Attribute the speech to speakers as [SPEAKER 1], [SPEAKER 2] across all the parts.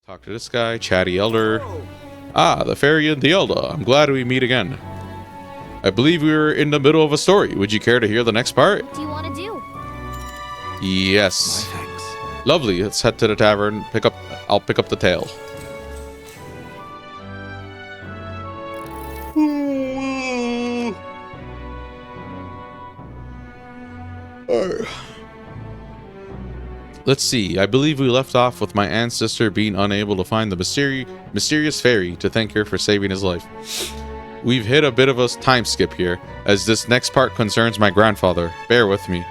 [SPEAKER 1] Talk to this guy, chatty elder. Ah, the fairy and the elder. I'm glad we meet again. I believe we were in the middle of a story. Would you care to hear the next part?
[SPEAKER 2] What do you want to do?
[SPEAKER 1] Yes.
[SPEAKER 3] My thanks.
[SPEAKER 1] Lovely. Let's head to the tavern. I'll pick up the tale. Let's see. I believe we left off with my ancestor being unable to find the mysterious fairy to thank her for saving his life. We've hit a bit of a time skip here, as this next part concerns my grandfather. Bear with me.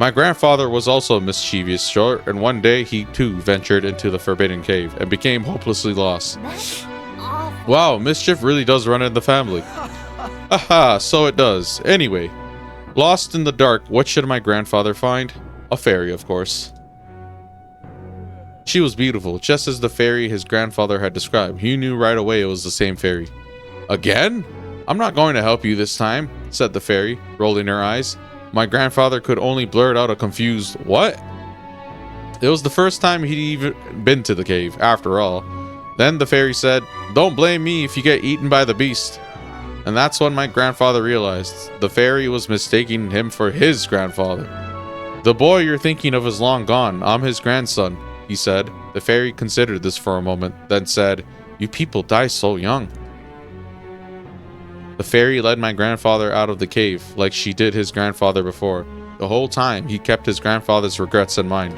[SPEAKER 1] My grandfather was also mischievous, sure, and one day he too ventured into the forbidden cave and became hopelessly lost.
[SPEAKER 2] That's awful.
[SPEAKER 1] Wow, mischief really does run in the family. Haha, so it does. Anyway, lost in the dark, what should my grandfather find? A fairy, of course. She was beautiful, just as the fairy his grandfather had described. He knew right away it was the same fairy. Again? I'm not going to help you this time, said the fairy, rolling her eyes. My grandfather could only blurt out a confused, what? It was the first time he'd even been to the cave, after all. Then the fairy said, don't blame me if you get eaten by the beast. And that's when my grandfather realized the fairy was mistaking him for his grandfather. The boy you're thinking of is long gone. I'm his grandson, he said. The fairy considered this for a moment, then said, you people die so young. The fairy led my grandfather out of the cave, like she did his grandfather before. The whole time, he kept his grandfather's regrets in mind.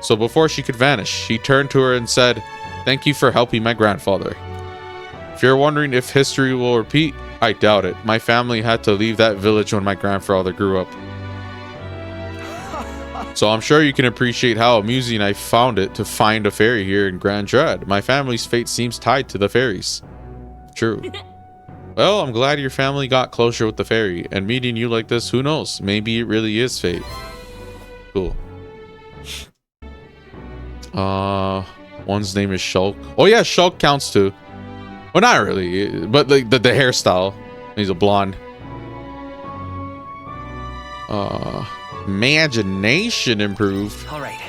[SPEAKER 1] So before she could vanish, he turned to her and said, thank you for helping my grandfather. If you're wondering if history will repeat, I doubt it. My family had to leave that village when my grandfather grew up. So I'm sure you can appreciate how amusing I found it to find a fairy here in Grand Dread. My family's fate seems tied to the fairies. True. Well, I'm glad your family got closure with the fairy, and meeting you like this, who knows? Maybe it really is fate. Cool. One's name is Shulk. Oh yeah, Shulk counts too. Well, not really, but like the hairstyle. He's a blonde. Imagination improved.
[SPEAKER 3] All right.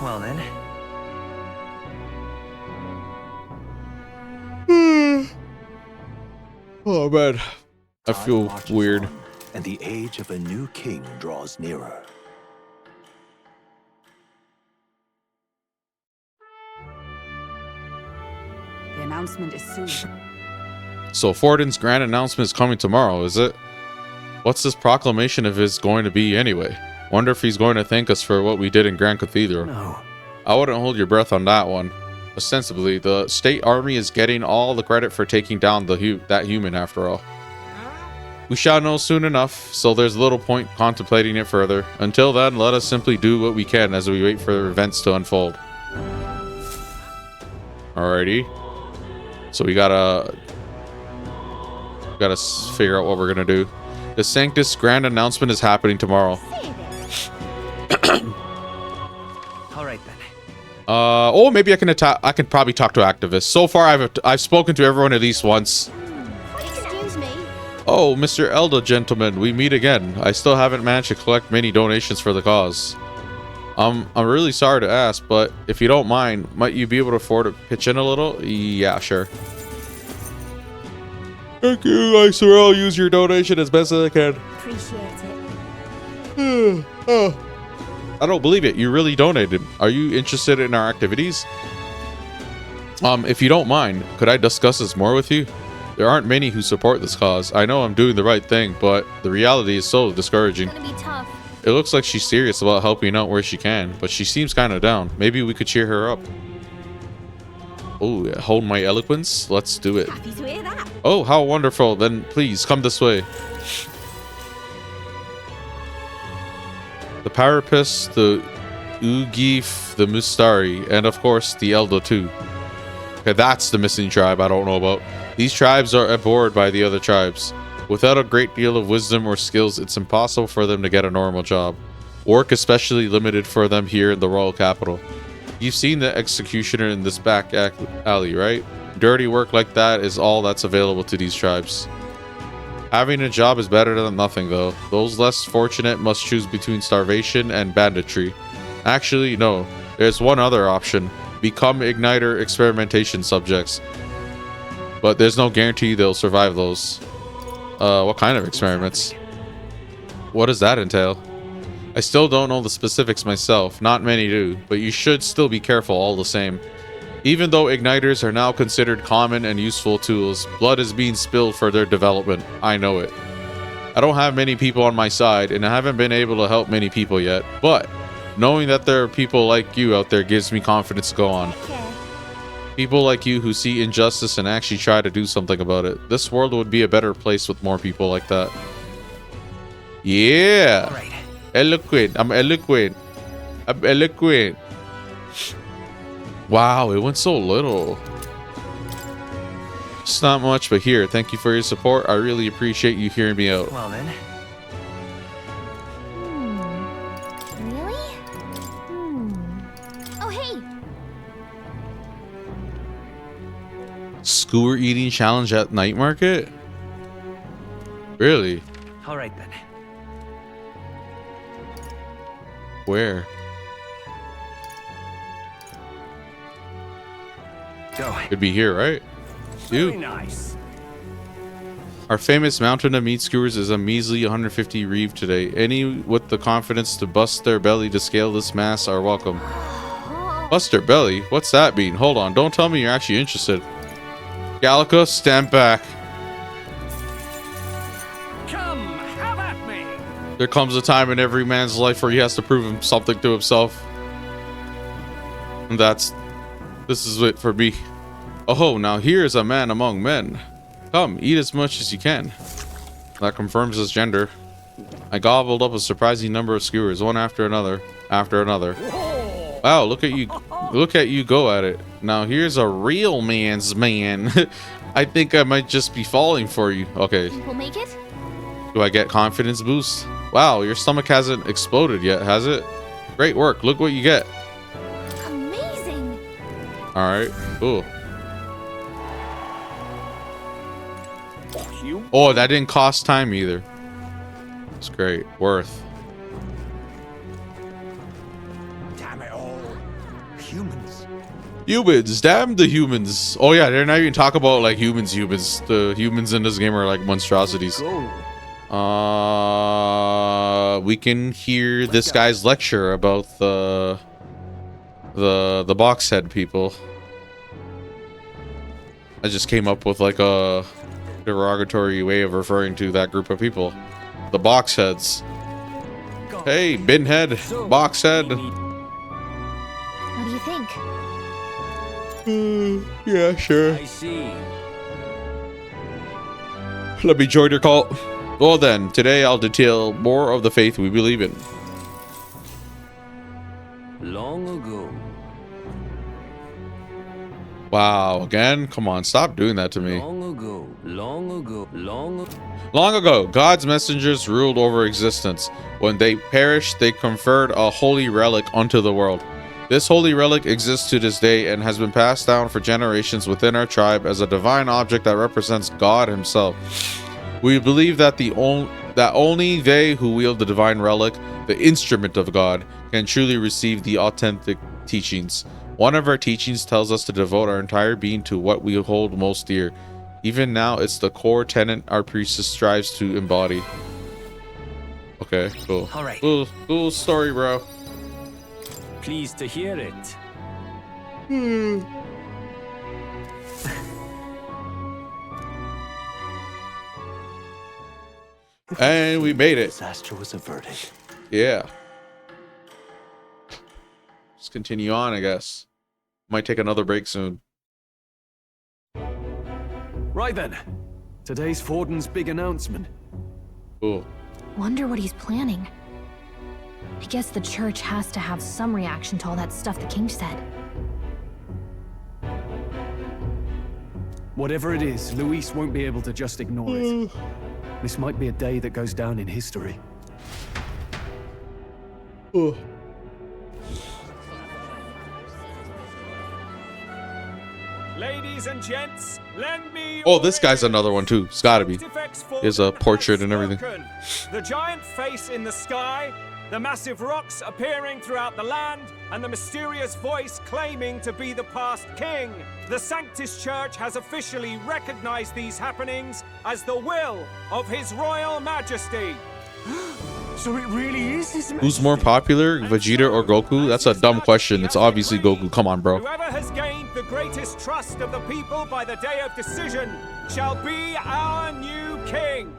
[SPEAKER 3] Well then.
[SPEAKER 1] Oh man, I feel
[SPEAKER 4] Time marches
[SPEAKER 1] weird.
[SPEAKER 4] on, and the age of a new king draws nearer.
[SPEAKER 5] The announcement is soon.
[SPEAKER 1] So Fortin's grand announcement is coming tomorrow, is it? What's this proclamation of his going to be anyway? Wonder if he's going to thank us for what we did in Grand Cathedral.
[SPEAKER 4] No,
[SPEAKER 1] I wouldn't hold your breath on that one. Ostensibly, the state army is getting all the credit for taking down that human after all. We shall know soon enough, so there's little point contemplating it further. Until then, let us simply do what we can as we wait for events to unfold. Alrighty. So we gotta figure out what we're gonna do. The Sanctus grand announcement is happening tomorrow.
[SPEAKER 2] Say there.
[SPEAKER 3] All right then.
[SPEAKER 1] Oh, maybe I can probably talk to activists. So far, I've spoken to everyone at least once.
[SPEAKER 2] Excuse me.
[SPEAKER 1] Oh, Mr. Elder gentleman, we meet again. I still haven't managed to collect many donations for the cause. I'm really sorry to ask, but if you don't mind, might you be able to afford to pitch in a little? Yeah, sure. Thank you. I swear I'll use your donation as best as I can.
[SPEAKER 2] Appreciate it.
[SPEAKER 1] I don't believe it. You really donated. Are you interested in our activities? If you don't mind, could I discuss this more with you? There aren't many who support this cause. I know I'm doing the right thing, but the reality is so discouraging.
[SPEAKER 2] It's gonna be tough.
[SPEAKER 1] It looks like she's serious about helping out where she can, but she seems kind of down. Maybe we could cheer her up. Oh, yeah, hold my eloquence. Let's do it.
[SPEAKER 2] Happy to hear that.
[SPEAKER 1] Oh, how wonderful. Then please come this way. The Parapus, the Ugif, the Mustari, and of course the Eldo too. Okay, that's the missing tribe I don't know about. These tribes are abhorred by the other tribes. Without a great deal of wisdom or skills, it's impossible for them to get a normal job. Work especially limited for them here in the royal capital. You've seen the executioner in this back alley, right? Dirty work like that is all that's available to these tribes. Having a job is better than nothing, though. Those less fortunate must choose between starvation and banditry. Actually, no. There's one other option. Become Igniter experimentation subjects. But there's no guarantee they'll survive those. What kind of experiments? What does that entail? I still don't know the specifics myself. Not many do, but you should still be careful all the same. Even though igniters are now considered common and useful tools, blood is being spilled for their development. I know it. I don't have many people on my side, and I haven't been able to help many people yet, but knowing that there are people like you out there gives me confidence to go on.
[SPEAKER 2] Okay.
[SPEAKER 1] People like you who see injustice and actually try to do something about it. This world would be a better place with more people like that. Yeah!
[SPEAKER 3] All right.
[SPEAKER 1] Eloquent. I'm eloquent. I'm eloquent. Wow, it went so little. It's not much, but here, thank you for your support. I really appreciate you hearing me out.
[SPEAKER 3] Well then.
[SPEAKER 2] Really? Oh, hey.
[SPEAKER 1] Skewer eating challenge at night market? Really?
[SPEAKER 3] All right then.
[SPEAKER 1] Where?
[SPEAKER 3] Go.
[SPEAKER 1] Could be here, right?
[SPEAKER 3] Very
[SPEAKER 1] You.
[SPEAKER 3] nice.
[SPEAKER 1] Our famous mountain of meat skewers is a measly 150 reeve today. Any with the confidence to bust their belly to scale this mass are welcome. Bust their belly? What's that mean? Hold on, don't tell me you're actually interested. Gallica, stand back.
[SPEAKER 3] Come, have at me.
[SPEAKER 1] There comes a time in every man's life where he has to prove something to himself. And this is it for me. Oh, now here is a man among men. Come, eat as much as you can. That confirms his gender. I gobbled up a surprising number of skewers, one after another, Wow, look at you go at it. Now here's a real man's man. I think I might just be falling for you. Okay,
[SPEAKER 2] We'll make it?
[SPEAKER 1] do I get confidence boost? Wow, your stomach hasn't exploded yet, has it? Great work, look what you get.
[SPEAKER 2] Amazing.
[SPEAKER 1] All right, cool. Oh, that didn't cost time either. It's great. Worth.
[SPEAKER 4] Damn it all. Humans.
[SPEAKER 1] Humans. Damn the humans. Oh, yeah. They're not even talking about like humans. The humans in this game are like monstrosities. We can hear this guy's lecture about the box head people. I just came up with like a derogatory way of referring to that group of people. The box heads. Hey, bin head, box head.
[SPEAKER 2] What do you think?
[SPEAKER 1] Yeah, sure.
[SPEAKER 3] I see.
[SPEAKER 1] Let me join your cult. Well then, today I'll detail more of the faith we believe in.
[SPEAKER 3] Long ago.
[SPEAKER 1] Wow, again? Come on, stop doing that to me. Long ago, God's messengers ruled over existence. When they perished, they conferred a holy relic unto the world. This holy relic exists to this day and has been passed down for generations within our tribe as a divine object that represents God himself. We believe that only they who wield the divine relic, the instrument of God, can truly receive the authentic teachings. One of our teachings tells us to devote our entire being to what we hold most dear. Even now, it's the core tenet our priestess strives to embody. Okay, cool.
[SPEAKER 3] All right.
[SPEAKER 1] Cool story, bro.
[SPEAKER 3] Pleased to hear it.
[SPEAKER 1] And we made it.
[SPEAKER 4] Disaster was averted.
[SPEAKER 1] Yeah. Let's continue on, I guess. Might take another break soon.
[SPEAKER 6] Right then. Today's Forden's big announcement.
[SPEAKER 1] Cool.
[SPEAKER 2] Wonder what he's planning. I guess the church has to have some reaction to all that stuff the king said.
[SPEAKER 6] Whatever it is, Luis won't be able to just ignore it. This might be a day that goes down in history.
[SPEAKER 3] Ladies and gents, lend me.
[SPEAKER 1] Oh, this guy's another one too. It's gotta be. There's a portrait and everything.
[SPEAKER 3] The giant face in the sky, the massive rocks appearing throughout the land, and the mysterious voice claiming to be the past king. The Sanctus Church has officially recognized these happenings as the will of His Royal Majesty.
[SPEAKER 4] So it really is his
[SPEAKER 1] Who's more popular, Vegeta or Goku? That's a dumb question. It's obviously Goku. Come on, bro.
[SPEAKER 3] Whoever has gained the greatest trust of the people by the day of decision shall be our new king.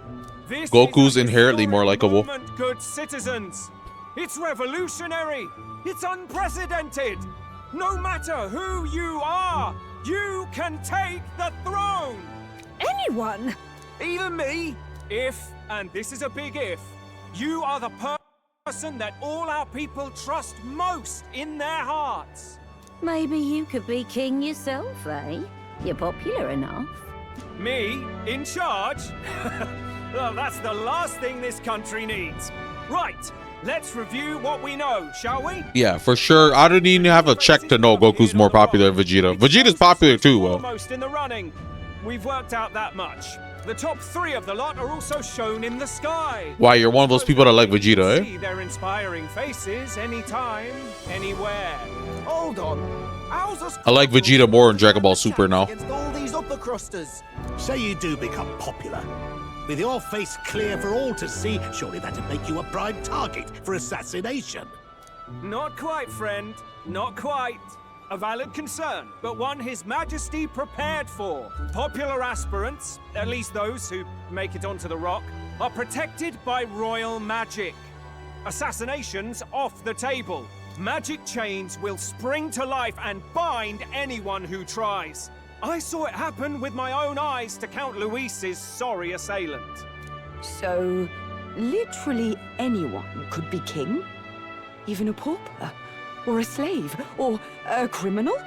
[SPEAKER 3] This
[SPEAKER 1] Goku's
[SPEAKER 3] is a
[SPEAKER 1] inherently more
[SPEAKER 3] historic
[SPEAKER 1] likable.
[SPEAKER 3] moment, good citizens. It's revolutionary. It's unprecedented. No matter who you are, you can take the throne.
[SPEAKER 5] Anyone?
[SPEAKER 3] Even me. If, and this is a big if, you are the person that all our people trust most in their hearts.
[SPEAKER 7] Maybe you could be king yourself, eh? You're popular enough.
[SPEAKER 3] Me? In charge? Well, that's the last thing this country needs. Right, let's review what we know, shall we?
[SPEAKER 1] Yeah, for sure. I don't even have a check to know Goku's more popular than Vegeta. Vegeta's popular too, well.
[SPEAKER 3] Almost in the running. We've worked out that much. The top 3 of the lot are also shown in the sky.
[SPEAKER 1] Why, you're one of those people that like Vegeta, eh?
[SPEAKER 3] See their inspiring faces anytime, anywhere.
[SPEAKER 8] Hold on. How's us
[SPEAKER 1] I like Vegeta more in Dragon Ball Super now.
[SPEAKER 8] against all these upper crusters?
[SPEAKER 4] Say you do become popular. With your face clear for all to see, surely that'd make you a prime target for assassination.
[SPEAKER 3] Not quite, friend. Not quite. A valid concern, but one His Majesty prepared for. Popular aspirants, at least those who make it onto the rock, are protected by royal magic. Assassinations off the table. Magic chains will spring to life and bind anyone who tries. I saw it happen with my own eyes to Count Luis's sorry assailant.
[SPEAKER 5] So, literally anyone could be king? Even a pauper? Or a slave? Or a criminal?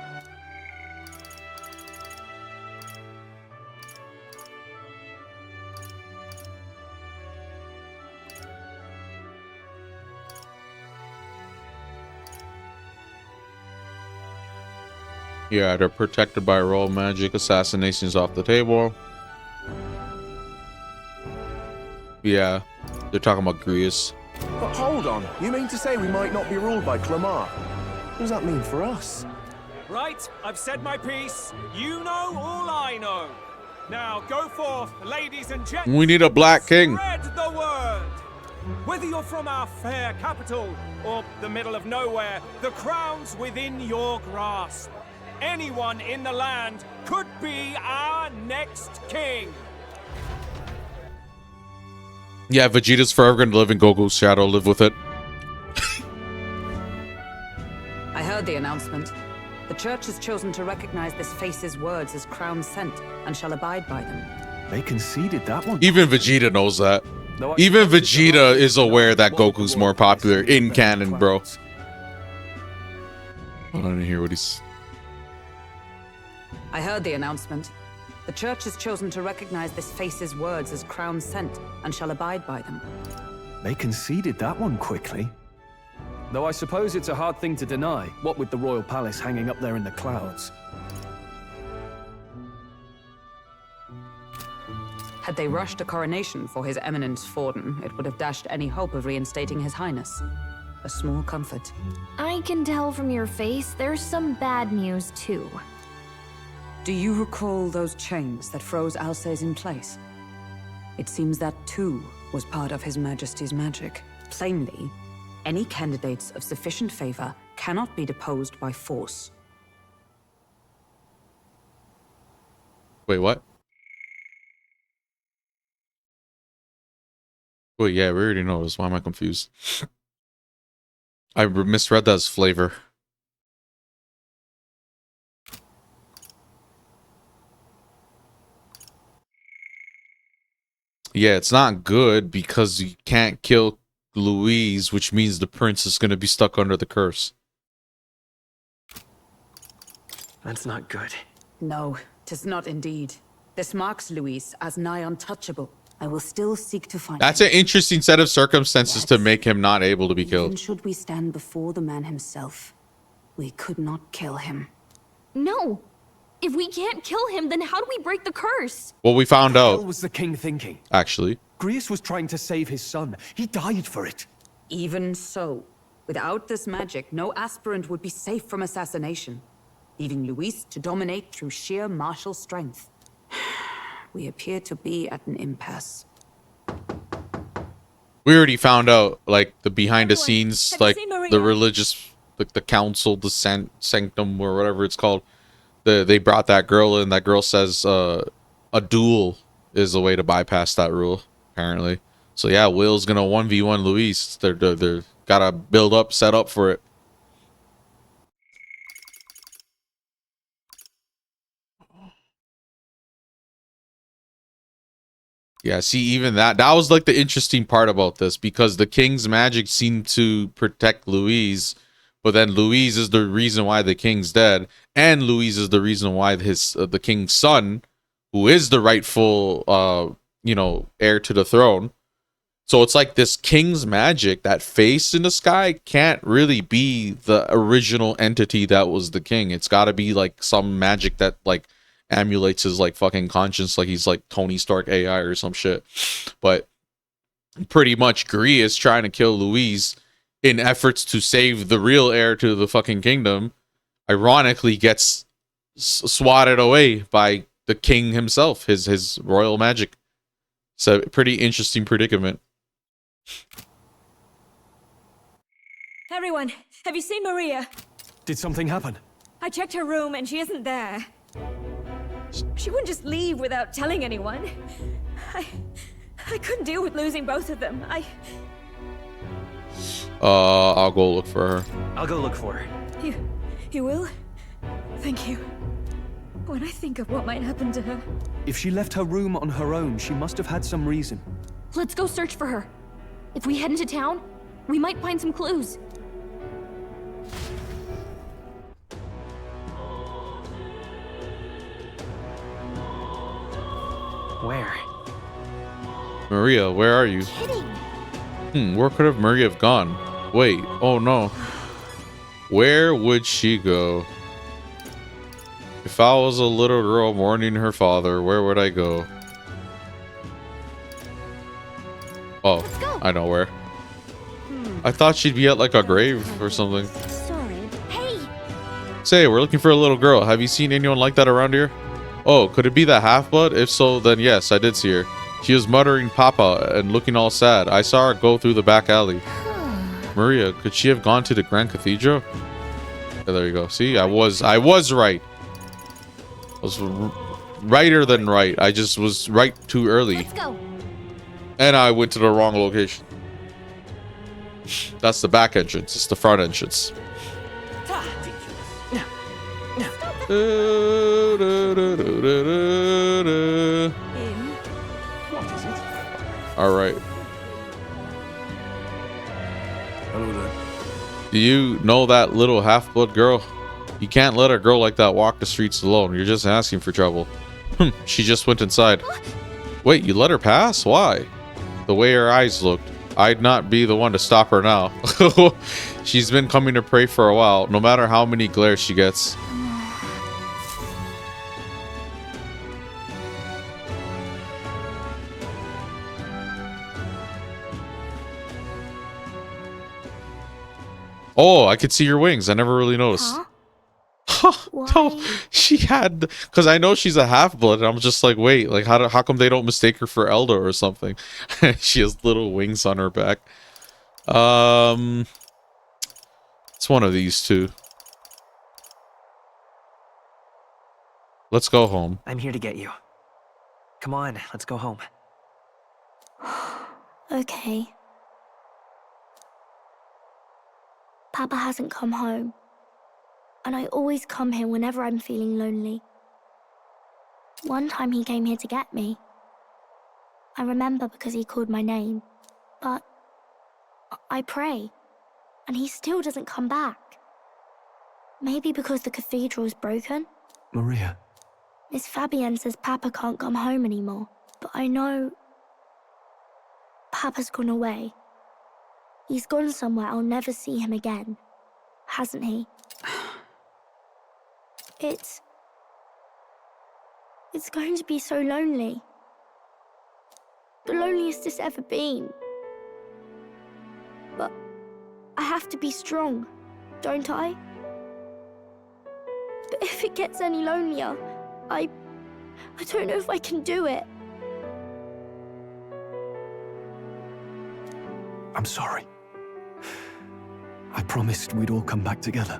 [SPEAKER 1] Yeah, they're protected by royal magic. Assassinations off the table. Yeah, they're talking about Grievous.
[SPEAKER 8] But hold on. You mean to say we might not be ruled by Clamar? What does that mean for us?
[SPEAKER 3] Right, I've said my piece. You know all I know. Now go forth, ladies and gentlemen.
[SPEAKER 1] We need a black king.
[SPEAKER 3] Spread the word. Whether you're from our fair capital or the middle of nowhere, the crown's within your grasp. Anyone in the land could be our next king.
[SPEAKER 1] Yeah, Vegeta's forever going to live in Goku's shadow. Live with it.
[SPEAKER 5] I heard the announcement. The church has chosen to recognize this face's words as crown sent and shall abide by them.
[SPEAKER 6] They conceded that one.
[SPEAKER 1] Even Vegeta knows that.
[SPEAKER 6] Though I
[SPEAKER 1] Even
[SPEAKER 6] suppose it's
[SPEAKER 1] Vegeta
[SPEAKER 6] hard
[SPEAKER 1] is
[SPEAKER 6] to
[SPEAKER 1] aware that
[SPEAKER 6] know what
[SPEAKER 1] Goku's
[SPEAKER 6] the
[SPEAKER 1] more
[SPEAKER 6] world
[SPEAKER 1] popular
[SPEAKER 6] thinks
[SPEAKER 1] in
[SPEAKER 6] about
[SPEAKER 1] canon, bro.
[SPEAKER 6] clouds.
[SPEAKER 1] I don't hear what he's...
[SPEAKER 5] I heard the announcement. The church has chosen to recognize this face's words as crown sent and shall abide by them.
[SPEAKER 6] They conceded that one quickly. Though I suppose it's a hard thing to deny, what with the royal palace hanging up there in the clouds.
[SPEAKER 5] Had they rushed a coronation for His Eminence Forden, it would have dashed any hope of reinstating His Highness. A small comfort.
[SPEAKER 2] I can tell from your face there's some bad news too.
[SPEAKER 5] Do you recall those chains that froze Alces in place? It seems that too was part of His Majesty's magic. Plainly, any candidates of sufficient favor cannot be deposed by force.
[SPEAKER 1] Wait, what? Wait, yeah, we already know this. Why am I confused? I misread that as flavor. Yeah, it's not good because you can't kill Louise, which means the prince is going to be stuck under the curse.
[SPEAKER 8] That's not good.
[SPEAKER 5] No, 'tis not indeed. This marks Luis as nigh untouchable. I will still seek to find
[SPEAKER 1] That's
[SPEAKER 5] him.
[SPEAKER 1] an interesting set of circumstances to make him not able to be
[SPEAKER 5] Even
[SPEAKER 1] killed.
[SPEAKER 5] should we stand before the man himself, we could not kill him.
[SPEAKER 2] No! If we can't kill him, then how do we break the curse?
[SPEAKER 1] Well, we found
[SPEAKER 6] What
[SPEAKER 1] out,
[SPEAKER 6] was the king thinking?
[SPEAKER 1] actually.
[SPEAKER 6] Grius was trying to save his son. He died for it.
[SPEAKER 5] Even so, without this magic, no aspirant would be safe from assassination, leaving Luis to dominate through sheer martial strength. We appear to be at an impasse.
[SPEAKER 1] We already found out, like, the behind the scenes,
[SPEAKER 2] have you
[SPEAKER 1] like,
[SPEAKER 2] seen Maria?
[SPEAKER 1] the religious, like, the council, the sanctum, or whatever it's called. They brought that girl in. That girl says a duel is the way to bypass that rule, apparently. So yeah, Will's gonna 1v1 Luis. They're gotta build up, set up for it. Yeah, see, even that was like the interesting part about this, because the king's magic seemed to protect Louise, but then Louise is the reason why the king's dead, and Louise is the reason why his the king's son, who is the rightful heir to the throne. So it's like this king's magic, that face in the sky, can't really be the original entity that was the king. It's got to be like some magic that like emulates his like fucking conscience, like he's like Tony Stark AI or some shit. But pretty much Gree is trying to kill Louise in efforts to save the real heir to the fucking kingdom. Ironically gets swatted away by the king himself, his royal magic. So pretty interesting predicament.
[SPEAKER 9] Everyone, have you seen Maria?
[SPEAKER 6] Did something happen?
[SPEAKER 9] I checked her room and she isn't there. She wouldn't just leave without telling anyone. I couldn't deal with losing both of them.
[SPEAKER 1] I'll go look for her.
[SPEAKER 3] I'll go look for her.
[SPEAKER 9] You will? Thank you. When I think of what might happen to her...
[SPEAKER 6] If she left her room on her own, she must have had some reason.
[SPEAKER 2] Let's go search for her. If we head into town, we might find some clues.
[SPEAKER 3] Where?
[SPEAKER 1] Maria, where are you?
[SPEAKER 2] Kidding.
[SPEAKER 1] Where could have Maria have gone? Wait, oh no. Where would she go? If I was a little girl mourning her father, where would I go? Oh, I know where. I thought she'd be at like a grave or something.
[SPEAKER 2] Sorry. Hey!
[SPEAKER 1] Say, we're looking for a little girl. Have you seen anyone like that around here? Oh, could it be that half-blood? If so, then yes, I did see her. She was muttering Papa and looking all sad. I saw her go through the back alley. Maria, could she have gone to the Grand Cathedral? Yeah, there you go. See, I was right. I was righter than right. I just was right too early.
[SPEAKER 2] Let's go.
[SPEAKER 1] And I went to the wrong location. That's the back entrance. It's the front entrance. All right.
[SPEAKER 8] Hello there.
[SPEAKER 1] Do you know that little half-blood girl? You can't let a girl like that walk the streets alone. You're just asking for trouble. She just went inside. Wait, you let her pass? Why? The way her eyes looked. I'd not be the one to stop her now. She's been coming to pray for a while, no matter how many glares she gets. Oh, I could see your wings. I never really noticed.
[SPEAKER 2] Huh?
[SPEAKER 1] No, she had, because I know she's a half-blood, and I'm just like, wait, like how come they don't mistake her for Elda or something? She has little wings on her back. It's one of these two. Let's go home.
[SPEAKER 3] I'm here to get you. Come on, let's go home.
[SPEAKER 10] Okay. Papa hasn't come home. And I always come here whenever I'm feeling lonely. One time he came here to get me. I remember because he called my name. But I pray, and he still doesn't come back. Maybe because the cathedral's broken?
[SPEAKER 6] Maria.
[SPEAKER 10] Miss Fabienne says Papa can't come home anymore. But I know Papa's gone away. He's gone somewhere I'll never see him again. Hasn't he? It's going to be so lonely. The loneliest it's ever been. But I have to be strong, don't I? But if it gets any lonelier, I don't know if I can do it.
[SPEAKER 6] I'm sorry. I promised we'd all come back together.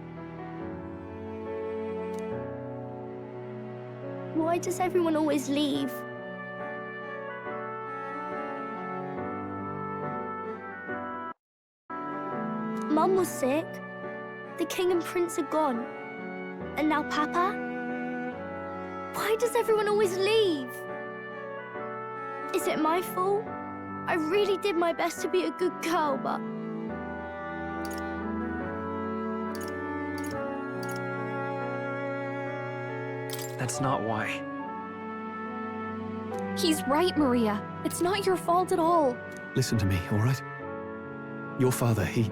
[SPEAKER 10] Why does everyone always leave? Mum was sick. The king and prince are gone. And now Papa? Why does everyone always leave? Is it my fault? I really did my best to be a good girl, but...
[SPEAKER 11] That's not why.
[SPEAKER 2] He's right, Maria. It's not your fault at all.
[SPEAKER 6] Listen to me, all right? Your father, he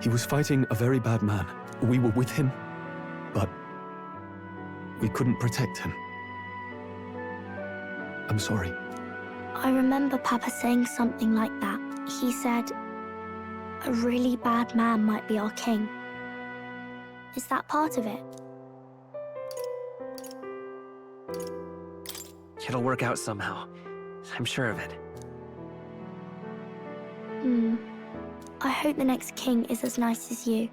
[SPEAKER 6] was fighting a very bad man. We were with him, but we couldn't protect him. I'm sorry.
[SPEAKER 10] I remember Papa saying something like that. He said, a really bad man might be our king. Is that part of it?
[SPEAKER 11] It'll work out somehow. I'm sure of it.
[SPEAKER 10] I hope the next king is as nice as you.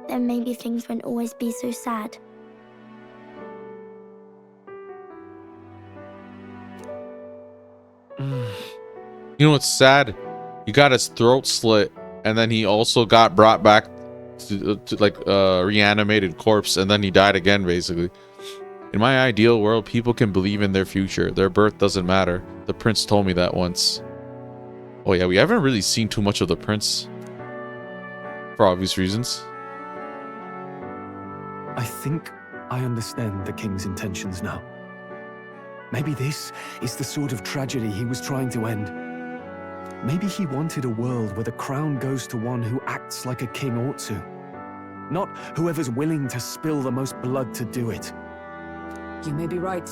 [SPEAKER 10] Then maybe things won't always be so sad.
[SPEAKER 1] You know what's sad? He got his throat slit, and then he also got brought back to like reanimated corpse, and then he died again, basically. In my ideal world, people can believe in their future. Their birth doesn't matter. The prince told me that once. Oh yeah, we haven't really seen too much of the prince. For obvious reasons.
[SPEAKER 6] I think I understand the king's intentions now. Maybe this is the sort of tragedy he was trying to end. Maybe he wanted a world where the crown goes to one who acts like a king ought to. Not whoever's willing to spill the most blood to do it.
[SPEAKER 5] You may be right.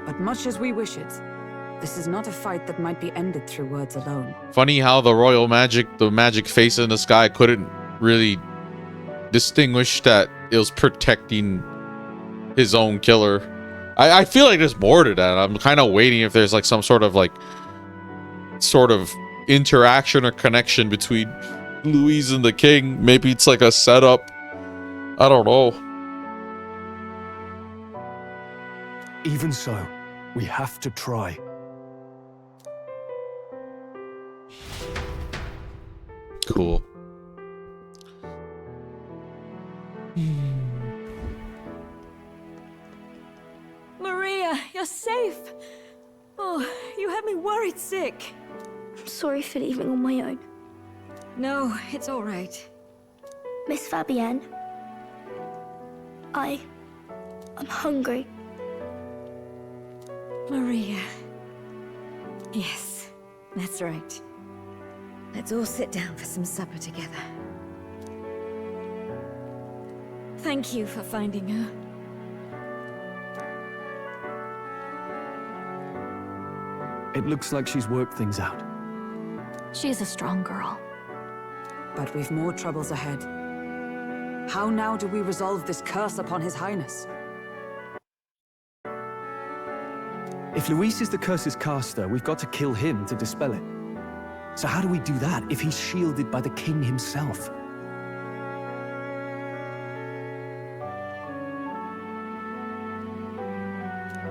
[SPEAKER 5] But much as we wish it, this is not a fight that might be ended through words alone.
[SPEAKER 1] Funny how the magic face in the sky couldn't really distinguish that it was protecting his own killer. I feel like there's more to that. I'm kind of waiting if there's like some sort of interaction or connection between Louise and the king. Maybe it's like a setup. I don't know.
[SPEAKER 6] Even so, we have to try.
[SPEAKER 1] Cool.
[SPEAKER 9] Maria, you're safe. Oh, you had me worried sick.
[SPEAKER 10] I'm sorry for leaving on my own.
[SPEAKER 9] No, it's all right.
[SPEAKER 10] Miss Fabienne, I'm hungry.
[SPEAKER 9] Maria. Yes, that's right. Let's all sit down for some supper together. Thank you for finding her.
[SPEAKER 6] It looks like she's worked things out.
[SPEAKER 2] She is a strong girl.
[SPEAKER 5] But we've more troubles ahead. How now do we resolve this curse upon His Highness?
[SPEAKER 6] If Luis is the curse's caster, we've got to kill him to dispel it. So how do we do that if he's shielded by the king himself?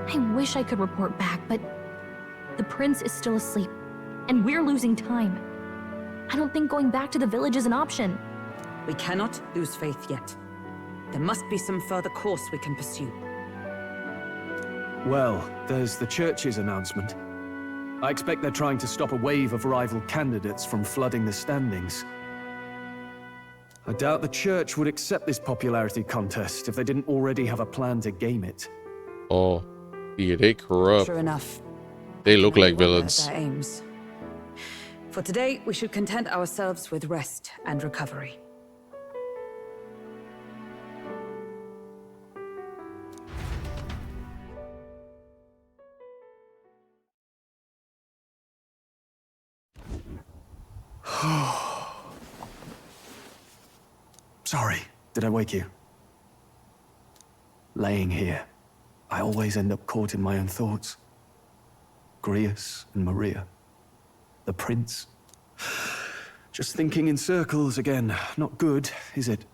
[SPEAKER 2] I wish I could report back, but the prince is still asleep, and we're losing time. I don't think going back to the village is an option.
[SPEAKER 5] We cannot lose faith yet. There must be some further course we can pursue.
[SPEAKER 6] Well, there's the church's announcement. I expect they're trying to stop a wave of rival candidates from flooding the standings. I doubt the church would accept this popularity contest if they didn't already have a plan to game it.
[SPEAKER 1] Oh, yeah, they corrupt.
[SPEAKER 5] True enough.
[SPEAKER 1] They look like
[SPEAKER 5] Their
[SPEAKER 1] villains.
[SPEAKER 5] aims. For today, we should content ourselves with rest and recovery.
[SPEAKER 6] Sorry, did I wake you? Laying here, I always end up caught in my own thoughts. Grius and Maria. The prince. Just thinking in circles again. Not good, is it?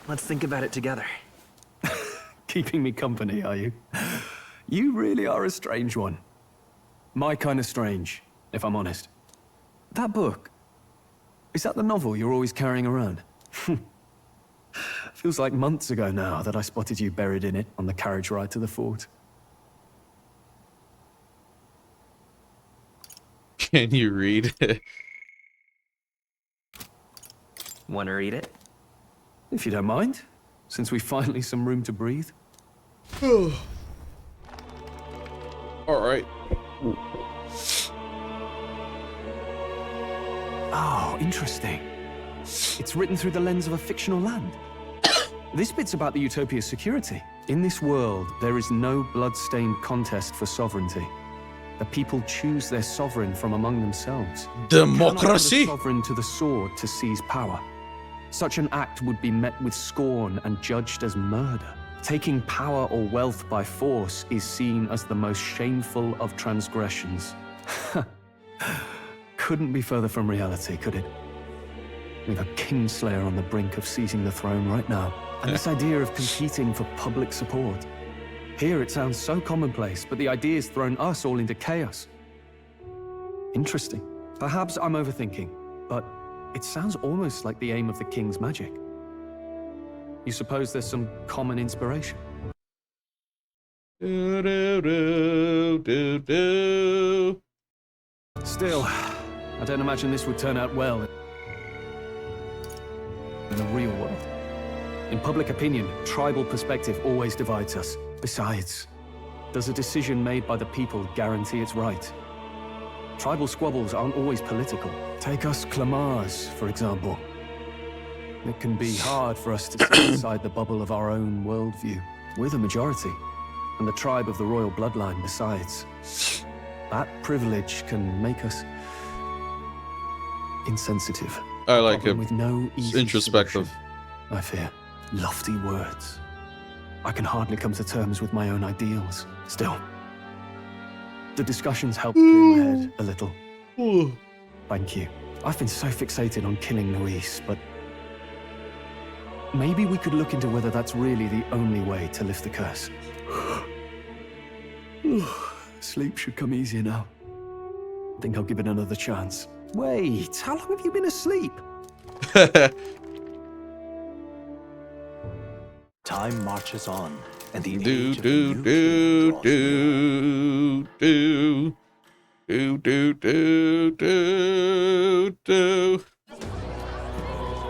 [SPEAKER 11] Let's think about it together.
[SPEAKER 6] Keeping me company, are you? You really are a strange one. My kind of strange, if I'm honest. That book, is that the novel you're always carrying around? Feels like months ago now that I spotted you buried in it on the carriage ride to the fort.
[SPEAKER 1] Can you read it?
[SPEAKER 11] Want to read it?
[SPEAKER 6] If you don't mind, since we've finally some room to breathe.
[SPEAKER 1] Alright.
[SPEAKER 6] Oh, interesting. It's written through the lens of a fictional land. This bit's about the Utopia's security. In this world, there is no blood-stained contest for sovereignty. The people choose their sovereign from among themselves.
[SPEAKER 1] Democracy!
[SPEAKER 6] You cannot put a sovereign to the sword to seize power. Such an act would be met with scorn and judged as murder. Taking power or wealth by force is seen as the most shameful of transgressions. Couldn't be further from reality, could it? We've a kingslayer on the brink of seizing the throne right now. And this idea of competing for public support. Here it sounds so commonplace, but the idea's thrown us all into chaos. Interesting. Perhaps I'm overthinking, but it sounds almost like the aim of the king's magic. You suppose there's some common inspiration? Still, I don't imagine this would turn out well in the real world. In public opinion, tribal perspective always divides us. Besides, does a decision made by the people guarantee it's right? Tribal squabbles aren't always political. Take us Clamars, for example. It can be hard for us to stay inside the bubble of our own worldview. We're the majority, and the tribe of the royal bloodline besides. That privilege can make us insensitive.
[SPEAKER 1] I like him.
[SPEAKER 6] With no easy
[SPEAKER 1] introspective.
[SPEAKER 6] solution, I fear. Lofty words. I can hardly come to terms with my own ideals. Still, the discussions help clear my head a little. Thank you. I've been so fixated on killing Luis, but maybe we could look into whether that's really the only way to lift the curse. Sleep should come easier now. Think I'll give it another chance. Wait, how long have you been asleep?
[SPEAKER 4] Time marches on, and the
[SPEAKER 1] do
[SPEAKER 4] age of
[SPEAKER 1] do
[SPEAKER 4] youth
[SPEAKER 1] do
[SPEAKER 4] draws near.
[SPEAKER 1] do do do do do do.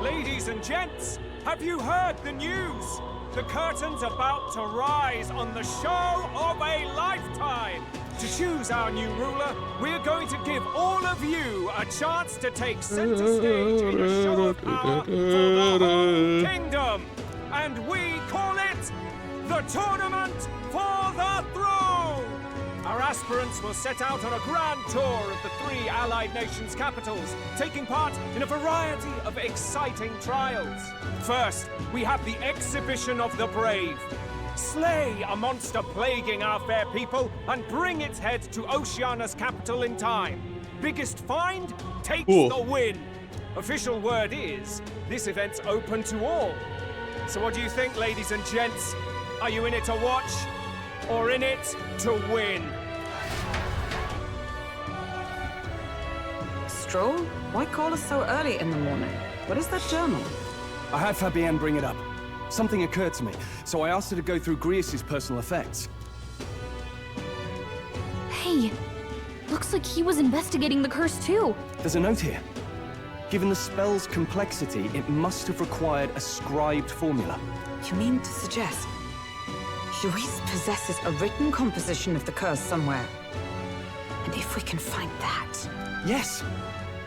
[SPEAKER 3] Ladies and gents, have you heard the news? The curtain's about to rise on the show of a lifetime. To choose our new ruler, we're going to give all of you a chance to take center stage in a show of power for the whole kingdom. And we call it the Tournament for the Throne! Our aspirants will set out on a grand tour of the 3 allied nations' capitals, taking part in a variety of exciting trials. First, we have the Exhibition of the Brave. Slay a monster plaguing our fair people and bring its head to Oceania's capital in time. Biggest find takes the win. Official word is, this event's open to all. So what do you think, ladies and gents? Are you in it to watch, or in it to win?
[SPEAKER 5] Stroll? Why call us so early in the morning? What is that journal?
[SPEAKER 6] I had Fabienne bring it up. Something occurred to me, so I asked her to go through Grius' personal effects.
[SPEAKER 2] Hey, looks like he was investigating the curse too.
[SPEAKER 6] There's a note here. Given the spell's complexity, it must have required a scribed formula.
[SPEAKER 5] You mean to suggest Luis possesses a written composition of the curse somewhere? And if we can find that...
[SPEAKER 6] Yes!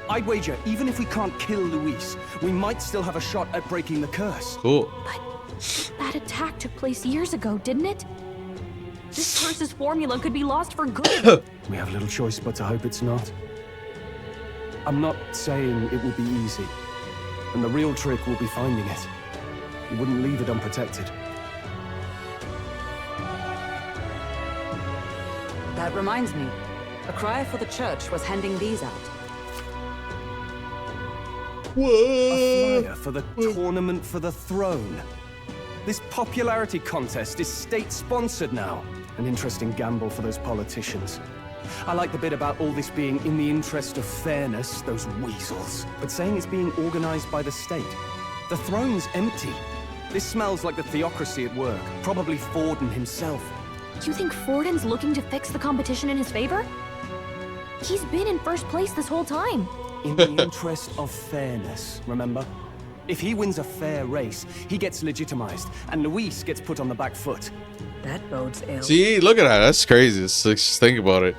[SPEAKER 6] I'd wager, even if we can't kill Luis, we might still have a shot at breaking the curse.
[SPEAKER 1] Cool.
[SPEAKER 2] But that attack took place years ago, didn't it? This curse's formula could be lost for good.
[SPEAKER 6] We have little choice but to hope it's not. I'm not saying it will be easy, and the real trick will be finding it. You wouldn't leave it unprotected.
[SPEAKER 5] That reminds me. A crier for the church was handing these out.
[SPEAKER 6] A flyer for the tournament for the throne. This popularity contest is state-sponsored now. An interesting gamble for those politicians. I like the bit about all this being in the interest of fairness, those weasels. But saying it's being organized by the state. The throne's empty. This smells like the theocracy at work. Probably Forden himself.
[SPEAKER 2] You think Forden's looking to fix the competition in his favor? He's been in first place this whole time.
[SPEAKER 6] In the interest of fairness, remember? If he wins a fair race, he gets legitimized, and Luis gets put on the back foot.
[SPEAKER 5] That bodes ill.
[SPEAKER 1] See, look at that. That's crazy. Just think about it.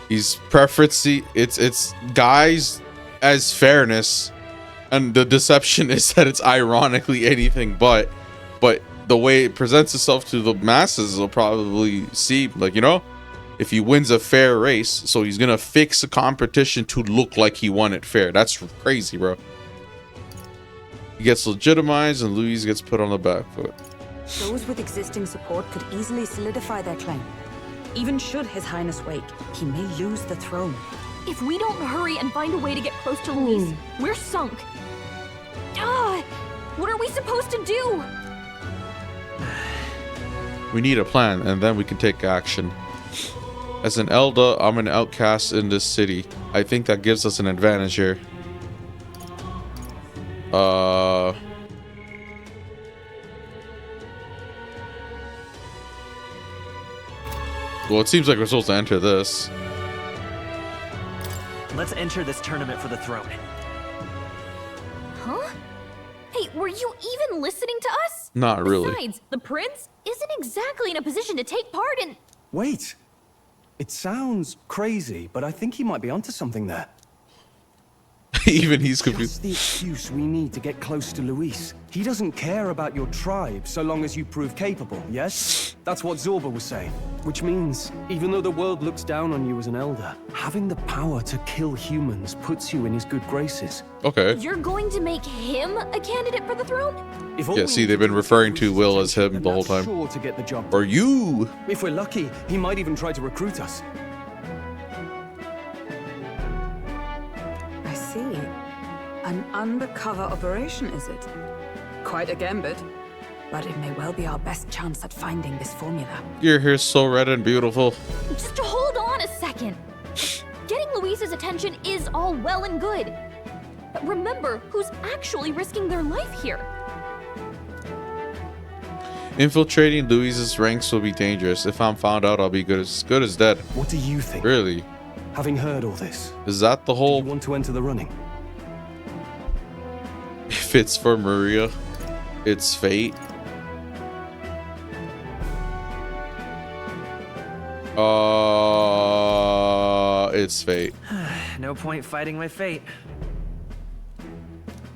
[SPEAKER 1] He's preferencing it's guys as fairness, and the deception is that it's ironically anything but the way it presents itself to the masses will probably see, like, you know, if he wins a fair race, so he's gonna fix a competition to look like he won it fair. That's crazy, bro. He gets legitimized and Luis gets put on the back foot.
[SPEAKER 5] Those with existing support could easily solidify their claim. Even should His Highness wake, he may lose the throne.
[SPEAKER 2] If we don't hurry and find a way to get close to Luis, we're sunk. What are we supposed to do?
[SPEAKER 1] We need a plan, and then we can take action. As an Elder, I'm an outcast in this city. I think that gives us an advantage here. Well, it seems like we're supposed to enter this.
[SPEAKER 11] Let's enter this tournament for the throne.
[SPEAKER 2] Huh? Hey, were you even listening to us?
[SPEAKER 1] Not really.
[SPEAKER 2] Besides, the prince isn't exactly in a position to take part in...
[SPEAKER 6] Wait. It sounds crazy, but I think he might be onto something there.
[SPEAKER 1] Even he's confused.
[SPEAKER 6] That's the excuse we need to get close to Luis. He doesn't care about your tribe so long as you prove capable, yes? That's what Zorba was saying. Which means, even though the world looks down on you as an elder, having the power to kill humans puts you in his good graces.
[SPEAKER 1] Okay.
[SPEAKER 2] You're going to make him a candidate for the throne?
[SPEAKER 1] Yeah, see, they've been referring to Will as him the whole time.
[SPEAKER 6] Sure to get the job.
[SPEAKER 1] Or you.
[SPEAKER 6] If we're lucky, he might even try to recruit us.
[SPEAKER 5] I see. An undercover operation, is it? Quite a gambit. But it may well be our best chance at finding this formula.
[SPEAKER 1] Your hair's so red and beautiful.
[SPEAKER 2] Just hold on a second. Getting Luis's attention is all well and good. But remember who's actually risking their life here.
[SPEAKER 1] Infiltrating Luis's ranks will be dangerous. If I'm found out, I'll be good as dead.
[SPEAKER 6] What do you think?
[SPEAKER 1] Really?
[SPEAKER 6] Having heard all this,
[SPEAKER 1] is that the whole...
[SPEAKER 6] Do you want to enter the running?
[SPEAKER 1] If it's for Maria, it's fate. It's fate.
[SPEAKER 11] No point fighting my fate.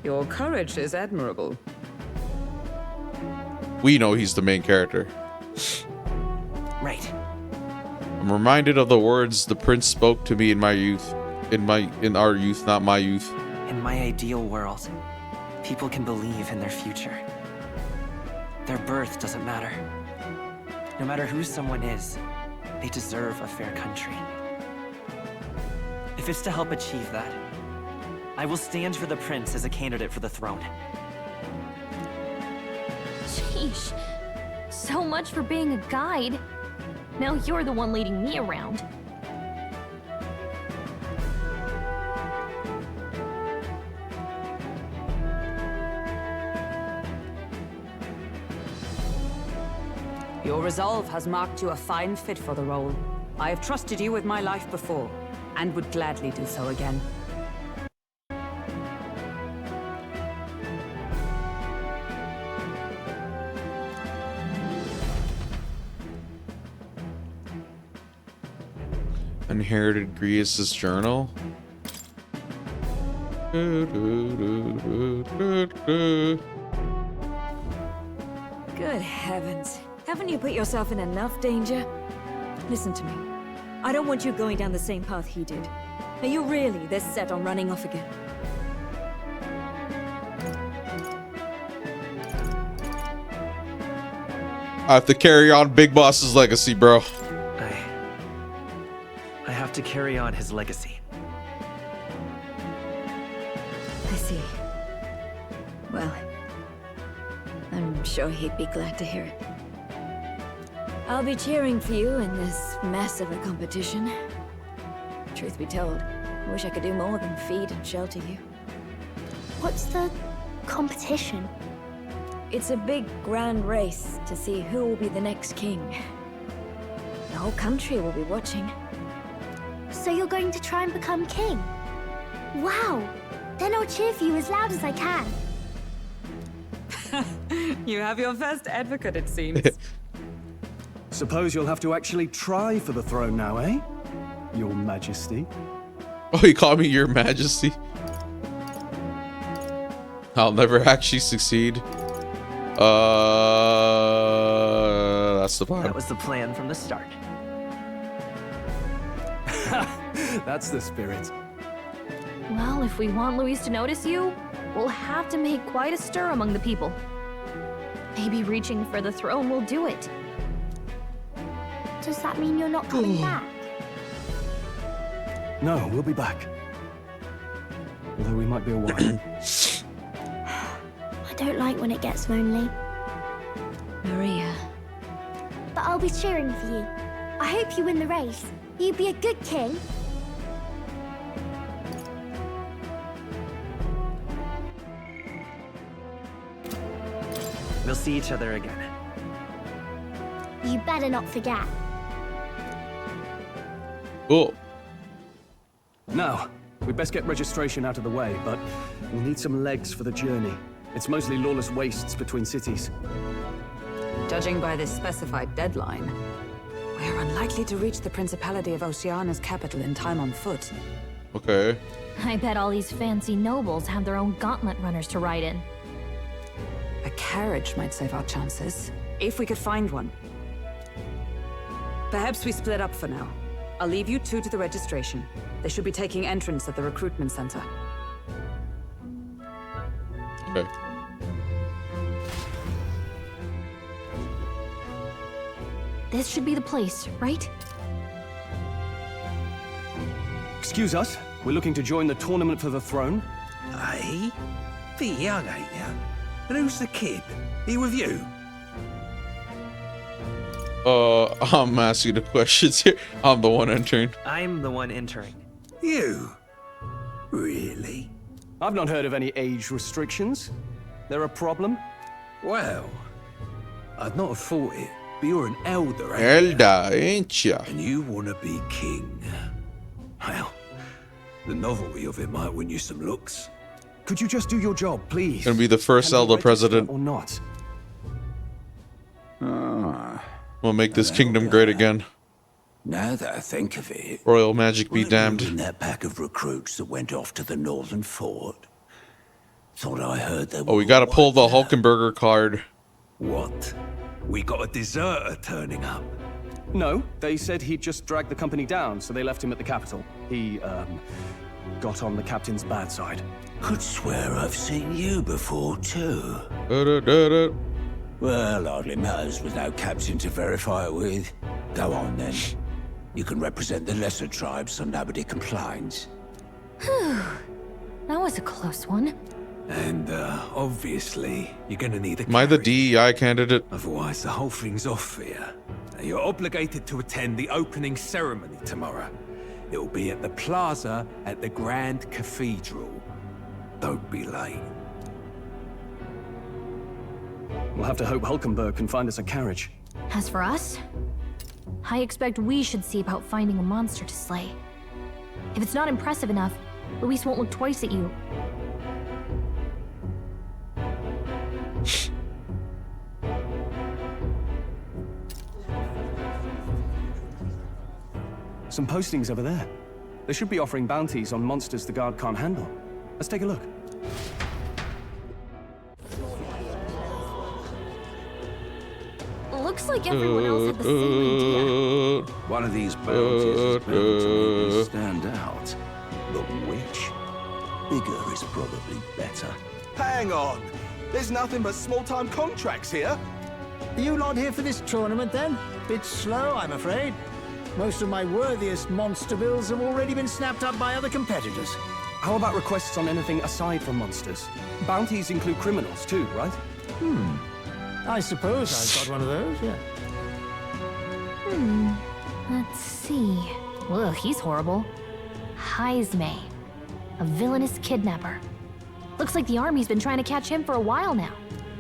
[SPEAKER 5] Your courage is admirable.
[SPEAKER 1] We know he's the main character.
[SPEAKER 11] Right.
[SPEAKER 1] I'm reminded of the words the prince spoke to me in my youth. In our youth, not my youth.
[SPEAKER 11] In my ideal world, people can believe in their future. Their birth doesn't matter. No matter who someone is, they deserve a fair country. If it's to help achieve that, I will stand for the prince as a candidate for the throne.
[SPEAKER 2] Sheesh. So much for being a guide. Now you're the one leading me around.
[SPEAKER 5] Your resolve has marked you a fine fit for the role. I have trusted you with my life before, and would gladly do so again.
[SPEAKER 1] Inherited Grievous' journal.
[SPEAKER 9] Good heavens. Haven't you put yourself in enough danger? Listen to me. I don't want you going down the same path he did. Are you really this set on running off again?
[SPEAKER 1] I have to carry on Big Boss's legacy, bro.
[SPEAKER 11] I have to carry on his legacy.
[SPEAKER 9] I see. Well, I'm sure he'd be glad to hear it. I'll be cheering for you in this mess of a competition. Truth be told, I wish I could do more than feed and shelter you.
[SPEAKER 10] What's the competition?
[SPEAKER 9] It's a big, grand race to see who will be the next king. The whole country will be watching.
[SPEAKER 10] So you're going to try and become king? Wow! Then I'll cheer for you as loud as I can.
[SPEAKER 5] You have your first advocate, it seems.
[SPEAKER 6] Suppose you'll have to actually try for the throne now, eh? Your Majesty.
[SPEAKER 1] Oh, you call me Your Majesty? I'll never actually succeed. That's the plan.
[SPEAKER 11] That was the plan from the start.
[SPEAKER 6] That's the spirit.
[SPEAKER 2] Well, if we want Luis to notice you, we'll have to make quite a stir among the people. Maybe reaching for the throne will do it.
[SPEAKER 10] Does that mean you're not coming back?
[SPEAKER 6] No, we'll be back. Although we might be a while.
[SPEAKER 10] I don't like when it gets lonely.
[SPEAKER 9] Maria.
[SPEAKER 10] But I'll be cheering for you. I hope you win the race. You'd be a good king.
[SPEAKER 11] We'll see each other again.
[SPEAKER 10] You better not forget.
[SPEAKER 1] Cool.
[SPEAKER 6] Now, we'd best get registration out of the way, but we'll need some legs for the journey. It's mostly lawless wastes between cities.
[SPEAKER 5] Judging by this specified deadline, we're unlikely to reach the Principality of Oceana's capital in time on foot.
[SPEAKER 1] Okay.
[SPEAKER 2] I bet all these fancy nobles have their own gauntlet runners to ride in.
[SPEAKER 5] A carriage might save our chances, if we could find one. Perhaps we split up for now. I'll leave you two to the registration. They should be taking entrance at the recruitment center.
[SPEAKER 1] Okay.
[SPEAKER 2] This should be the place, right?
[SPEAKER 6] Excuse us, we're looking to join the tournament for the throne.
[SPEAKER 12] Aye? Bit young, ain't ya? And who's the kid? He with you?
[SPEAKER 1] I'm asking the questions here. I'm the one entering.
[SPEAKER 11] I'm the one entering.
[SPEAKER 12] You? Really?
[SPEAKER 6] I've not heard of any age restrictions. There a problem?
[SPEAKER 12] Well, I'd not have thought it, but you're an elder, ain't
[SPEAKER 1] Elda, ain't ya?
[SPEAKER 12] And you want to be king. Well, the novelty of it might win you some looks.
[SPEAKER 6] Could you just do your job, please?
[SPEAKER 1] Gonna be the first
[SPEAKER 6] Can we
[SPEAKER 1] Elda
[SPEAKER 6] register
[SPEAKER 1] president.
[SPEAKER 6] or not?
[SPEAKER 1] We'll make this kingdom great again.
[SPEAKER 12] Now that I think of it,
[SPEAKER 1] Royal magic be
[SPEAKER 12] weren't you
[SPEAKER 1] damned.
[SPEAKER 12] in that pack of recruits that went off to the northern fort? Thought I heard they were.
[SPEAKER 1] Oh, we gotta pull the Hulkenberger card.
[SPEAKER 12] What? We got a deserter turning up.
[SPEAKER 6] No, they said he'd just dragged the company down, so they left him at the capital. He, got on the captain's bad side.
[SPEAKER 12] Could swear I've seen you before, too.
[SPEAKER 1] Da-da-da-da.
[SPEAKER 12] Well, hardly matters with no captain to verify it with. Go on, then. You can represent the lesser tribes so nobody complains.
[SPEAKER 2] Whew. That was a close one.
[SPEAKER 12] And, obviously, you're gonna need a
[SPEAKER 1] Am I the
[SPEAKER 12] carriage.
[SPEAKER 1] DEI candidate?
[SPEAKER 12] Otherwise, the whole thing's off for you. You're obligated to attend the opening ceremony tomorrow. It'll be at the plaza at the Grand Cathedral. Don't be late.
[SPEAKER 6] We'll have to hope Hulkenberg can find us a carriage.
[SPEAKER 2] As for us, I expect we should see about finding a monster to slay. If it's not impressive enough, Luis won't look twice at you.
[SPEAKER 6] Some postings over there. They should be offering bounties on monsters the guard can't handle. Let's take a look.
[SPEAKER 2] Looks like everyone else had the same idea.
[SPEAKER 13] One of these bounties is bound to make me stand out. But which? Bigger is probably better.
[SPEAKER 8] Hang on! There's nothing but small-time contracts here.
[SPEAKER 14] Are you not here for this tournament then? Bit slow, I'm afraid. Most of my worthiest monster bills have already been snapped up by other competitors.
[SPEAKER 6] How about requests on anything aside from monsters? Bounties include criminals too, right?
[SPEAKER 14] I suppose I've got one of those, yeah.
[SPEAKER 2] Let's see. Ugh, he's horrible. Heisme, a villainous kidnapper. Looks like the army's been trying to catch him for a while now.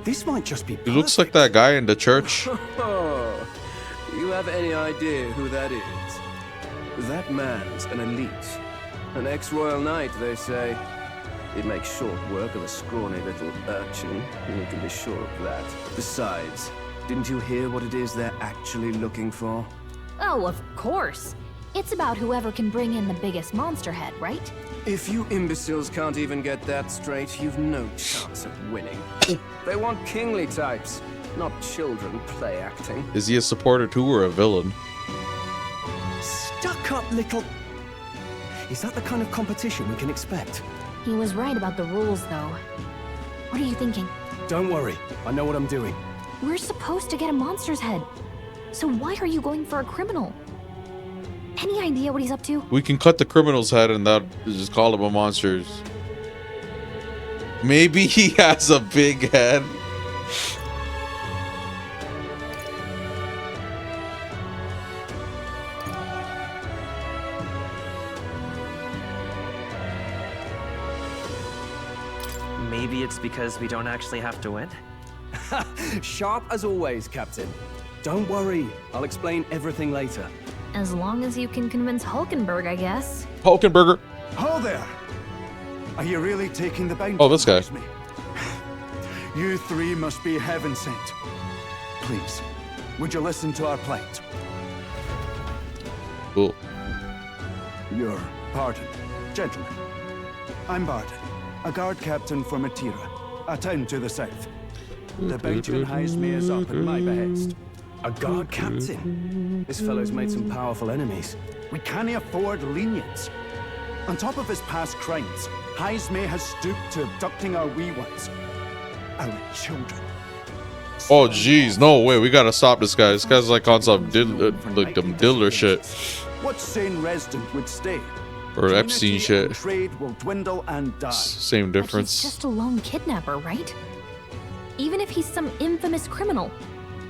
[SPEAKER 6] This might just be
[SPEAKER 1] He looks like that guy in the church.
[SPEAKER 8] Do you have any idea who that is? That man's an elite. An ex-royal knight, they say. He'd make short work of a scrawny little urchin, you can be sure of that. Besides, didn't you hear what it is they're actually looking for?
[SPEAKER 2] Oh, of course. It's about whoever can bring in the biggest monster head, right?
[SPEAKER 8] If you imbeciles can't even get that straight, you've no chance of winning. They want kingly types, not children play acting.
[SPEAKER 1] Is he a supporter too or a villain?
[SPEAKER 6] Stuck up little... Is that the kind of competition we can expect?
[SPEAKER 2] He was right about the rules, though. What are you thinking?
[SPEAKER 6] Don't worry, I know what I'm doing.
[SPEAKER 2] We're supposed to get a monster's head. So why are you going for a criminal? Any idea what he's up to?
[SPEAKER 1] We can cut the criminal's head and that just call him a monster. Maybe he has a big head.
[SPEAKER 11] Maybe it's because we don't actually have to win?
[SPEAKER 6] Sharp as always, Captain. Don't worry, I'll explain everything later.
[SPEAKER 2] As long as you can convince Hulkenberg, I guess.
[SPEAKER 1] Hulkenberger.
[SPEAKER 15] Ho there! Are you really taking the bounty?
[SPEAKER 1] Oh, this guy.
[SPEAKER 15] You three must be heaven sent. Please, would you listen to our plight?
[SPEAKER 1] Cool.
[SPEAKER 15] Your pardon, gentlemen. I'm Barton, a guard captain for Martira, a town to the south. The bounty on Heisme is up at my behest.
[SPEAKER 6] A guard captain? This fellow's made some powerful enemies.
[SPEAKER 15] We can't afford lenience. On top of his past crimes, Heisme has stooped to abducting our wee ones. Our children.
[SPEAKER 1] Oh jeez, no way, we gotta stop this guy. This guy's like on some like them Diller shit.
[SPEAKER 15] What sane resident would stay?
[SPEAKER 1] Or Epstein shit.
[SPEAKER 15] Trade will dwindle and die.
[SPEAKER 1] Same difference.
[SPEAKER 2] But he's just a lone kidnapper, right? Even if he's some infamous criminal,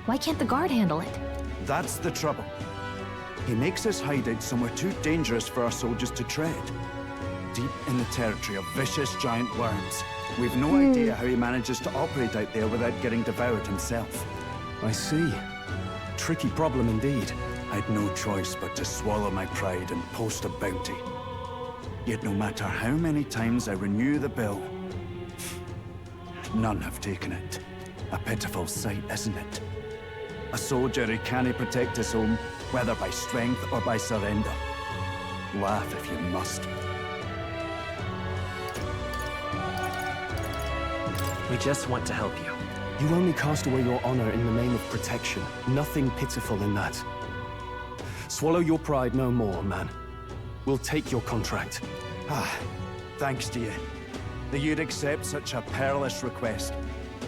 [SPEAKER 2] why can't the guard handle it?
[SPEAKER 15] That's the trouble. He makes his hideout somewhere too dangerous for our soldiers to tread. Deep in the territory of vicious giant worms. We've no idea how he manages to operate out there without getting devoured himself.
[SPEAKER 6] I see. Tricky problem indeed.
[SPEAKER 15] I'd no choice but to swallow my pride and post a bounty. Yet no matter how many times I renew the bill, none have taken it. A pitiful sight, isn't it? A soldier who can't protect his home, whether by strength or by surrender. Laugh if you must.
[SPEAKER 11] We just want to help you.
[SPEAKER 6] You only cast away your honor in the name of protection. Nothing pitiful in that. Swallow your pride no more, man. We'll take your contract.
[SPEAKER 15] Thanks to you. That you'd accept such a perilous request,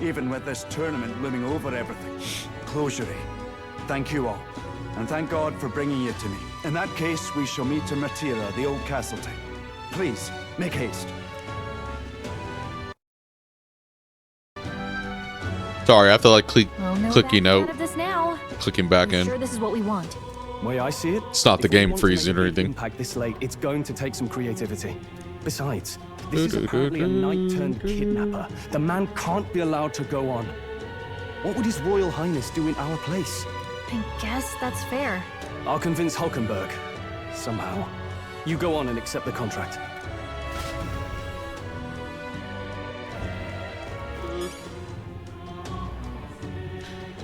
[SPEAKER 15] even with this tournament looming over everything. Closure. Thank you all, and thank God for bringing you to me. In that case, we shall meet in Martira, the old castle town. Please, make haste.
[SPEAKER 1] Sorry, I have to like
[SPEAKER 2] No
[SPEAKER 1] clicking
[SPEAKER 2] backing
[SPEAKER 1] out.
[SPEAKER 2] out of this now.
[SPEAKER 1] Clicking back
[SPEAKER 2] I'm
[SPEAKER 1] in.
[SPEAKER 2] sure this is what we want.
[SPEAKER 6] Way I see it,
[SPEAKER 1] It's not the
[SPEAKER 6] if we
[SPEAKER 1] game
[SPEAKER 6] want to make
[SPEAKER 1] freezing
[SPEAKER 6] a
[SPEAKER 1] or
[SPEAKER 6] big
[SPEAKER 1] anything.
[SPEAKER 6] Impact this late, it's going to take some creativity. Besides, this is apparently a knight-turned-kidnapper. The man can't be allowed to go on. What would His Royal Highness do in our place?
[SPEAKER 2] I guess that's fair.
[SPEAKER 6] I'll convince Hulkenberg. Somehow. You go on and accept the contract.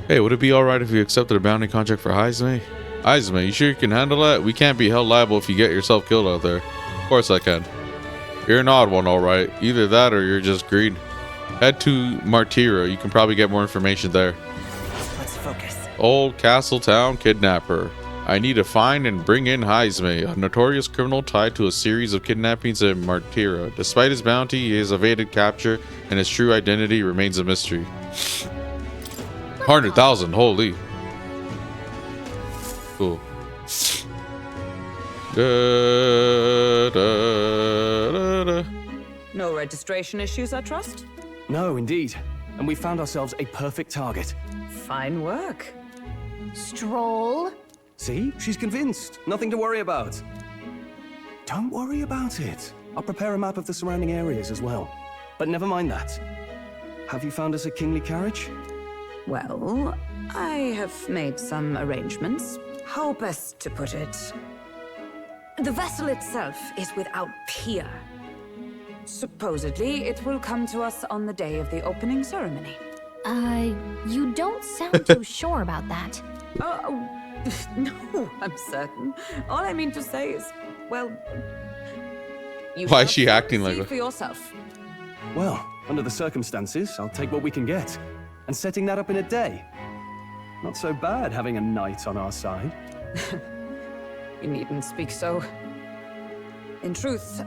[SPEAKER 1] Hey, would it be alright if you accepted a bounty contract for Heisme? Heisme, you sure you can handle that? We can't be held liable if you get yourself killed out there. Of course I can. You're an odd one, alright. Either that or you're just green. Head to Martira. You can probably get more information there.
[SPEAKER 11] Let's focus.
[SPEAKER 1] Old Castletown kidnapper. I need to find and bring in Heisme, a notorious criminal tied to a series of kidnappings in Martira. Despite his bounty, he has evaded capture, and his true identity remains a mystery. 100,000, holy. Cool.
[SPEAKER 5] No registration issues, I trust?
[SPEAKER 6] No, indeed. And we found ourselves a perfect target.
[SPEAKER 5] Fine work.
[SPEAKER 2] Stroll.
[SPEAKER 6] See? She's convinced. Nothing to worry about. Don't worry about it. I'll prepare a map of the surrounding areas as well. But never mind that. Have you found us a kingly carriage?
[SPEAKER 5] Well, I have made some arrangements. How best to put it? The vessel itself is without peer. Supposedly, it will come to us on the day of the opening ceremony.
[SPEAKER 2] You don't sound too sure about that.
[SPEAKER 5] Oh, no, I'm certain. All I mean to say is, well...
[SPEAKER 1] Why is she acting like
[SPEAKER 5] see
[SPEAKER 1] that?
[SPEAKER 5] for yourself.
[SPEAKER 6] Well, under the circumstances, I'll take what we can get. And setting that up in a day. Not so bad having a knight on our side.
[SPEAKER 5] You needn't speak so. In truth,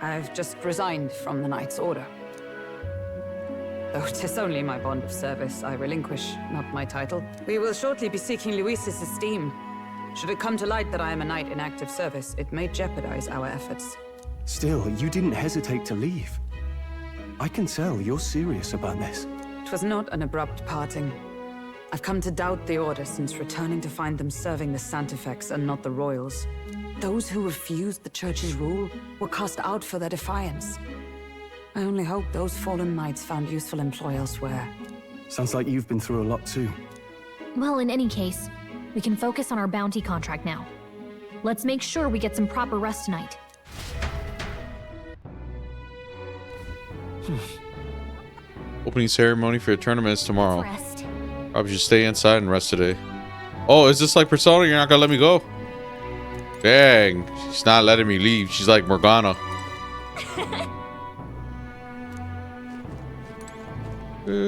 [SPEAKER 5] I've just resigned from the Knight's Order. Though 'tis only my bond of service I relinquish, not my title. We will shortly be seeking Luis's esteem. Should it come to light that I am a knight in active service, it may jeopardize our efforts.
[SPEAKER 6] Still, you didn't hesitate to leave. I can tell you're serious about this.
[SPEAKER 5] It was not an abrupt parting. I've come to doubt the Order since returning to find them serving the Santifex and not the Royals. Those who refused the Church's rule were cast out for their defiance. I only hope those fallen knights found useful employ elsewhere.
[SPEAKER 6] Sounds like you've been through a lot too.
[SPEAKER 2] Well, in any case, we can focus on our bounty contract now. Let's make sure we get some proper rest tonight.
[SPEAKER 1] Opening ceremony for the tournament is tomorrow.
[SPEAKER 2] Rest.
[SPEAKER 1] Probably should stay inside and rest today. Oh, is this like Persona? You're not gonna let me go? Dang, she's not letting me leave. She's like Morgana.
[SPEAKER 10] Can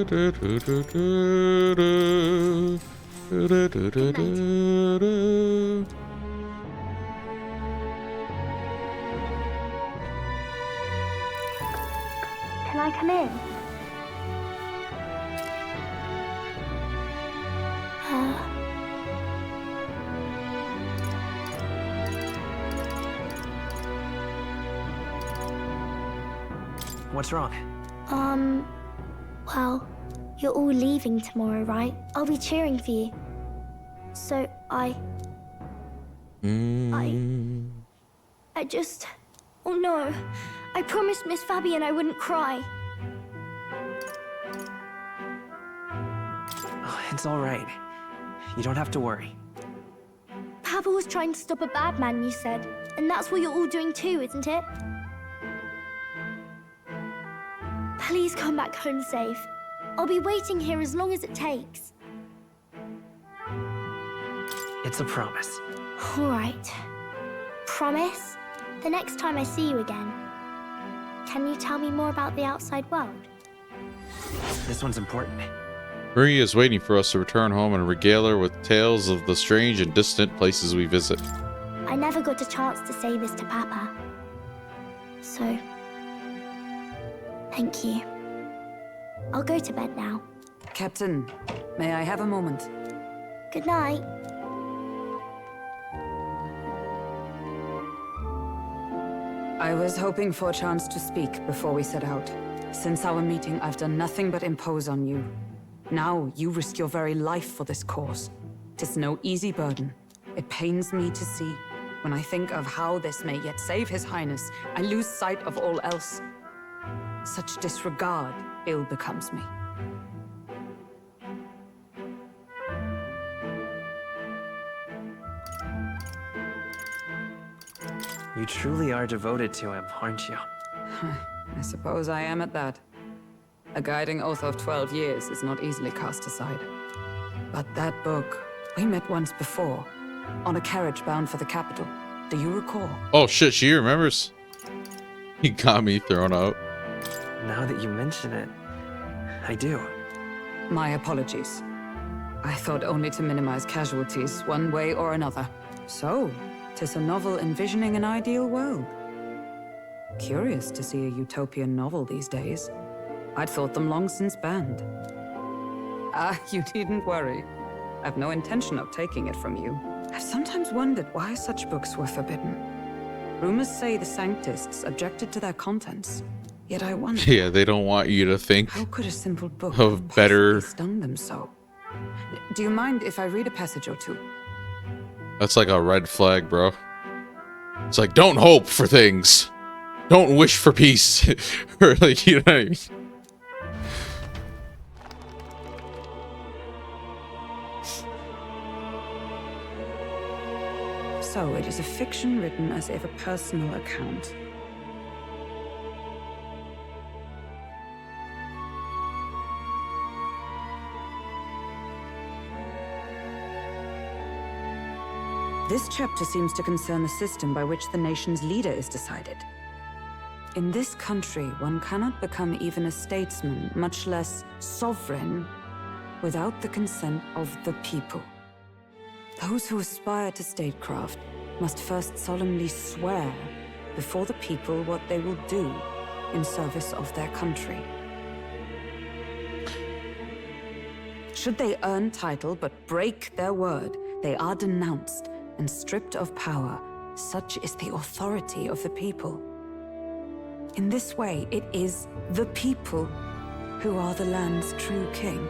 [SPEAKER 10] I come in?
[SPEAKER 11] What's wrong?
[SPEAKER 10] Well, you're all leaving tomorrow, right? I'll be cheering for you. So I just... Oh no. I promised Miss Fabian I wouldn't cry.
[SPEAKER 11] Oh, it's all right. You don't have to worry.
[SPEAKER 10] Papa was trying to stop a bad man, you said. And that's what you're all doing too, isn't it? Please come back home safe. I'll be waiting here as long as it takes.
[SPEAKER 11] It's a promise.
[SPEAKER 10] All right. Promise? The next time I see you again. Can you tell me more about the outside world?
[SPEAKER 11] This one's important.
[SPEAKER 1] Maria is waiting for us to return home and regale her with tales of the strange and distant places we visit.
[SPEAKER 10] I never got a chance to say this to Papa. So... thank you. I'll go to bed now.
[SPEAKER 5] Captain, may I have a moment?
[SPEAKER 10] Good night.
[SPEAKER 5] I was hoping for a chance to speak before we set out. Since our meeting, I've done nothing but impose on you. Now, you risk your very life for this cause. 'Tis no easy burden. It pains me to see. When I think of how this may yet save His Highness, I lose sight of all else. Such disregard ill becomes me.
[SPEAKER 11] You truly are devoted to him, aren't you?
[SPEAKER 5] I suppose I am at that. A guiding oath of 12 years is not easily cast aside. But that book, we met once before, on a carriage bound for the capital. Do you recall?
[SPEAKER 1] Oh shit, she remembers. He got me thrown out.
[SPEAKER 11] Now that you mention it, I do.
[SPEAKER 5] My apologies. I thought only to minimize casualties, one way or another. So, 'tis a novel envisioning an ideal world. Curious to see a utopian novel these days. I'd thought them long since banned. Ah, you needn't worry. I've no intention of taking it from you. I've sometimes wondered why such books were forbidden. Rumors say the Sanctists objected to their contents. Yet I wonder...
[SPEAKER 1] Yeah, they don't want you to think
[SPEAKER 5] how could a simple book
[SPEAKER 1] of better...
[SPEAKER 5] stung them so? Do you mind if I read a passage or two?
[SPEAKER 1] That's like a red flag, bro. It's like, don't hope for things. Don't wish for peace. Or like, you know what I mean?
[SPEAKER 5] So, it is a fiction written as if a personal account. This chapter seems to concern the system by which the nation's leader is decided. In this country, one cannot become even a statesman, much less sovereign, without the consent of the people. Those who aspire to statecraft must first solemnly swear before the people what they will do in service of their country. Should they earn title but break their word, they are denounced and stripped of power. Such is the authority of the people. In this way, it is the people who are the land's true king.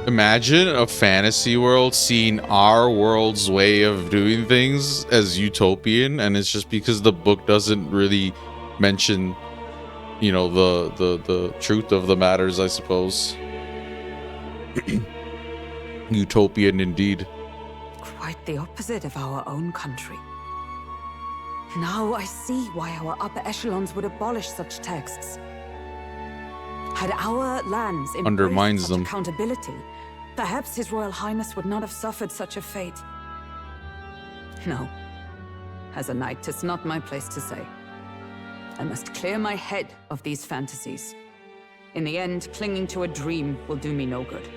[SPEAKER 1] Imagine a fantasy world seeing our world's way of doing things as utopian, and it's just because the book doesn't really mention, you know, the truth of the matters, I suppose. Utopian indeed.
[SPEAKER 5] Quite the opposite of our own country. Now I see why our upper echelons would abolish such texts. Had our lands
[SPEAKER 1] Undermines
[SPEAKER 5] embraced
[SPEAKER 1] them.
[SPEAKER 5] such accountability, perhaps His Royal Highness would not have suffered such a fate. No. As a knight, 'tis not my place to say. I must clear my head of these fantasies. In the end, clinging to a dream will do me no good.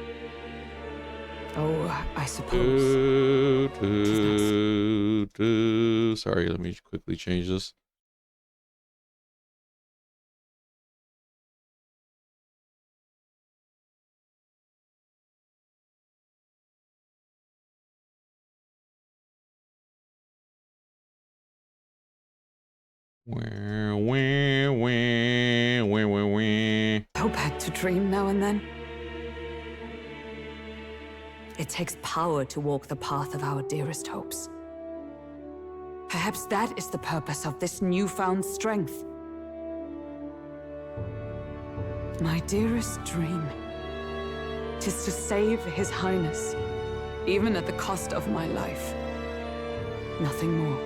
[SPEAKER 5] Oh, I suppose.
[SPEAKER 1] Sorry, let me quickly change this.
[SPEAKER 5] So bad to dream now and then. It takes power to walk the path of our dearest hopes. Perhaps that is the purpose of this newfound strength. My dearest dream, 'tis to save His Highness, even at the cost of my life. Nothing more.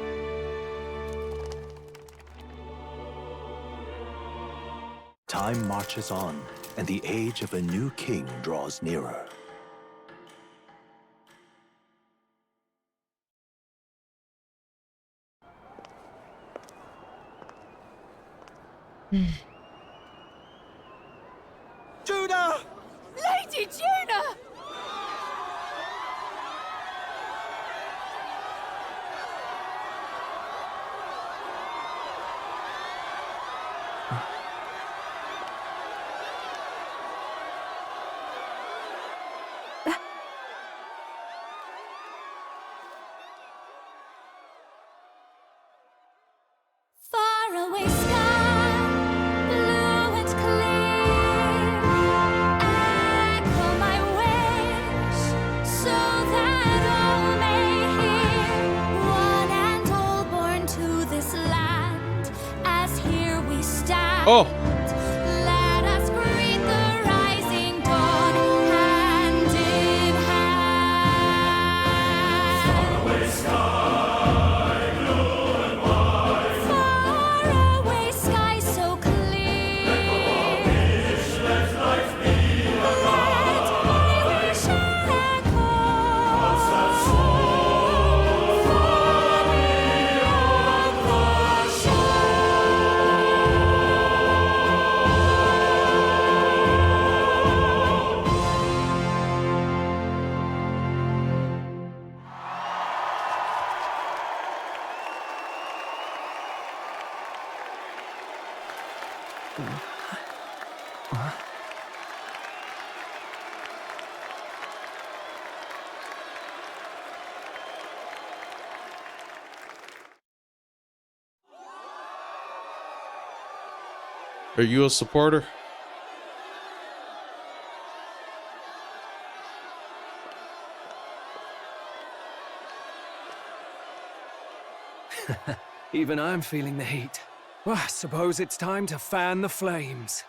[SPEAKER 13] Time marches on, and the age of a new king draws nearer.
[SPEAKER 3] Juna!
[SPEAKER 16] Lady Juna!
[SPEAKER 10] Faraway sky, blue and clear. Echo my wish, so that all may hear. One and all born to this land, as here we stand.
[SPEAKER 1] Oh.
[SPEAKER 10] Let us greet the rising dawn, hand in hand. Faraway sky, blue and white. Faraway sky so clear. Let life be alive. Let my wish echo. Far beyond the shore.
[SPEAKER 1] Are you a supporter?
[SPEAKER 3] Even I'm feeling the heat. Well, I suppose it's time to fan the flames.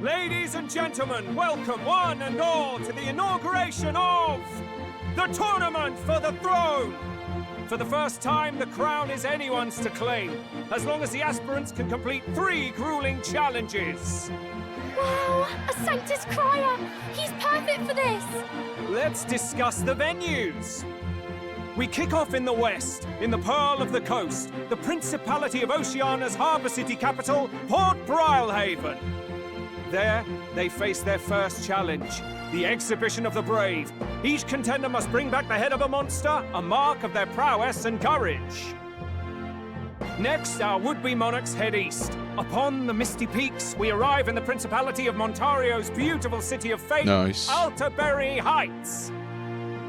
[SPEAKER 3] Ladies and gentlemen, welcome one and all to the inauguration of the Tournament for the Throne! For the first time, the crown is anyone's to claim, as long as the aspirants can complete 3 grueling challenges.
[SPEAKER 16] Wow, a Sanctus Crier! He's perfect for this!
[SPEAKER 3] Let's discuss the venues. We kick off in the west, in the Pearl of the Coast, the Principality of Oceania's harbour city capital, Port Brilehaven. There, they face their first challenge, the Exhibition of the Brave. Each contender must bring back the head of a monster, a mark of their prowess and courage. Next, our would-be monarchs head east. Upon the misty peaks, we arrive in the Principality of Montario's beautiful city of fate,
[SPEAKER 1] Nice.
[SPEAKER 3] Altaberry Heights.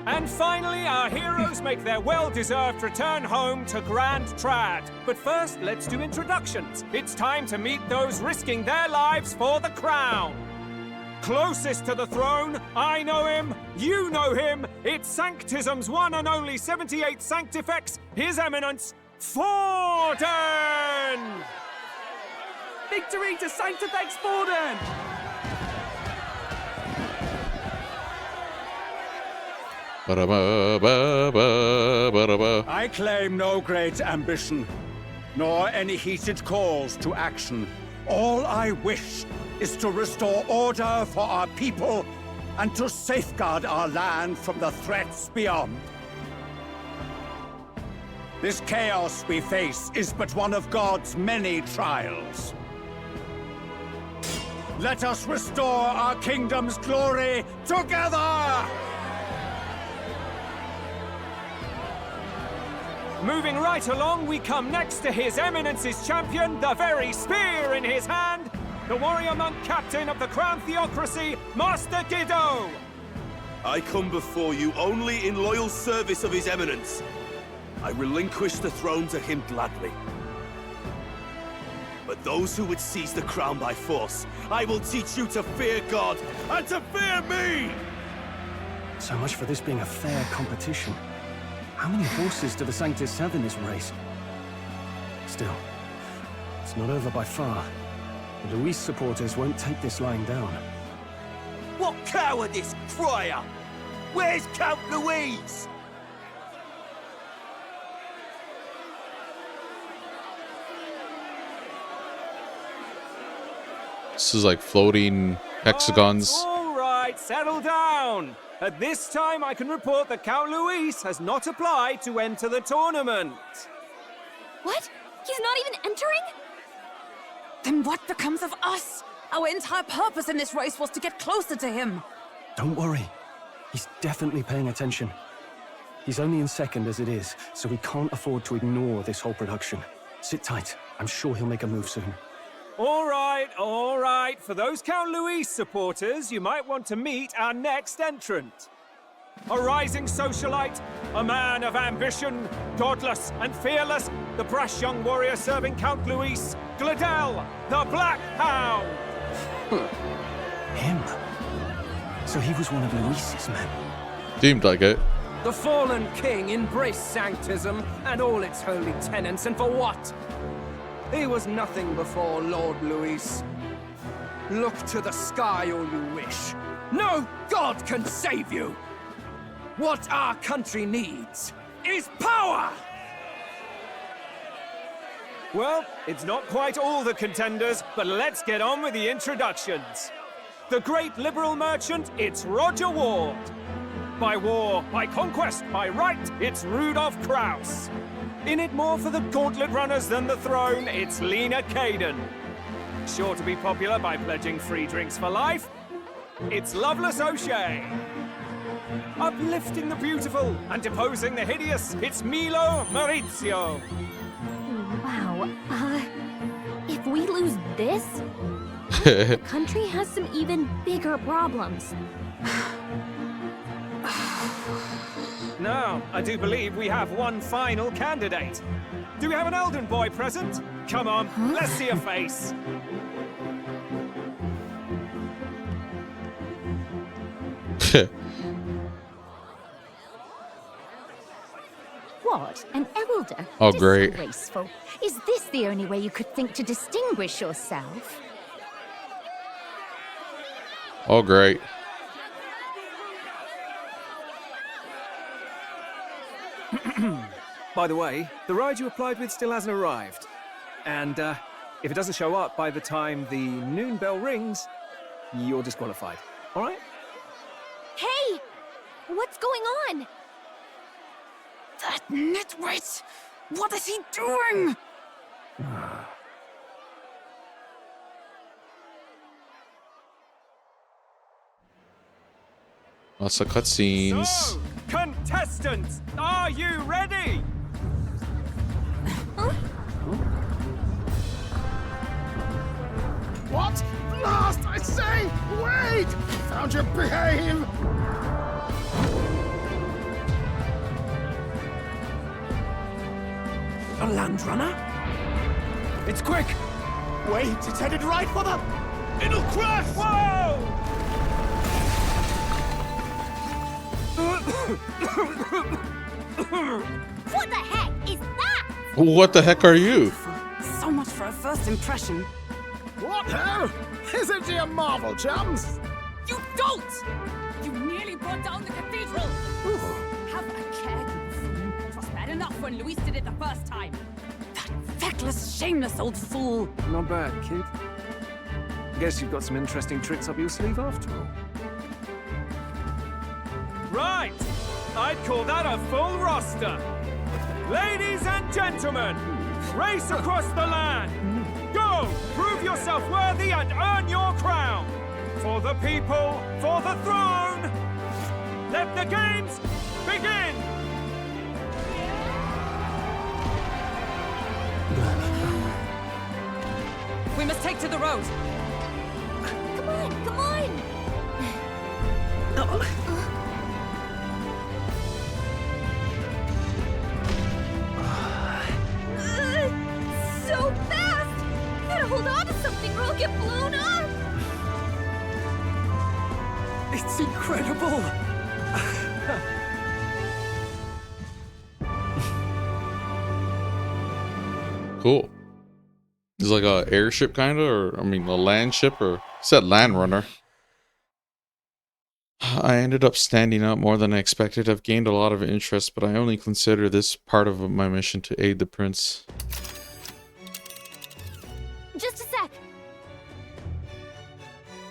[SPEAKER 3] And finally, our heroes make their well-deserved return home to Grand Trad. But first, let's do introductions. It's time to meet those risking their lives for the crown. Closest to the throne, I know him, you know him. It's Sanctism's one and only 78 Sanctifex, His Eminence, Forden!
[SPEAKER 11] Victory to Sanctifex Forden!
[SPEAKER 15] I claim no great ambition, nor any heated calls to action. All I wish is to restore order for our people and to safeguard our land from the threats beyond. This chaos we face is but one of God's many trials. Let us restore our kingdom's glory together!
[SPEAKER 3] Moving right along, we come next to His Eminence's champion, the very spear in his hand, the warrior monk captain of the Crown Theocracy, Master Giddo!
[SPEAKER 17] I come before you only in loyal service of His Eminence. I relinquish the throne to him gladly. But those who would seize the crown by force, I will teach you to fear God and to fear me!
[SPEAKER 6] So much for this being a fair competition. How many horses do the Sanctus have in this race? Still, it's not over by far. The Luis supporters won't take this lying down.
[SPEAKER 17] What cowardice, Crier! Where's Count Louise?
[SPEAKER 1] This is like floating hexagons.
[SPEAKER 3] All right, settle down. At this time, I can report that Count Luis has not applied to enter the tournament.
[SPEAKER 16] What? He's not even entering?
[SPEAKER 5] Then what becomes of us? Our entire purpose in this race was to get closer to him.
[SPEAKER 6] Don't worry. He's definitely paying attention. He's only in second as it is, so we can't afford to ignore this whole production. Sit tight. I'm sure he'll make a move soon.
[SPEAKER 3] All right, all right. For those Count Luis supporters, you might want to meet our next entrant. A rising socialite, a man of ambition, godless and fearless, the brash young warrior serving Count Luis, Gladel, the Black Hound.
[SPEAKER 6] Him? So he was one of Luis's men?
[SPEAKER 1] Seemed like it.
[SPEAKER 3] The fallen king embraced Sanctism and all its holy tenets, and for what? He was nothing before Lord Luis. Look to the sky all you wish. No god can save you! What our country needs is power! Well, it's not quite all the contenders, but let's get on with the introductions. The great liberal merchant, it's Roger Ward. By war, by conquest, by right, it's Rudolph Kraus. In it more for the gauntlet runners than the throne, it's Lena Caden. Sure to be popular by pledging free drinks for life, it's Loveless O'Shea. Uplifting the beautiful and deposing the hideous, it's Milo Maurizio.
[SPEAKER 2] Wow, it's if we lose this, the country has some even bigger problems.
[SPEAKER 3] Now, I do believe we have one final candidate. Do we have an Elden boy present? Come on, let's see a face.
[SPEAKER 7] What? An elder?
[SPEAKER 1] Oh, great.
[SPEAKER 7] Disgraceful. Is this the only way you could think to distinguish yourself?
[SPEAKER 1] Oh, great.
[SPEAKER 3] By the way, the ride you applied with still hasn't arrived. And if it doesn't show up by the time the noon bell rings, you're disqualified. All right?
[SPEAKER 16] Hey! What's going on?
[SPEAKER 5] That nitwit! What is he doing?
[SPEAKER 1] Lots of cutscenes.
[SPEAKER 3] So, contestants, are you ready?
[SPEAKER 18] What? Last, I say! Wait! Found your behave!
[SPEAKER 12] A land runner?
[SPEAKER 18] It's quick! Wait, it's headed right for the...
[SPEAKER 3] It'll crash! Whoa!
[SPEAKER 16] What the heck is that?
[SPEAKER 1] What the heck are you?
[SPEAKER 5] So much for a first impression.
[SPEAKER 18] What ho? Isn't he a marvel, chums?
[SPEAKER 5] You don't! You nearly brought down the cathedral! Have a care, you fool. It was bad enough when Luis did it the first time. That feckless, shameless old fool.
[SPEAKER 3] Not bad, kid. Guess you've got some interesting tricks up your sleeve after all. Right! I'd call that a full roster. Ladies and gentlemen, race across the land. Go! Prove yourself worthy and earn your crown. For the people, for the throne. Let the games begin!
[SPEAKER 5] We must take to the road.
[SPEAKER 16] Come on, come on! So fast! Gotta hold on to something or I'll get blown up!
[SPEAKER 12] It's incredible!
[SPEAKER 1] Cool. It's like a airship kind of, or I mean a land ship, or said land runner. I ended up standing out more than I expected. I've gained a lot of interest, but I only consider this part of my mission to aid the prince.
[SPEAKER 16] Just a sec.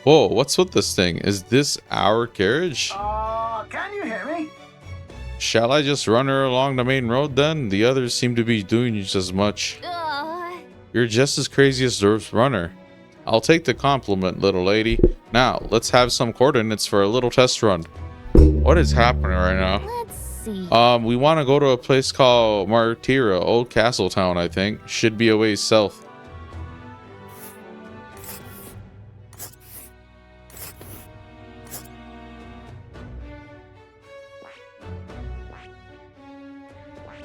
[SPEAKER 1] Whoa, what's with this thing? Is this our carriage?
[SPEAKER 18] Can you hear me?
[SPEAKER 1] Shall I just run her along the main road then? The others seem to be doing just as much. You're just as crazy as Zerf's runner. I'll take the compliment, little lady. Now, let's have some coordinates for a little test run. What is happening right now?
[SPEAKER 2] Let's see.
[SPEAKER 1] We want to go to a place called Martira, Old Castle Town, I think. Should be a ways south.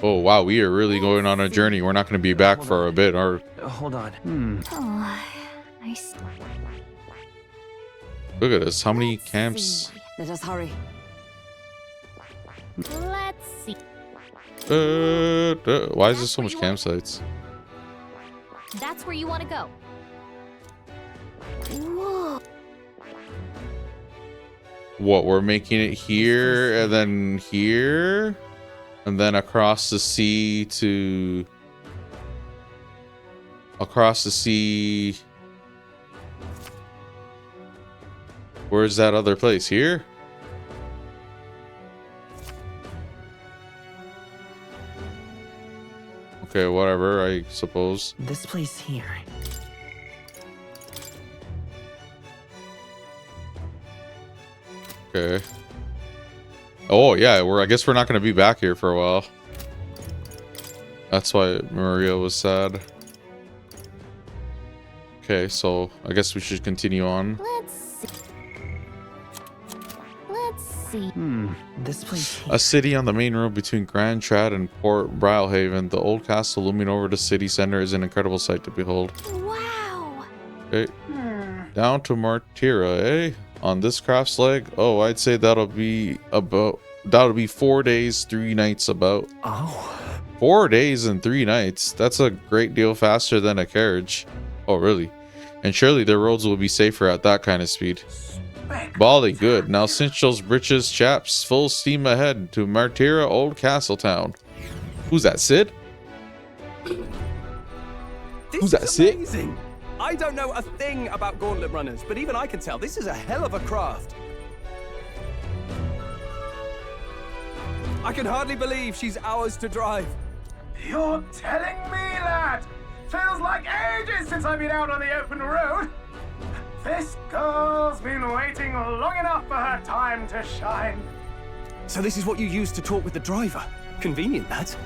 [SPEAKER 1] Oh wow, we are really going on a journey. We're not going to be back for a bit, or
[SPEAKER 11] Hold on.
[SPEAKER 2] Oh, I see.
[SPEAKER 1] look at this. How many camps?
[SPEAKER 5] Let us hurry.
[SPEAKER 2] Let's see.
[SPEAKER 1] Why is there so much campsites?
[SPEAKER 2] That's where you want to go. Whoa.
[SPEAKER 1] What, we're making it here and then here? And then across the sea to... Across the sea... Where's that other place? Here? Okay, whatever, I suppose.
[SPEAKER 11] This place here.
[SPEAKER 1] Okay. Oh yeah, I guess we're not gonna be back here for a while. That's why Maria was sad. Okay, so I guess we should continue on.
[SPEAKER 2] Let's see. Let's see.
[SPEAKER 11] This place.
[SPEAKER 1] A city on the main road between Grand Trad and Port Brylehaven. The old castle looming over the city center is an incredible sight to behold.
[SPEAKER 2] Wow.
[SPEAKER 1] Okay. Down to Martira, eh? On this craft's leg? Oh, I'd say that'll be 4 days, 3 nights about.
[SPEAKER 11] Oh.
[SPEAKER 1] 4 days and 3 nights. That's a great deal faster than a carriage. Oh, really? And surely the roads will be safer at that kind of speed. Bally good. Now cinch those britches, chaps. Full steam ahead to Martira Old Castle Town. Who's that, Sid? Who's that, Sid?
[SPEAKER 8] Amazing. I don't know a thing about gauntlet runners, but even I can tell this is a hell of a craft. I can hardly believe she's ours to drive.
[SPEAKER 18] You're telling me, lad? Feels like ages since I've been out on the open road. This girl's been waiting long enough for her time to shine.
[SPEAKER 8] So this is what you used to talk with the driver. Convenient, that.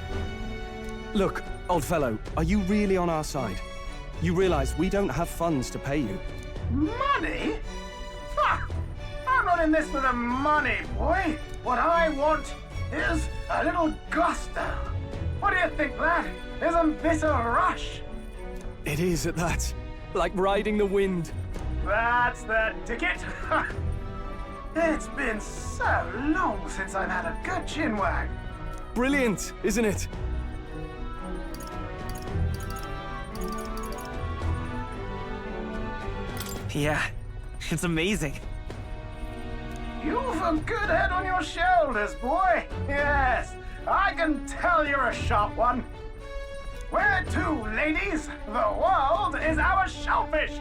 [SPEAKER 8] Look, old fellow, are you really on our side? You realize we don't have funds to pay you.
[SPEAKER 18] Money? Ha! I'm not in this for the money, boy. What I want is a little gusto. What do you think, lad? Isn't this a rush?
[SPEAKER 8] It is at that. Like riding the wind.
[SPEAKER 18] That's the ticket. It's been so long since I've had a good chinwag.
[SPEAKER 8] Brilliant, isn't it?
[SPEAKER 11] Yeah, it's amazing.
[SPEAKER 18] You've a good head on your shoulders, boy. Yes, I can tell you're a sharp one. Where to, ladies? The world is our shellfish.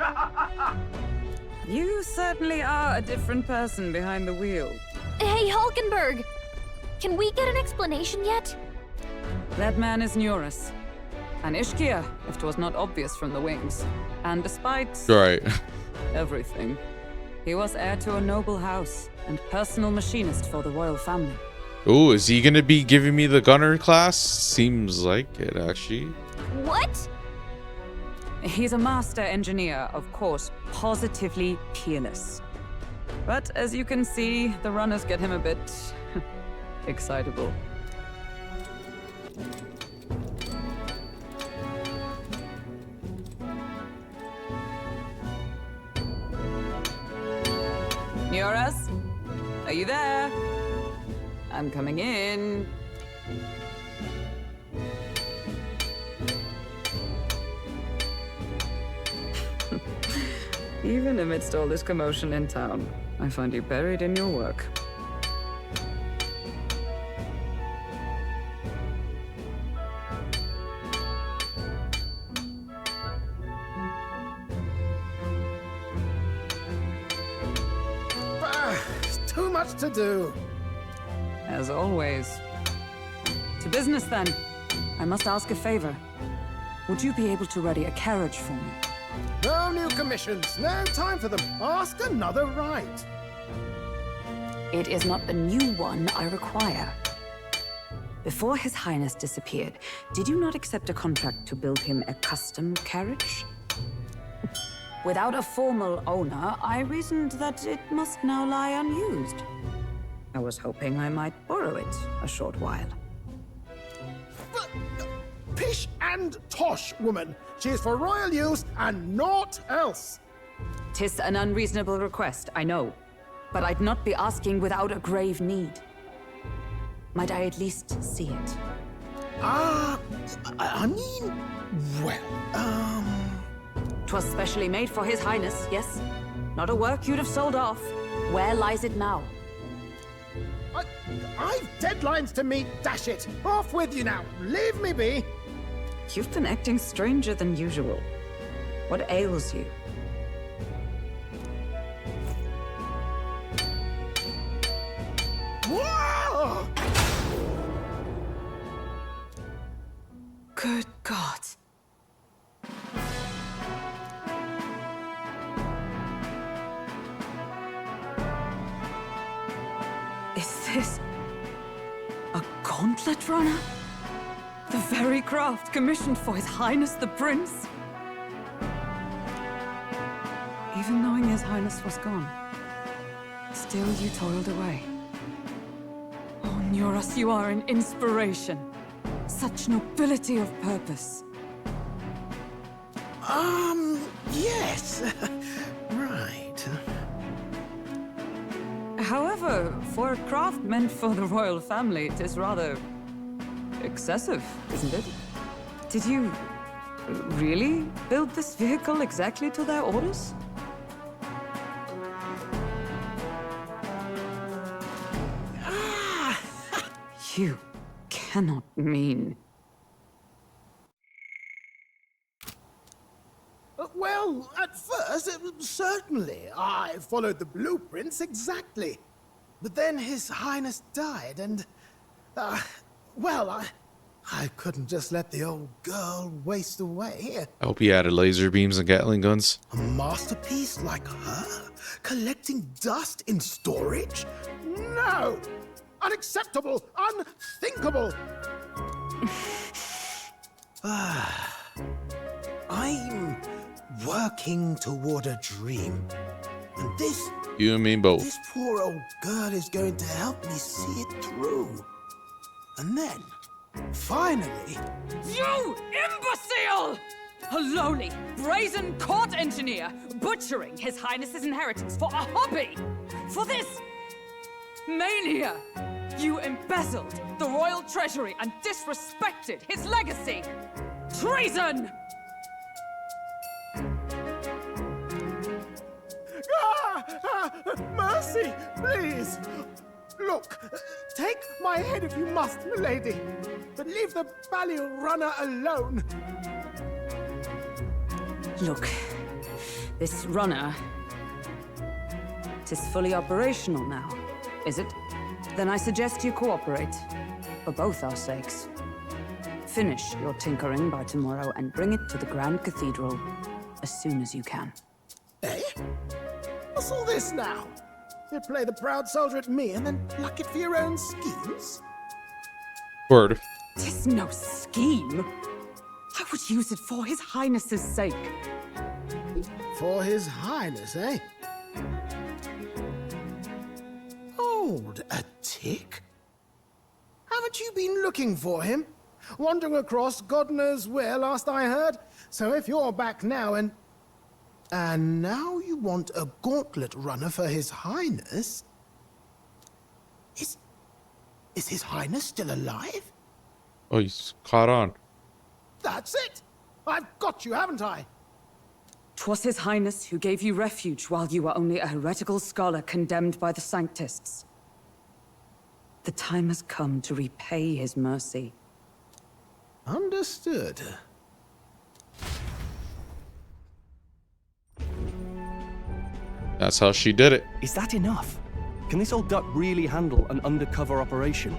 [SPEAKER 5] You certainly are a different person behind the wheel.
[SPEAKER 2] Hey, Hulkenberg! Can we get an explanation yet?
[SPEAKER 5] That man is Neurus. An Ishkia, if 'twas not obvious from the wings. And despite
[SPEAKER 1] Right.
[SPEAKER 5] everything, he was heir to a noble house and personal machinist for the royal family.
[SPEAKER 1] Ooh, is he gonna be giving me the gunner class? Seems like it, actually.
[SPEAKER 2] What?
[SPEAKER 5] He's a master engineer, of course, positively peerless. But as you can see, the runners get him a bit excitable. Neurus, are you there? I'm coming in. Even amidst all this commotion in town, I find you buried in your work.
[SPEAKER 18] Too much to do.
[SPEAKER 5] As always. To business, then. I must ask a favor. Would you be able to ready a carriage for me?
[SPEAKER 18] No new commissions. No time for them. Ask another right.
[SPEAKER 5] It is not a new one I require. Before His Highness disappeared, did you not accept a contract to build him a custom carriage? Without a formal owner, I reasoned that it must now lie unused. I was hoping I might borrow it a short while.
[SPEAKER 18] Pish and tosh, woman. She is for royal use and naught else.
[SPEAKER 5] 'Tis an unreasonable request, I know. But I'd not be asking without a grave need. Might I at least see it?
[SPEAKER 18] I mean, well,
[SPEAKER 5] 'Twas specially made for His Highness, yes? Not a work you'd have sold off. Where lies it now?
[SPEAKER 18] I've deadlines to meet, dash it. Off with you now. Leave me be.
[SPEAKER 5] You've been acting stranger than usual. What ails you?
[SPEAKER 18] Whoa!
[SPEAKER 5] Good God. Is this a gauntlet runner? The very craft commissioned for His Highness the Prince? Even knowing His Highness was gone, still you toiled away. Oh, Nuras, you are an inspiration. Such nobility of purpose.
[SPEAKER 4] Yes. Right.
[SPEAKER 5] However, for a craft meant for the royal family, it is rather excessive, isn't it? Did you really build this vehicle exactly to their orders? You cannot mean...
[SPEAKER 4] Well, at first, certainly. I followed the blueprints exactly. But then His Highness died, and... well, I couldn't just let the old girl waste away.
[SPEAKER 1] I hope he added laser beams and Gatling guns.
[SPEAKER 4] A masterpiece like her? Collecting dust in storage? No! Unacceptable! Unthinkable! I'm working toward a dream. And this...
[SPEAKER 1] You and me both.
[SPEAKER 4] This poor old girl is going to help me see it through. And then, finally...
[SPEAKER 5] You imbecile! A lowly, brazen court engineer butchering His Highness's inheritance for a hobby! For this mania! You embezzled the royal treasury and disrespected his legacy! Treason!
[SPEAKER 4] Mercy, please! Look, take my head if you must, milady, but leave the Balliol runner alone.
[SPEAKER 5] Look, this runner... It is fully operational now, is it? Then I suggest you cooperate, for both our sakes. Finish your tinkering by tomorrow and bring it to the Grand Cathedral as soon as you can.
[SPEAKER 4] Eh? What's all this now? You play the proud soldier at me and then pluck it for your own schemes?
[SPEAKER 1] Word.
[SPEAKER 5] Tis no scheme. I would use it for His Highness's sake.
[SPEAKER 4] For His Highness, eh? Hold a tick. Haven't you been looking for him? Wandering across God knows where, last I heard. So if you're back now and now you want a gauntlet runner for His Highness? Is His Highness still alive?
[SPEAKER 1] Oh, he's caught on.
[SPEAKER 4] That's it! I've got you, haven't I?
[SPEAKER 5] 'Twas His Highness who gave you refuge while you were only a heretical scholar condemned by the Sanctists. The time has come to repay His mercy.
[SPEAKER 4] Understood.
[SPEAKER 1] That's how she did it.
[SPEAKER 6] Is that enough? Can this old duck really handle an undercover operation?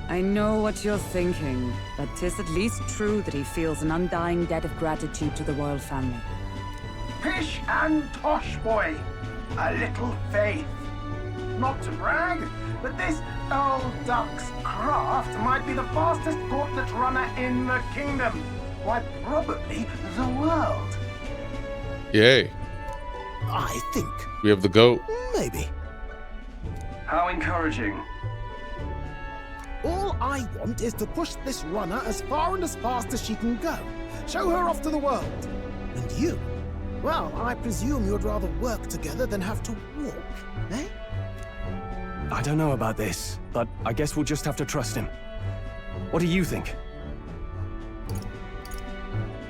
[SPEAKER 5] I know what you're thinking, but 'tis at least true that he feels an undying debt of gratitude to the royal family.
[SPEAKER 18] Pish and tosh, boy. A little faith. Not to brag, but this old duck's craft might be the fastest gauntlet runner in the kingdom. Why, probably the world.
[SPEAKER 1] Yay.
[SPEAKER 4] I think.
[SPEAKER 1] We have the goat.
[SPEAKER 4] Maybe.
[SPEAKER 18] How encouraging.
[SPEAKER 4] All I want is to push this runner as far and as fast as she can go. Show her off to the world. And you? Well, I presume you'd rather work together than have to walk, eh?
[SPEAKER 6] I don't know about this, but I guess we'll just have to trust him. What do you think?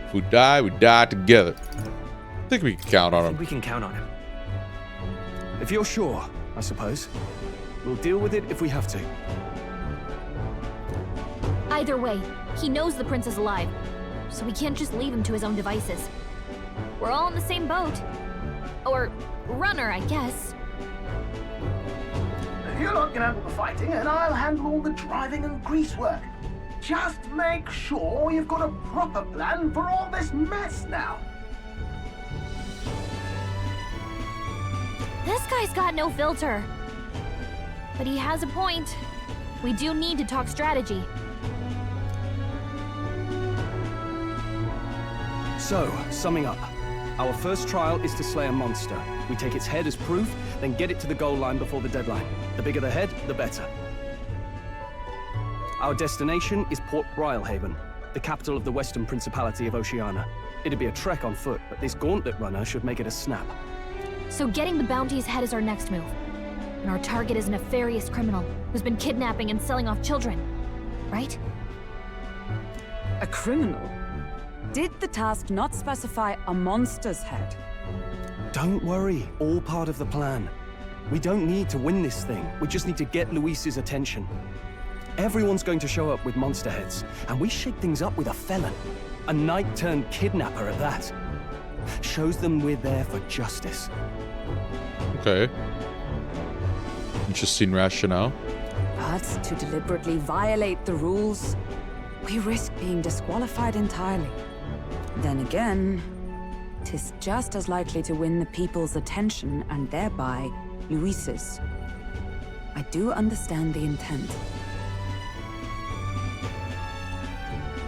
[SPEAKER 1] If we die together. I think we can count on him.
[SPEAKER 6] We can count on him. If you're sure, I suppose. We'll deal with it if we have to.
[SPEAKER 2] Either way, he knows the prince is alive, so we can't just leave him to his own devices. We're all in the same boat. Or runner, I guess.
[SPEAKER 18] You lot can handle the fighting, and I'll handle all the driving and grease work. Just make sure you've got a proper plan for all this mess now.
[SPEAKER 2] This guy's got no filter. But he has a point. We do need to talk strategy.
[SPEAKER 6] So, summing up.
[SPEAKER 19] Our first trial is to slay a monster. We take its head as proof, then get it to the goal line before the deadline. The bigger the head, the better. Our destination is Port Rhylehaven, the capital of the Western Principality of Oceania. It'd be a trek on foot, but this gauntlet runner should make it a snap.
[SPEAKER 2] So getting the bounty's head is our next move. And our target is a nefarious criminal who's been kidnapping and selling off children, right?
[SPEAKER 5] A criminal? Did the task not specify a monster's head?
[SPEAKER 19] Don't worry, all part of the plan. We don't need to win this thing. We just need to get Luis's attention. Everyone's going to show up with monster heads, and we shake things up with a felon. A knight-turned-kidnapper at that. Shows them we're there for justice.
[SPEAKER 1] Okay. Interesting rationale.
[SPEAKER 5] But to deliberately violate the rules, we risk being disqualified entirely. Then again, 'tis just as likely to win the people's attention and thereby Luis's. I do understand the intent.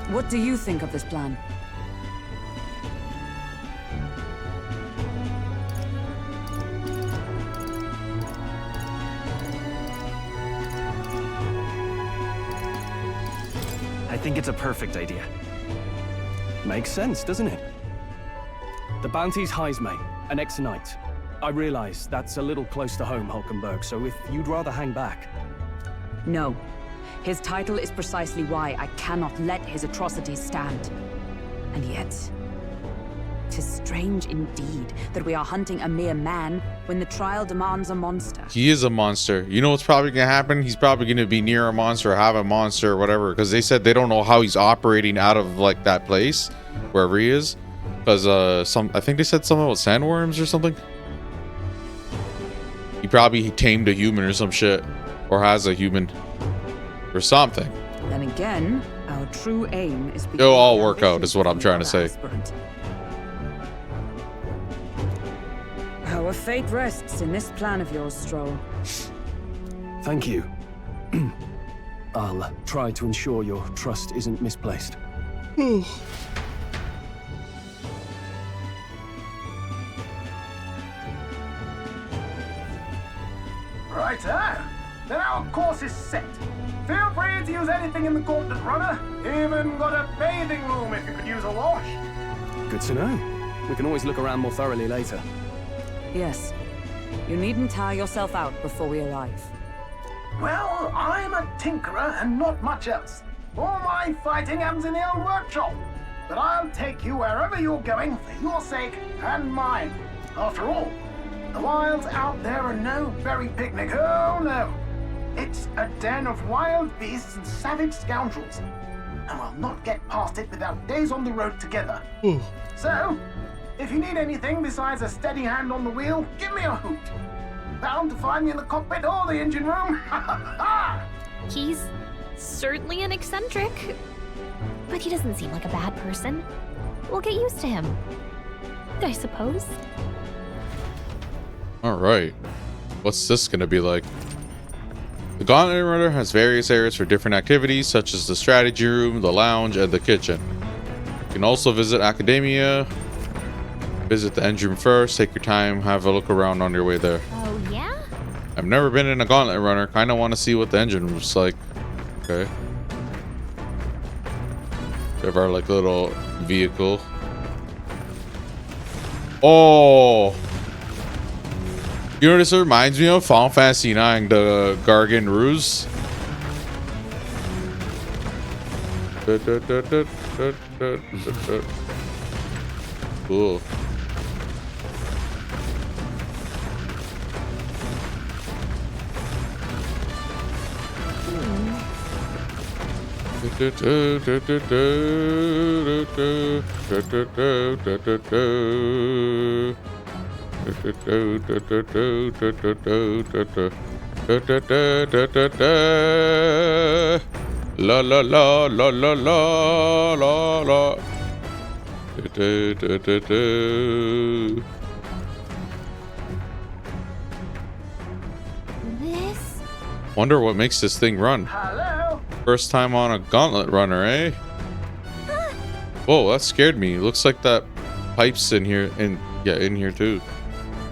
[SPEAKER 5] What do you think of this plan?
[SPEAKER 11] I think it's a perfect idea.
[SPEAKER 19] Makes sense, doesn't it? The bounty's Heismay, an ex-knight. I realize that's a little close to home, Hulkenberg, so if you'd rather hang back...
[SPEAKER 5] No. His title is precisely why I cannot let his atrocities stand. And yet, 'tis strange indeed that we are hunting a mere man when the trial demands a monster.
[SPEAKER 1] He is a monster. You know what's probably gonna happen? He's probably gonna be near a monster or have a monster or whatever, because they said they don't know how he's operating out of like that place, wherever he is. Because I think they said something about sandworms or something. He probably tamed a human or some shit, or has a human, or something.
[SPEAKER 5] Then again, our true aim is...
[SPEAKER 1] It'll all work out, is what I'm trying to say.
[SPEAKER 5] Our fate rests in this plan of yours, Stroll.
[SPEAKER 19] Thank you. I'll try to ensure your trust isn't misplaced.
[SPEAKER 18] Righto. Then our course is set. Feel free to use anything in the gauntlet runner. Even got a bathing room if you could use a wash.
[SPEAKER 19] Good to know. We can always look around more thoroughly later.
[SPEAKER 5] Yes. You needn't tire yourself out before we arrive.
[SPEAKER 18] Well, I'm a tinkerer and not much else. All my fighting happens in the old workshop. But I'll take you wherever you're going for your sake and mine. After all, the wilds out there are no berry picnic. Oh no. It's a den of wild beasts and savage scoundrels. And we'll not get past it without days on the road together. So, if you need anything besides a steady hand on the wheel, give me a hoot. Bound to find me in the cockpit or the engine room.
[SPEAKER 2] He's certainly an eccentric, but he doesn't seem like a bad person. We'll get used to him, I suppose.
[SPEAKER 1] All right. What's this going to be like? The Gauntlet Runner has various areas for different activities, such as the strategy room, the lounge, and the kitchen. You can also visit Academia. Visit the engine room first. Take your time. Have a look around on your way there.
[SPEAKER 2] Oh, yeah?
[SPEAKER 1] I've never been in a Gauntlet Runner. Kind of want to see what the engine room's like. Okay. We have our like little vehicle. Oh! You know what this reminds me of? Final Fantasy 9, the Gargan Ruse. Cool. La la la la la la la la.
[SPEAKER 2] This?
[SPEAKER 1] Wonder what makes this thing run.
[SPEAKER 18] Hello?
[SPEAKER 1] First time on a Gauntlet Runner, eh? Whoa, that scared me. Looks like that pipes in here, and yeah, in here too.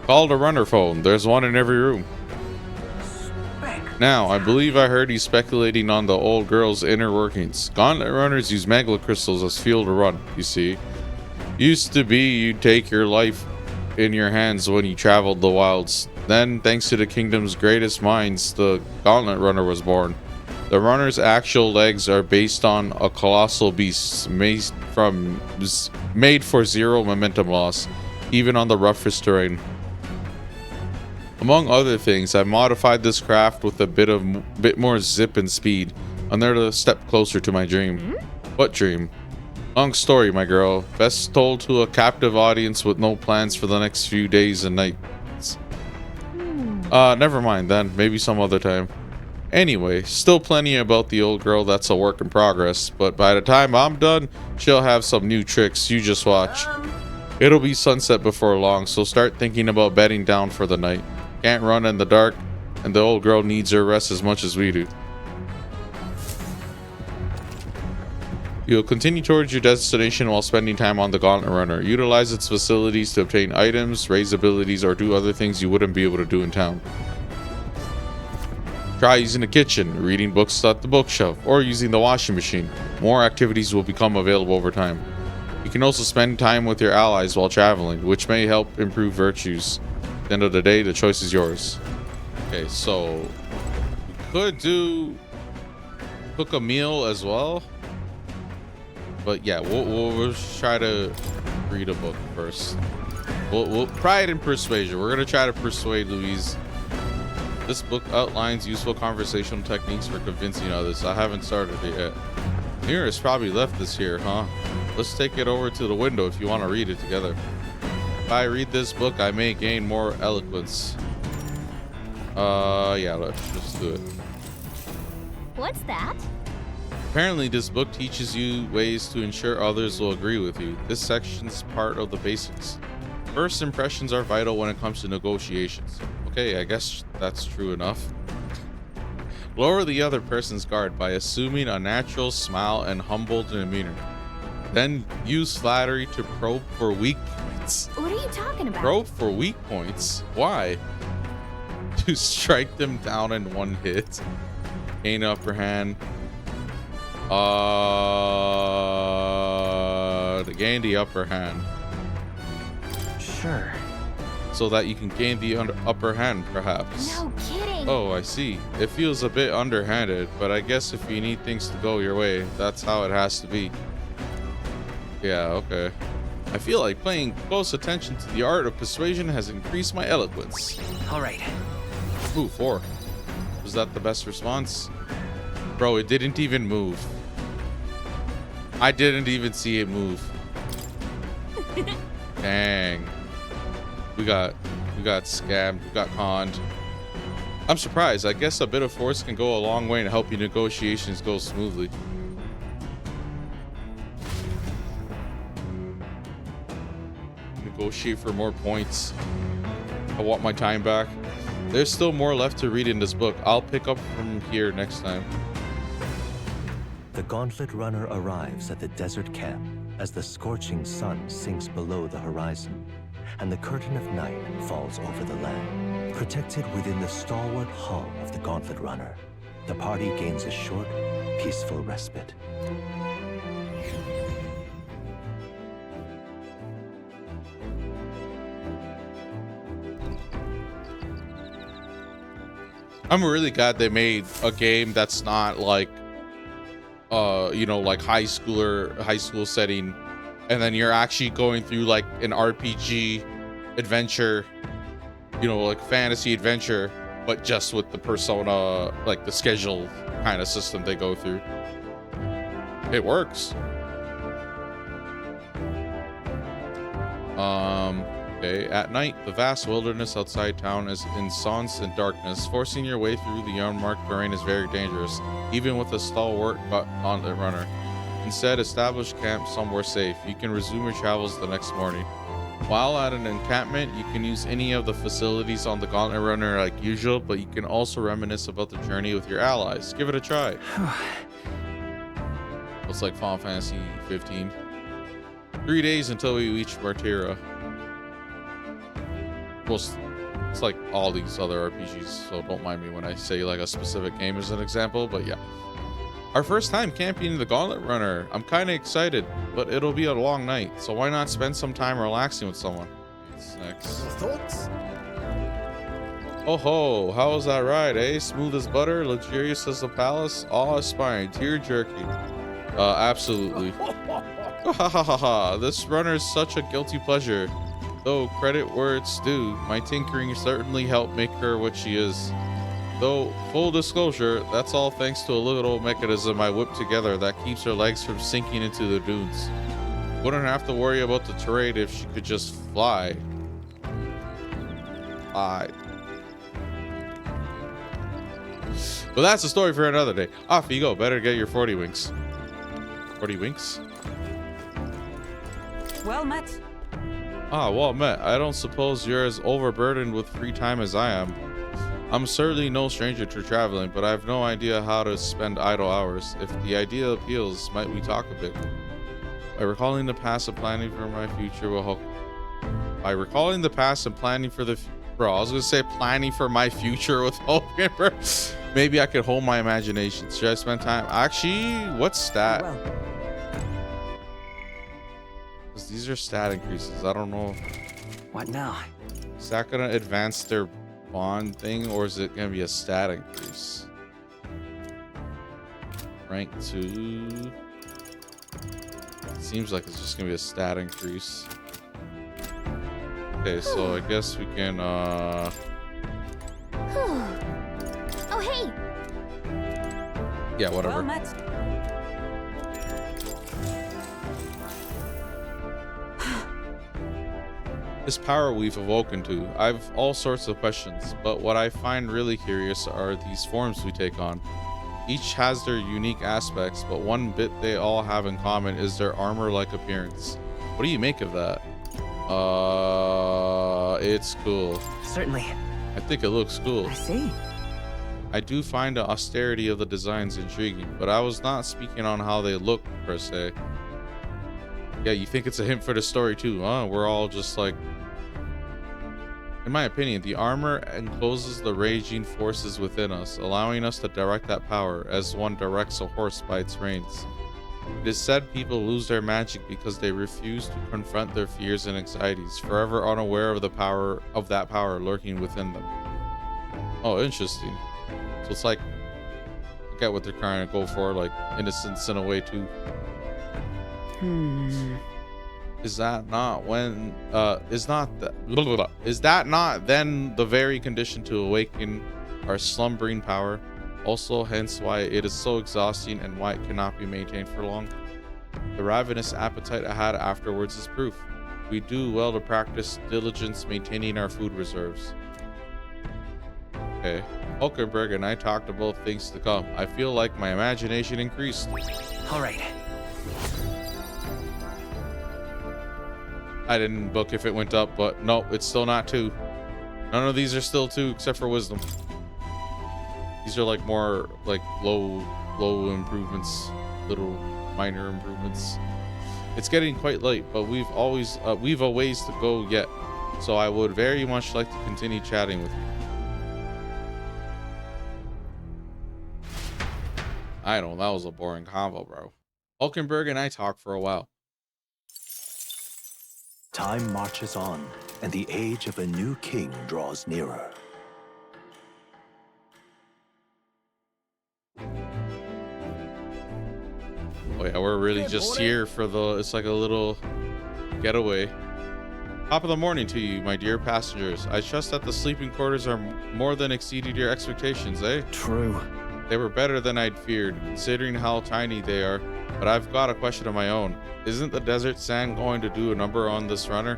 [SPEAKER 1] Call the runner phone. There's one in every room. Now, I believe I heard you speculating on the old girl's inner workings. Gauntlet runners use magma crystals as fuel to run, you see. Used to be you'd take your life in your hands when you traveled the wilds. Then, thanks to the kingdom's greatest minds, the Gauntlet Runner was born. The runner's actual legs are based on a colossal beast made for zero momentum loss, even on the roughest terrain. Among other things, I modified this craft with a bit more zip and speed, another step closer to my dream. What dream? Long story, my girl. Best told to a captive audience with no plans for the next few days and nights. Never mind then. Maybe some other time. Anyway, still plenty about the old girl that's a work in progress, but by the time I'm done, she'll have some new tricks. You just watch. It'll be sunset before long, so start thinking about bedding down for the night. Can't run in the dark, and the old girl needs her rest as much as we do. You'll continue towards your destination while spending time on the Gauntlet Runner. Utilize its facilities to obtain items, raise abilities, or do other things you wouldn't be able to do in town. Try using the kitchen, reading books at the bookshelf, or using the washing machine. More activities will become available over time. You can also spend time with your allies while traveling, which may help improve virtues. At the end of the day, the choice is yours. Okay, so we could cook a meal as well. But yeah, we'll try to read a book first. We'll Pride and Persuasion. We're gonna try to persuade Louise. This book outlines useful conversational techniques for convincing others. I haven't started it yet. Nearest probably left this here, huh? Let's take it over to the window if you want to read it together. If I read this book, I may gain more eloquence. Yeah, let's just do it.
[SPEAKER 2] What's that?
[SPEAKER 1] Apparently, this book teaches you ways to ensure others will agree with you. This section's part of the basics. First impressions are vital when it comes to negotiations. Okay, I guess that's true enough. Lower the other person's guard by assuming a natural smile and humble demeanor. Then use flattery to probe for weak points.
[SPEAKER 2] What are you talking about?
[SPEAKER 1] Probe for weak points? Why? To strike them down in one hit. Gain upper hand. To gain the upper hand.
[SPEAKER 11] Sure.
[SPEAKER 1] So that you can gain the upper hand, perhaps.
[SPEAKER 2] No kidding.
[SPEAKER 1] Oh, I see. It feels a bit underhanded, but I guess if you need things to go your way, that's how it has to be. Yeah, okay. I feel like paying close attention to the art of persuasion has increased my eloquence.
[SPEAKER 11] All right.
[SPEAKER 1] Ooh, 4. Was that the best response? Bro, it didn't even move. I didn't even see it move. Dang. We got scammed. We got conned. I'm surprised. I guess a bit of force can go a long way to help your negotiations go smoothly. Negotiate for more points. I want my time back. There's still more left to read in this book. I'll pick up from here next time.
[SPEAKER 20] The Gauntlet Runner arrives at the desert camp as the scorching sun sinks below the horizon and the curtain of night falls over the land. Protected within the stalwart hull of the Gauntlet Runner, the party gains a short, peaceful respite.
[SPEAKER 1] I'm really glad they made a game that's not like you know, like high school setting, and then you're actually going through like an RPG adventure, you know, like fantasy adventure, but just with the Persona, like the schedule kind of system they go through. It works. Okay, at night, the vast wilderness outside town is ensconced in darkness. Forcing your way through the unmarked terrain is very dangerous, even with a stalwart Gauntlet Runner. Instead, establish camp somewhere safe. You can resume your travels the next morning. While at an encampment, you can use any of the facilities on the Gauntlet Runner like usual, but you can also reminisce about the journey with your allies. Give it a try. Looks like Final Fantasy 15. 3 days until we reach Martira. Well, it's like all these other RPGs, so don't mind me when I say like a specific game as an example, but yeah. Our first time camping the Gauntlet Runner. I'm kind of excited, but it'll be a long night, so why not spend some time relaxing with someone? Next.
[SPEAKER 4] Thoughts?
[SPEAKER 1] Oh ho, how was that ride, eh? Smooth as butter, luxurious as a palace, awe-inspiring, tear-jerking. Absolutely. This runner is such a guilty pleasure. Though credit where it's due, my tinkering certainly helped make her what she is. Though, full disclosure, that's all thanks to a little mechanism I whipped together that keeps her legs from sinking into the dunes. Wouldn't have to worry about the terrain if she could just fly. But that's a story for another day. Off you go. Better get your 40 winks. 40 winks?
[SPEAKER 5] Well met.
[SPEAKER 1] Ah, well met. I don't suppose you're as overburdened with free time as I am. I'm certainly no stranger to traveling, but I have no idea how to spend idle hours. If the idea appeals, might we talk a bit? By recalling the past and planning for my future will help. By recalling the past and planning for the bro, I was gonna say planning for my future with Hulk. Maybe I could hold my imagination. Should I spend time? Actually, what's stat? These are stat increases. I don't know.
[SPEAKER 11] What now?
[SPEAKER 1] Is that gonna advance their bond thing, or is it gonna be a stat increase? Rank 2. Seems like it's just gonna be a stat increase. Okay, so I guess we can
[SPEAKER 16] Oh, hey.
[SPEAKER 1] Yeah, whatever.
[SPEAKER 5] Well met.
[SPEAKER 1] This power we've awoken to, I've all sorts of questions, but what I find really curious are these forms we take on. Each has their unique aspects, but one bit they all have in common is their armor-like appearance. What do you make of that? It's cool.
[SPEAKER 11] Certainly.
[SPEAKER 1] I think it looks cool.
[SPEAKER 5] I see.
[SPEAKER 1] I do find the austerity of the designs intriguing, but I was not speaking on how they look per se. Yeah, you think it's a hint for the story too, huh? We're all just like... In my opinion, the armor encloses the raging forces within us, allowing us to direct that power as one directs a horse by its reins. It is said people lose their magic because they refuse to confront their fears and anxieties, forever unaware of the power of that power lurking within them. Oh, interesting. So it's like, I get what they're trying to go for, like innocence in a way too. Is that not when is that not then the very condition to awaken our slumbering power? Also, hence why it is so exhausting and why it cannot be maintained for long. The ravenous appetite I had afterwards is proof. We do well to practice diligence maintaining our food reserves. Okay. Hulkenberg and I talked about things to come. I feel like my imagination increased.
[SPEAKER 11] All right.
[SPEAKER 1] I didn't book if it went up, but no, it's still not 2. None of these are still 2 except for wisdom. These are like more like low improvements, little minor improvements. It's getting quite late, but we've a ways to go yet. So I would very much like to continue chatting with you. I know, that was a boring convo, bro. Hulkenberg and I talked for a while.
[SPEAKER 20] Time marches on, and the age of a new king draws nearer.
[SPEAKER 1] Oh yeah, we're really just here for the, it's like a little getaway. Top of the morning to you, my dear passengers. I trust that the sleeping quarters are more than exceeded your expectations, eh?
[SPEAKER 6] True.
[SPEAKER 1] They were better than I'd feared, considering how tiny they are. But I've got a question of my own. Isn't the desert sand going to do a number on this runner?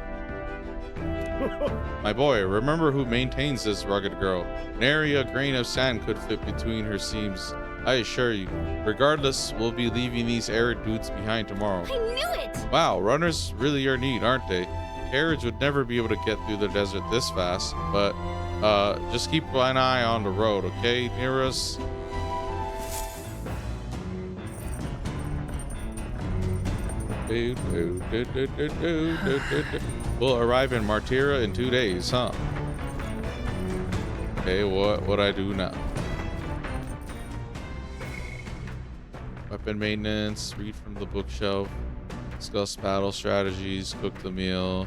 [SPEAKER 1] My boy, remember who maintains this rugged girl. Nary a grain of sand could fit between her seams. I assure you. Regardless, we'll be leaving these arid dudes behind tomorrow.
[SPEAKER 16] I knew it!
[SPEAKER 1] Wow, runners really are neat, aren't they? Carriage would never be able to get through the desert this fast, but just keep an eye on the road, okay, near us? We'll arrive in Martira in 2 days, huh? Okay, what I do now? Weapon maintenance, read from the bookshelf, discuss battle strategies, cook the meal.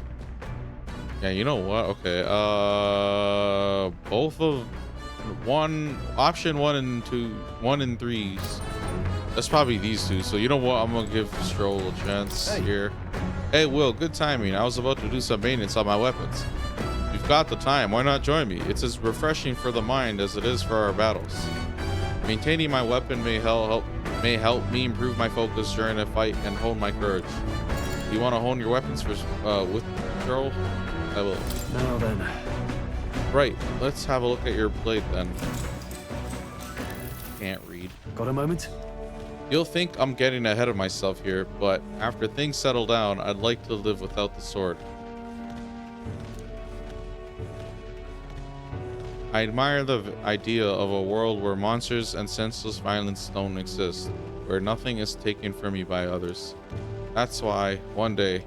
[SPEAKER 1] Yeah, you know what? Okay, both of option 1 and 2, 1 and 3s. That's probably these two. So you know what? I'm gonna give Stroll a chance here. Hey, Will, good timing. I was about to do some maintenance on my weapons. You've got the time. Why not join me? It's as refreshing for the mind as it is for our battles. Maintaining my weapon may help me improve my focus during a fight and hone my courage. You want to hone your weapons for with Stroll? I will.
[SPEAKER 6] Now then.
[SPEAKER 1] Right. Let's have a look at your blade then. Can't read.
[SPEAKER 6] Got a moment?
[SPEAKER 1] You'll think I'm getting ahead of myself here, but after things settle down, I'd like to live without the sword. I admire the idea of a world where monsters and senseless violence don't exist, where nothing is taken from me by others. That's why, one day,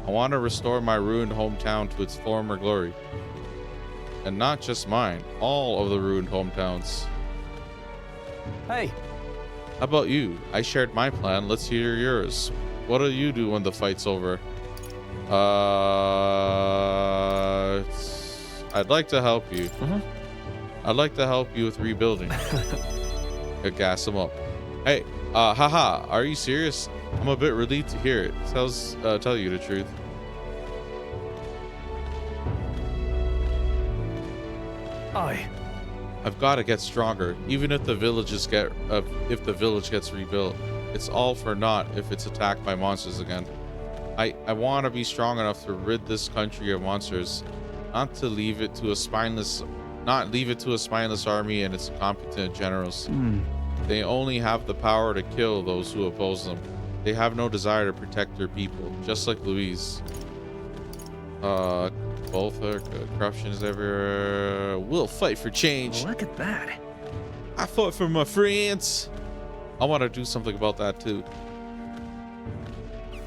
[SPEAKER 1] I want to restore my ruined hometown to its former glory. And not just mine, all of the ruined hometowns.
[SPEAKER 6] Hey!
[SPEAKER 1] How about you? I shared my plan. Let's hear yours. What'll you do when the fight's over? I'd like to help you. I'd like to help you with rebuilding. Gas him up. Hey, haha, are you serious? I'm a bit relieved to hear it. Tell you the truth. I've got to get stronger, even if the village gets rebuilt. It's all for naught if it's attacked by monsters again. I want to be strong enough to rid this country of monsters, not leave it to a spineless army and its incompetent generals. They only have the power to kill those who oppose them. They have no desire to protect their people, just like Louise. Both are good. Corruption is everywhere. We'll fight for change.
[SPEAKER 11] Look at that.
[SPEAKER 1] I fought for my friends. I want to do something about that too.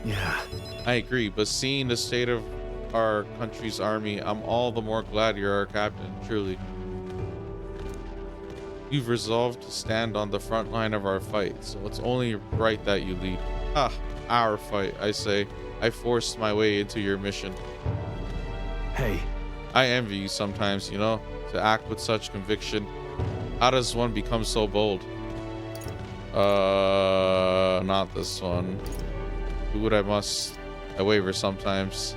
[SPEAKER 6] Yeah.
[SPEAKER 1] I agree, but seeing the state of our country's army, I'm all the more glad you're our captain, truly. You've resolved to stand on the front line of our fight, so it's only right that you lead. Our fight, I say. I forced my way into your mission.
[SPEAKER 6] Hey.
[SPEAKER 1] I envy you sometimes, you know, to act with such conviction. How does one become so bold? Not this one. Do what I must. I waver sometimes.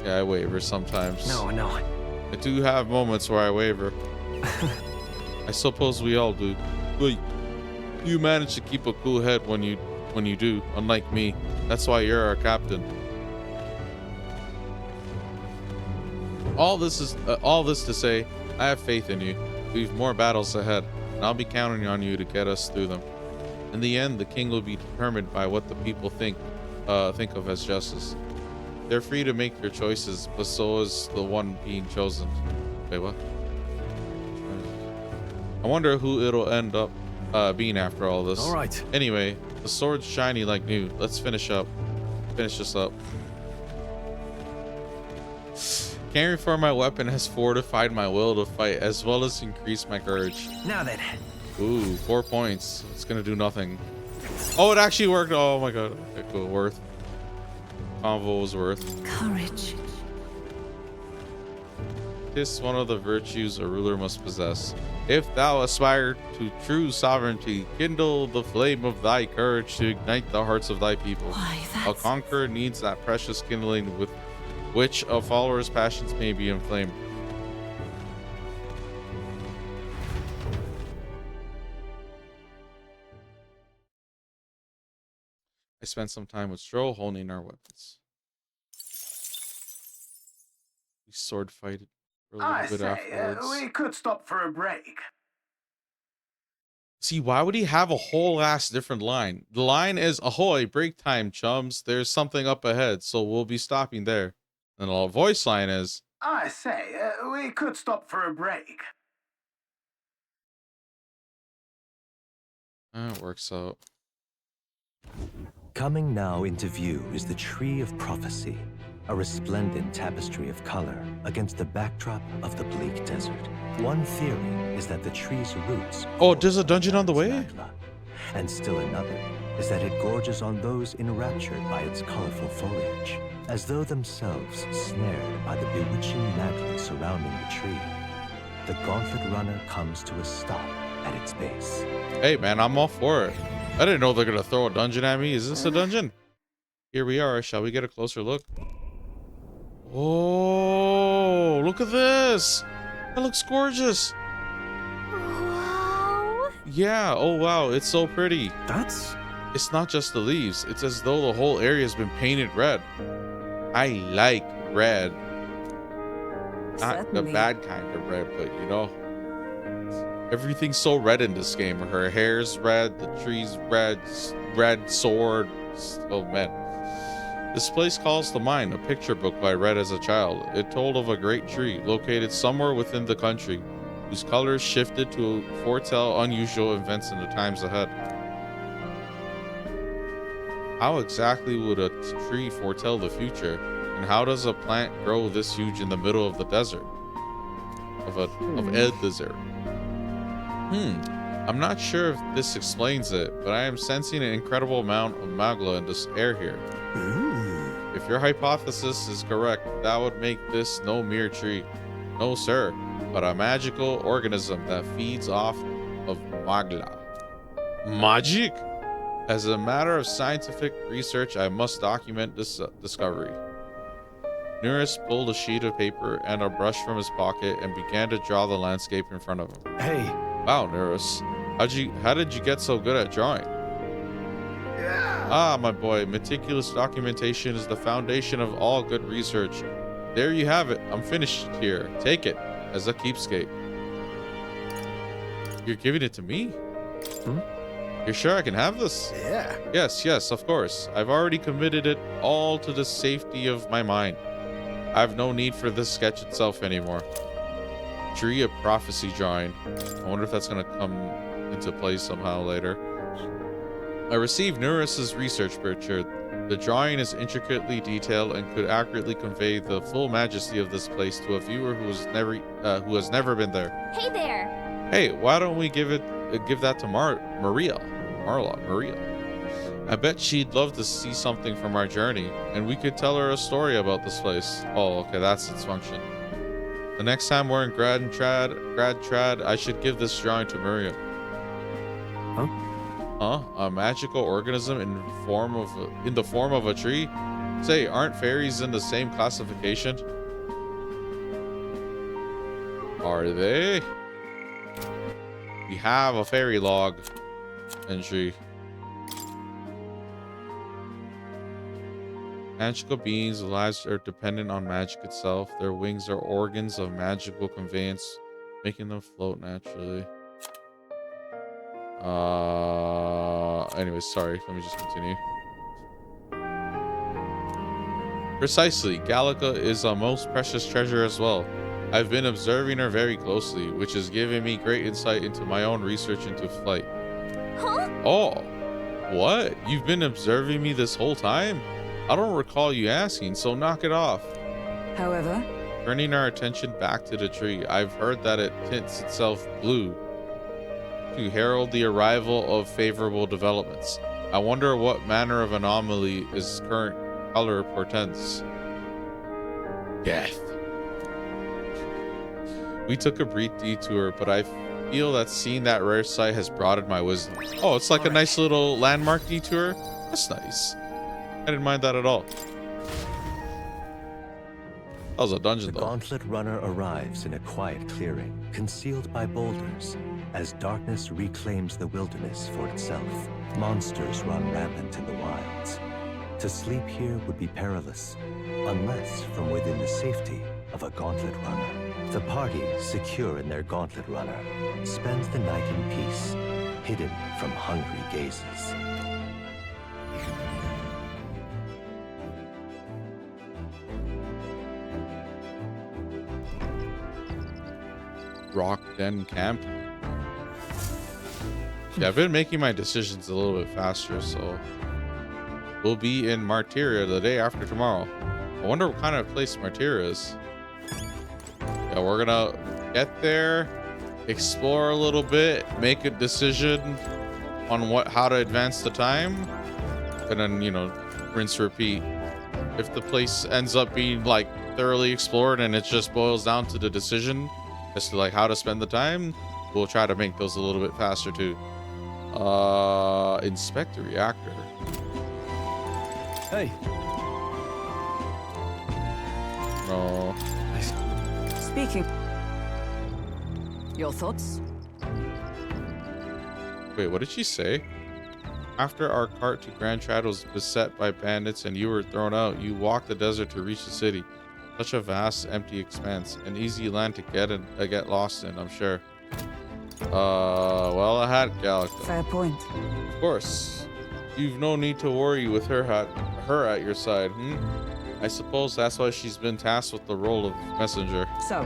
[SPEAKER 1] Yeah, I waver sometimes.
[SPEAKER 11] No.
[SPEAKER 1] I do have moments where I waver. I suppose we all do. But you manage to keep a cool head when you do, unlike me. That's why you're our captain. All this to say, I have faith in you. We've more battles ahead, and I'll be counting on you to get us through them. In the end, the king will be determined by what the people think of as justice. They're free to make their choices, but so is the one being chosen. Wait, what? I wonder who it'll end up being after all this.
[SPEAKER 6] All right.
[SPEAKER 1] Anyway, the sword's shiny like new. Let's finish this up. Caring for my weapon has fortified my will to fight, as well as increased my courage.
[SPEAKER 11] Now then.
[SPEAKER 1] Ooh, 4 points. It's gonna do nothing. Oh, it actually worked. Oh my god. Okay, cool. Worth. Convo was worth.
[SPEAKER 5] Courage.
[SPEAKER 1] Tis one of the virtues a ruler must possess. If thou aspire to true sovereignty, kindle the flame of thy courage to ignite the hearts of thy people. A conqueror needs that precious kindling with which a follower's passions may be inflamed. I spent some time with Stroll honing our weapons. We sword fighted for a little
[SPEAKER 18] I
[SPEAKER 1] bit
[SPEAKER 18] say,
[SPEAKER 1] afterwards.
[SPEAKER 18] we could stop for a break.
[SPEAKER 1] See, why would he have a whole ass different line? The line is, ahoy, break time, chums. There's something up ahead, so we'll be stopping there. And the voice line is,
[SPEAKER 18] I say, we could stop for a break.
[SPEAKER 1] it works out.
[SPEAKER 20] Coming now into view is the Tree of Prophecy, a resplendent tapestry of color against the backdrop of the bleak desert. One theory is that the tree's roots...
[SPEAKER 1] Oh, there's a dungeon on the way?
[SPEAKER 20] Magla, and still another is that it gorges on those enraptured by its colorful foliage, as though themselves snared by the bewitching Magla surrounding the tree. The Gauntlet Runner comes to a stop at its base.
[SPEAKER 1] Hey man, I'm all for it. I didn't know they're gonna throw a dungeon at me. Is this a dungeon? Here we are. Shall we get a closer look? Oh, look at this. That looks gorgeous.
[SPEAKER 16] Wow.
[SPEAKER 1] Yeah, oh wow, it's so pretty. It's not just the leaves. It's as though the whole area has been painted red. I like red. Not the bad kind of red, but you know, everything's so red in this game. Her hair's red, the tree's red, red sword. Oh man. This place calls to mind a picture book I read as a child. It told of a great tree located somewhere within the country, whose colors shifted to foretell unusual events in the times ahead. How exactly would a tree foretell the future? And how does a plant grow this huge in the middle of the desert? Of a desert. I'm not sure if this explains it, but I am sensing an incredible amount of magla in this air here. If your hypothesis is correct, that would make this no mere tree. No sir, but a magical organism that feeds off of magla. Magic? As a matter of scientific research, I must document this discovery. Nuris pulled a sheet of paper and a brush from his pocket and began to draw the landscape in front of him.
[SPEAKER 19] Hey.
[SPEAKER 1] Wow, Nuris. How did you get so good at drawing? Ah, my boy, meticulous documentation is the foundation of all good research. There you have it. I'm finished here. Take it as a keepsake. You're giving it to me? You're sure I can have this?
[SPEAKER 4] Yeah.
[SPEAKER 1] Yes, of course. I've already committed it all to the safety of my mind. I have no need for this sketch itself anymore. Tree of Prophecy drawing. I wonder if that's going to come into play somehow later. I received Nuris's research picture. The drawing is intricately detailed and could accurately convey the full majesty of this place to a viewer who has never been there.
[SPEAKER 16] Hey there.
[SPEAKER 1] Hey, why don't we give that to Maria? I bet she'd love to see something from our journey, and we could tell her a story about this place. Oh, okay, that's its function. The next time we're in Grad Trad, I should give this drawing to Maria. Huh? A magical organism in the form of a tree? Say, aren't fairies in the same classification? Are they? We have a fairy log entry. Magical beings' lives are dependent on magic itself. Their wings are organs of magical conveyance, making them float naturally. Anyways, sorry. Let me just continue. Precisely. Gallica is a most precious treasure as well. I've been observing her very closely, which has given me great insight into my own research into flight.
[SPEAKER 16] Huh?
[SPEAKER 1] Oh, what? You've been observing me this whole time? I don't recall you asking, so knock it off.
[SPEAKER 5] However,
[SPEAKER 1] turning our attention back to the tree, I've heard that it tints itself blue to herald the arrival of favorable developments. I wonder what manner of anomaly its current color portends. Death. We took a brief detour, but I feel that seeing that rare sight has broadened my wisdom. Oh, it's like a nice little landmark detour. That's nice. I didn't mind that at all. That was a dungeon, though.
[SPEAKER 20] The Gauntlet Runner arrives in a quiet clearing, concealed by boulders, as darkness reclaims the wilderness for itself. Monsters run rampant in the wilds. To sleep here would be perilous, unless from within the safety of a Gauntlet Runner. The party, secure in their Gauntlet Runner, spends the night in peace, hidden from hungry gazes.
[SPEAKER 1] Rock Den Camp. Yeah, I've been making my decisions a little bit faster, so will be in Martira the day after tomorrow. I wonder what kind of place Martira is. Yeah, we're gonna get there, explore a little bit, make a decision on how to advance the time, and then, you know, rinse repeat. If the place ends up being like thoroughly explored and it just boils down to the decision as to like how to spend the time, we'll try to make those a little bit faster too. Inspect the reactor.
[SPEAKER 6] Hey.
[SPEAKER 1] No.
[SPEAKER 5] Speaking. Your thoughts?
[SPEAKER 1] Wait, what did she say? After our cart to Grand Trad was beset by bandits and you were thrown out, you walked the desert to reach the city. Such a vast, empty expanse. An easy land to get lost in, I'm sure. Well, I had Galacta.
[SPEAKER 5] Fair point.
[SPEAKER 1] Of course. You've no need to worry with her at your side, I suppose that's why she's been tasked with the role of messenger.
[SPEAKER 5] So?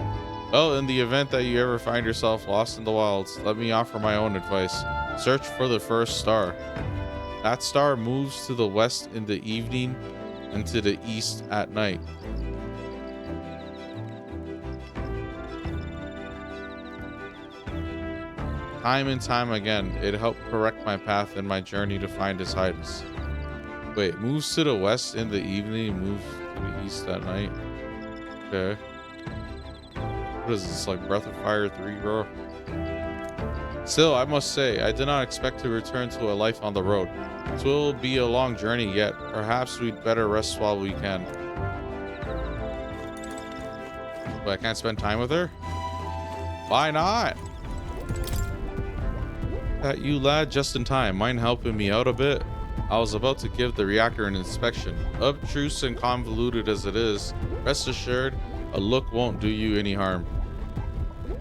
[SPEAKER 1] Well, in the event that you ever find yourself lost in the wilds, let me offer my own advice. Search for the first star. That star moves to the west in the evening and to the east at night. Time and time again, it helped correct my path in my journey to find its hiders. Wait, moves to the west in the evening, moves to the east at night. Okay. What is this, like Breath of Fire 3, bro? Still, I must say, I did not expect to return to a life on the road. It will be a long journey yet. Perhaps we'd better rest while we can. But I can't spend time with her? Why not? That you lad, just in time. Mind helping me out a bit? I was about to give the reactor an inspection. Obtruse and convoluted as it is, rest assured, a look won't do you any harm.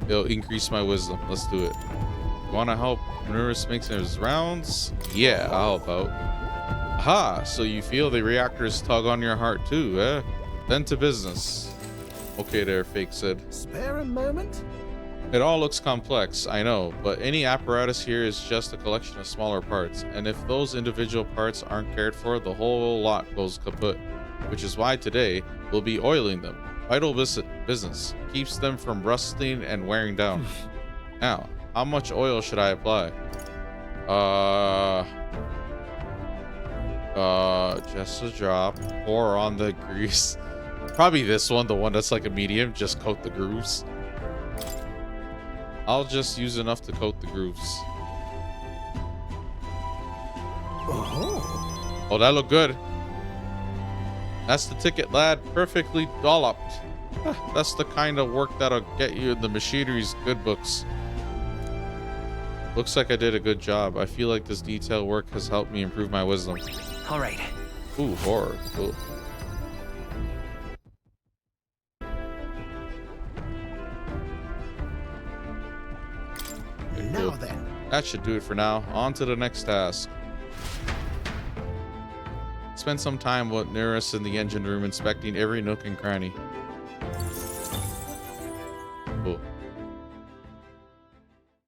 [SPEAKER 1] It'll increase my wisdom. Let's do it. Want to help Nurse makes his rounds? Yeah, I'll help out. Aha, so you feel the reactors tug on your heart too, eh? Then to business. Okay there, Fake Sid.
[SPEAKER 4] Spare a moment?
[SPEAKER 1] It all looks complex, I know, but any apparatus here is just a collection of smaller parts, and if those individual parts aren't cared for, the whole lot goes kaput, which is why today we'll be oiling them. Vital business. Keeps them from rusting and wearing down. Now, how much oil should I apply? Just a drop. Pour on the grease. Probably this one, the one that's like a medium. Just coat the grooves. I'll just use enough to coat the grooves. Oh, that looked good. That's the ticket, lad. Perfectly dolloped. That's the kind of work that'll get you in the machinery's good books. Looks like I did a good job. I feel like this detail work has helped me improve my wisdom.
[SPEAKER 11] All right.
[SPEAKER 1] Ooh, horror. Cool.
[SPEAKER 4] Now then.
[SPEAKER 1] That should do it for now. On to the next task. Spend some time with Neris in the engine room inspecting every nook and cranny. Cool.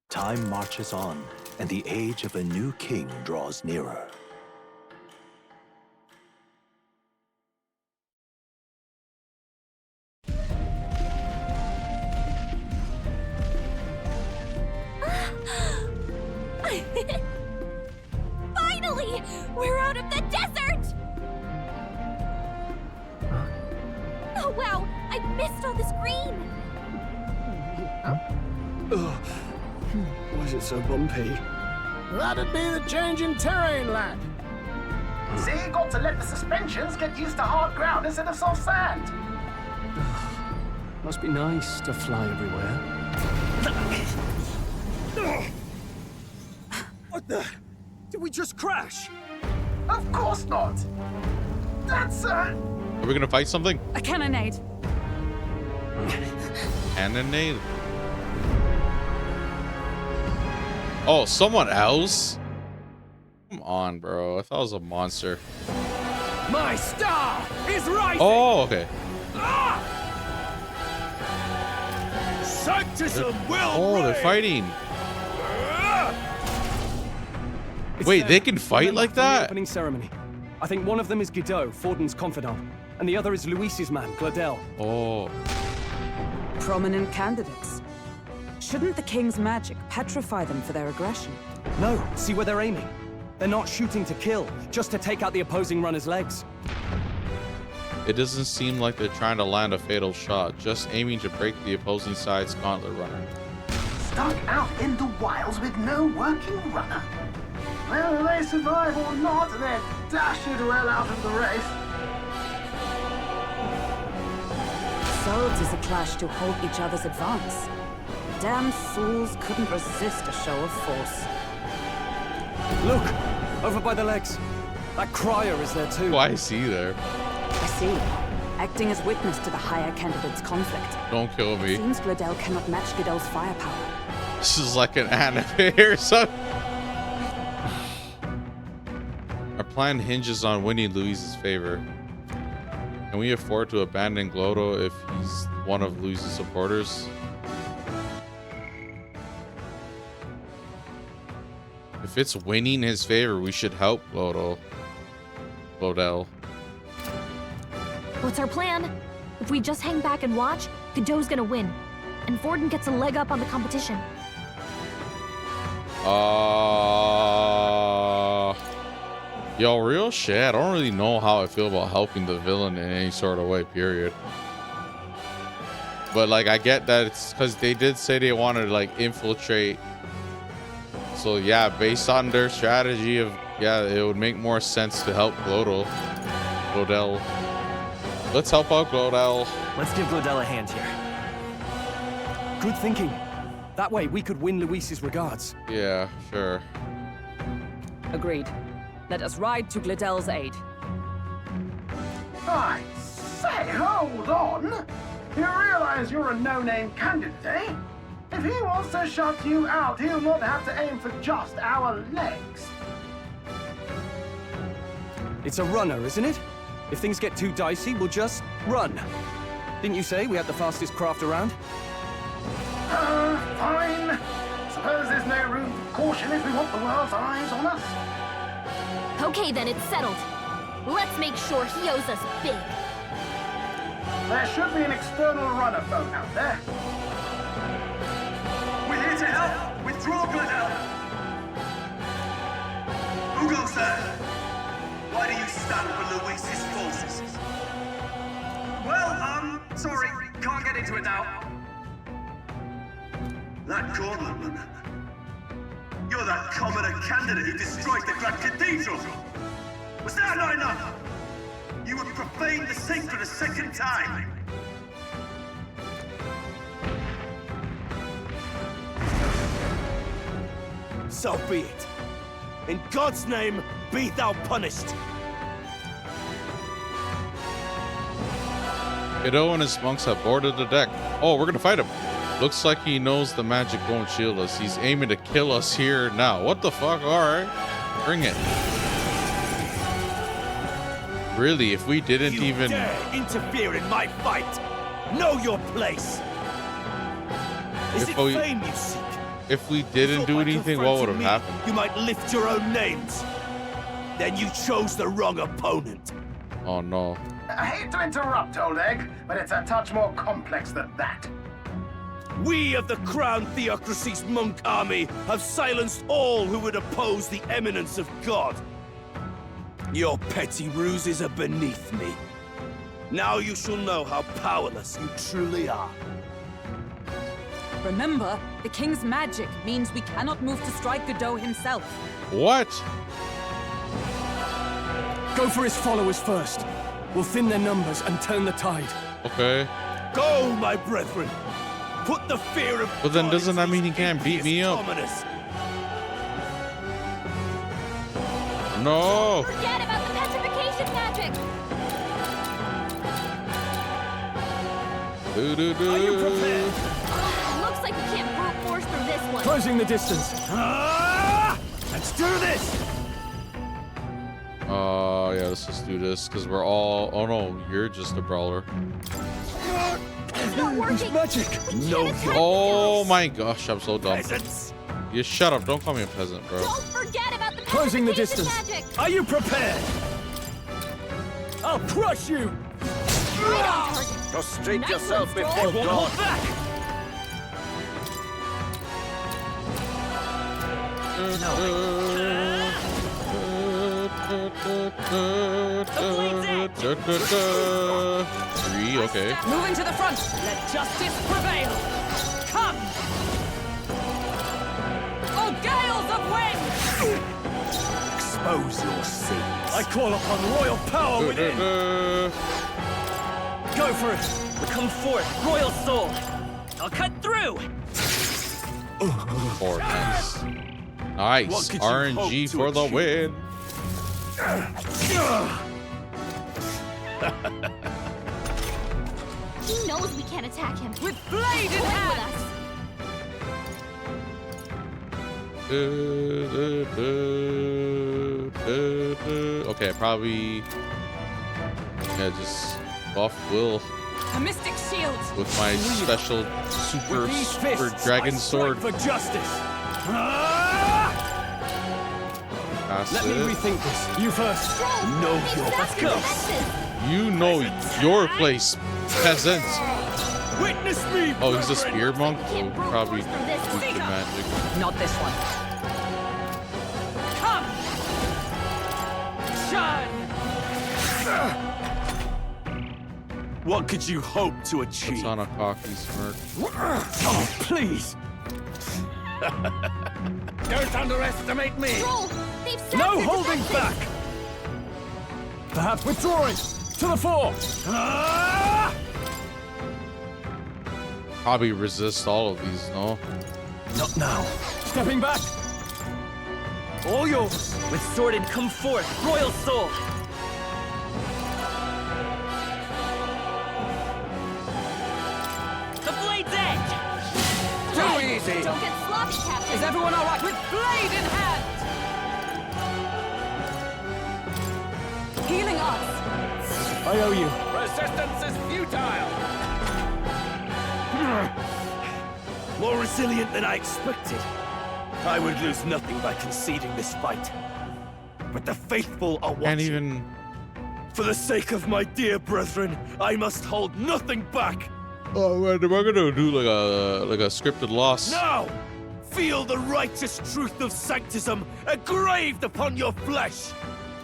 [SPEAKER 20] Time marches on, and the age of a new king draws nearer.
[SPEAKER 16] Finally! We're out of the desert! Oh wow, I missed all this green!
[SPEAKER 6] Why is it so bumpy?
[SPEAKER 4] That'd be the change in terrain, lad.
[SPEAKER 18] See, got to let the suspensions get used to hard ground instead of soft sand.
[SPEAKER 6] Must be nice to fly everywhere.
[SPEAKER 12] What the? Did we just crash?
[SPEAKER 18] Of course not. That's
[SPEAKER 1] Are we gonna fight something?
[SPEAKER 5] A cannonade.
[SPEAKER 1] Cannonade. Oh, someone else? Come on, bro. I thought it was a monster.
[SPEAKER 12] My star is rising.
[SPEAKER 1] Oh, okay.
[SPEAKER 12] Sanctism will
[SPEAKER 1] Oh, they're
[SPEAKER 12] reign.
[SPEAKER 1] fighting.
[SPEAKER 6] It's
[SPEAKER 1] Wait,
[SPEAKER 6] them.
[SPEAKER 1] they can fight
[SPEAKER 6] Remember
[SPEAKER 1] like
[SPEAKER 6] from the
[SPEAKER 1] that?
[SPEAKER 6] Opening ceremony.
[SPEAKER 19] I think one of them is Guido, Forden's confidant, and the other is Luis's man, Gladel.
[SPEAKER 1] Oh.
[SPEAKER 5] Prominent candidates. Shouldn't the king's magic petrify them for their aggression?
[SPEAKER 19] No, see where they're aiming. They're not shooting to kill, just to take out the opposing runner's legs.
[SPEAKER 1] It doesn't seem like they're trying to land a fatal shot, just aiming to break the opposing side's gauntlet runner.
[SPEAKER 18] Stuck out in the wilds with no working runner. Whether they survive or not, they're dashed well out of the race.
[SPEAKER 5] Swords is a clash to halt each other's advance. Damn fools couldn't resist a show of force.
[SPEAKER 19] Look! Over by the legs. That crier is there too.
[SPEAKER 1] Why is he there?
[SPEAKER 5] I see. Acting as witness to the higher candidate's conflict.
[SPEAKER 1] Don't kill me.
[SPEAKER 5] Seems Gladel cannot match Guido's firepower.
[SPEAKER 1] This is like an anime or something. Our plan hinges on winning Luis's favor. Can we afford to abandon Glodo if he's one of Luis's supporters? If it's winning his favor, we should help Glodel.
[SPEAKER 2] What's our plan? If we just hang back and watch, Guido's gonna win. And Forden gets a leg up on the competition.
[SPEAKER 1] Yo, real shit. I don't really know how I feel about helping the villain in any sort of way, period. But like, I get that it's because they did say they wanted to like infiltrate. So yeah, based on their strategy of, yeah, it would make more sense to help Glodel. Let's help out Glodel.
[SPEAKER 11] Let's give Glodel a hand here.
[SPEAKER 19] Good thinking. That way we could win Luis's regards.
[SPEAKER 1] Yeah, sure.
[SPEAKER 5] Agreed. Let us ride to Gladel's aid.
[SPEAKER 18] I say, hold on. You realize you're a no-name candidate, eh? If he wants to shut you out, he'll not have to aim for just our legs.
[SPEAKER 19] It's a runner, isn't it? If things get too dicey, we'll just run. Didn't you say we had the fastest craft around?
[SPEAKER 18] Fine. Suppose there's no room for caution if we want the world's eyes on us.
[SPEAKER 2] Okay, then it's settled. Let's make sure he owes us big.
[SPEAKER 18] There should be an external runner boat out there.
[SPEAKER 21] We're here to help! Withdraw, Gladel! Who goes there? Why do you stand for Luis's forces? Well, sorry, can't get into it now. That gauntlet runner. You're that commoner candidate who destroyed the Grand Cathedral! Was that not enough? You would profane the sacred a second time!
[SPEAKER 17] So be it. In God's name, be thou punished.
[SPEAKER 1] Guido and his monks have boarded the deck. Oh, we're gonna fight him. Looks like he knows the magic won't shield us. He's aiming to kill us here now. What the fuck? Alright. Bring it. Really, if we didn't
[SPEAKER 17] You
[SPEAKER 1] even
[SPEAKER 17] dare interfere in my fight! Know your place! Is it fame you seek?
[SPEAKER 1] if we didn't do anything, what would have happened?
[SPEAKER 17] You might lift your own names. Then you chose the wrong opponent.
[SPEAKER 1] Oh no.
[SPEAKER 18] I hate to interrupt, old egg, but it's a touch more complex than that.
[SPEAKER 17] We of the Crown Theocracy's monk army have silenced all who would oppose the eminence of God. Your petty ruses are beneath me. Now you shall know how powerless you truly are.
[SPEAKER 5] Remember, the king's magic means we cannot move to strike Godot himself.
[SPEAKER 1] What?
[SPEAKER 19] Go for his followers first. We'll thin their numbers and turn the tide.
[SPEAKER 1] Okay.
[SPEAKER 17] Go, my brethren. Put the fear of
[SPEAKER 1] But then doesn't that mean he can't beat me up?
[SPEAKER 17] commoners.
[SPEAKER 1] No.
[SPEAKER 16] Forget about the petrification magic!
[SPEAKER 1] Are you prepared?
[SPEAKER 16] Looks like we can't brute force through this one.
[SPEAKER 19] Closing the distance.
[SPEAKER 17] Let's do this!
[SPEAKER 1] Yeah, let's just do this, because we're all... Oh no, you're just a brawler.
[SPEAKER 16] It's not working!
[SPEAKER 19] Magic!
[SPEAKER 17] No.
[SPEAKER 1] Oh my gosh, I'm so dumb.
[SPEAKER 17] Peasants.
[SPEAKER 1] You shut up, don't call me a peasant, bro.
[SPEAKER 16] Don't forget about the
[SPEAKER 19] Closing the
[SPEAKER 16] petrification
[SPEAKER 19] distance.
[SPEAKER 16] magic!
[SPEAKER 17] Are you prepared?
[SPEAKER 15] I'll crush you!
[SPEAKER 17] Prostrate
[SPEAKER 2] Nice
[SPEAKER 17] yourself
[SPEAKER 2] one,
[SPEAKER 17] before
[SPEAKER 15] Won't
[SPEAKER 17] God.
[SPEAKER 15] hold back!
[SPEAKER 1] Three, okay.
[SPEAKER 5] Moving to the front. Let justice prevail. Come. Oh, gales of wind!
[SPEAKER 15] Expose your sins. I call upon royal power within. Go for it.
[SPEAKER 11] Come forth, royal soul. I'll cut through.
[SPEAKER 1] Four, nice. Nice. RNG for the win.
[SPEAKER 16] He knows we can't attack him.
[SPEAKER 5] With blade in hand.
[SPEAKER 1] Okay, probably. Yeah, just buff Will
[SPEAKER 5] A mystic shield.
[SPEAKER 1] with my special super dragon sword.
[SPEAKER 15] For justice.
[SPEAKER 1] Pass
[SPEAKER 15] Let me
[SPEAKER 1] it.
[SPEAKER 15] rethink this. You first. Know your.
[SPEAKER 11] Let's go.
[SPEAKER 1] You know your place, peasant.
[SPEAKER 15] Witness me.
[SPEAKER 1] Oh, he's a spear monk? Oh, probably weak to magic.
[SPEAKER 5] Not this one. Come. Shun.
[SPEAKER 17] What could you hope to
[SPEAKER 1] It's
[SPEAKER 17] achieve?
[SPEAKER 1] on a cocky smirk.
[SPEAKER 15] Oh, please.
[SPEAKER 17] Don't underestimate me.
[SPEAKER 16] Troll, they've sapped
[SPEAKER 15] No
[SPEAKER 16] your
[SPEAKER 15] holding
[SPEAKER 16] defenses.
[SPEAKER 15] back. Perhaps withdrawing to the fore.
[SPEAKER 1] Probably resist all of these, no?
[SPEAKER 15] Not now. Stepping back.
[SPEAKER 11] All yours. With sworded, come forth, royal soul. The blade's edge.
[SPEAKER 17] Too easy.
[SPEAKER 16] Don't get sloppy, Captain.
[SPEAKER 5] Is everyone all right? With blade in hand. Healing us.
[SPEAKER 15] I owe you.
[SPEAKER 17] Resistance is futile. More resilient than I expected. I would lose nothing by conceding this fight. But the faithful are watching.
[SPEAKER 1] Can't even.
[SPEAKER 17] For the sake of my dear brethren, I must hold nothing back.
[SPEAKER 1] Oh man, am I gonna do like a scripted loss?
[SPEAKER 17] Now, feel the righteous truth of sanctism engraved upon your flesh.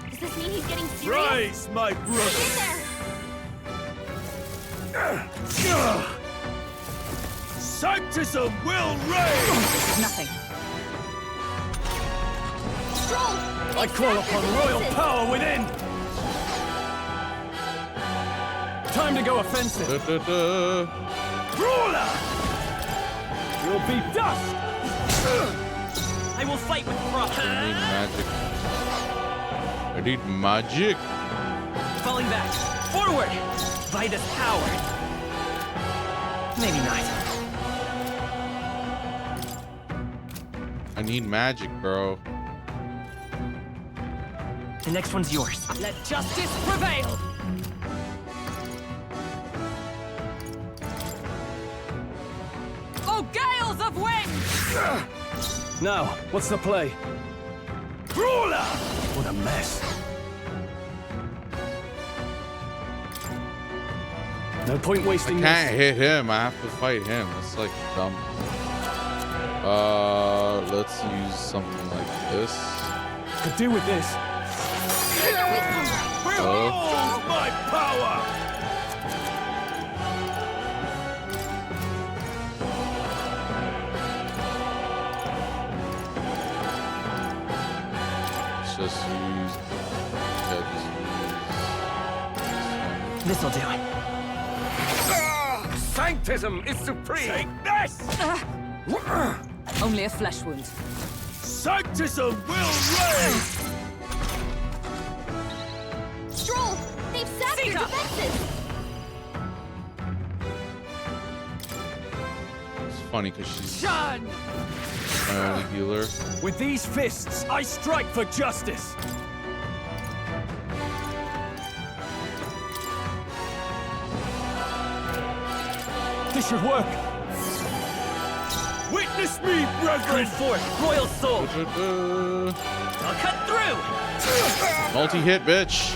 [SPEAKER 16] Does this mean he's getting serious?
[SPEAKER 17] Rise, my brother. Sanctism will reign.
[SPEAKER 5] Nothing.
[SPEAKER 16] Troll,
[SPEAKER 15] I call upon royal power within. Time to go offensive.
[SPEAKER 17] Ruler!
[SPEAKER 15] You'll be dust.
[SPEAKER 11] I will fight with frost.
[SPEAKER 1] I need magic. I need magic.
[SPEAKER 11] Falling back. Forward. Vida's power. Maybe not.
[SPEAKER 1] I need magic, bro.
[SPEAKER 11] The next one's yours.
[SPEAKER 5] Let justice prevail. Oh, gales of wind!
[SPEAKER 15] Now, what's the play?
[SPEAKER 17] Ruler!
[SPEAKER 15] What a mess. No point
[SPEAKER 1] I
[SPEAKER 15] wasting
[SPEAKER 1] can't hit him. I have to fight him. That's like dumb. Let's use something like this.
[SPEAKER 15] Could do with this.
[SPEAKER 17] Behold my power!
[SPEAKER 1] Let's just use. Yeah,
[SPEAKER 11] This'll do it.
[SPEAKER 17] Sanctism is supreme! Take this!
[SPEAKER 5] Only a flesh wound.
[SPEAKER 17] Sanctism will reign!
[SPEAKER 16] Stroll, they've sapped your defenses.
[SPEAKER 1] It's funny because she's
[SPEAKER 15] Shun!
[SPEAKER 1] my only healer.
[SPEAKER 15] With these fists, I strike for justice. This should work.
[SPEAKER 17] Witness me, brethren!
[SPEAKER 11] Come forth, royal soul. I'll cut through.
[SPEAKER 1] Multi-hit, bitch.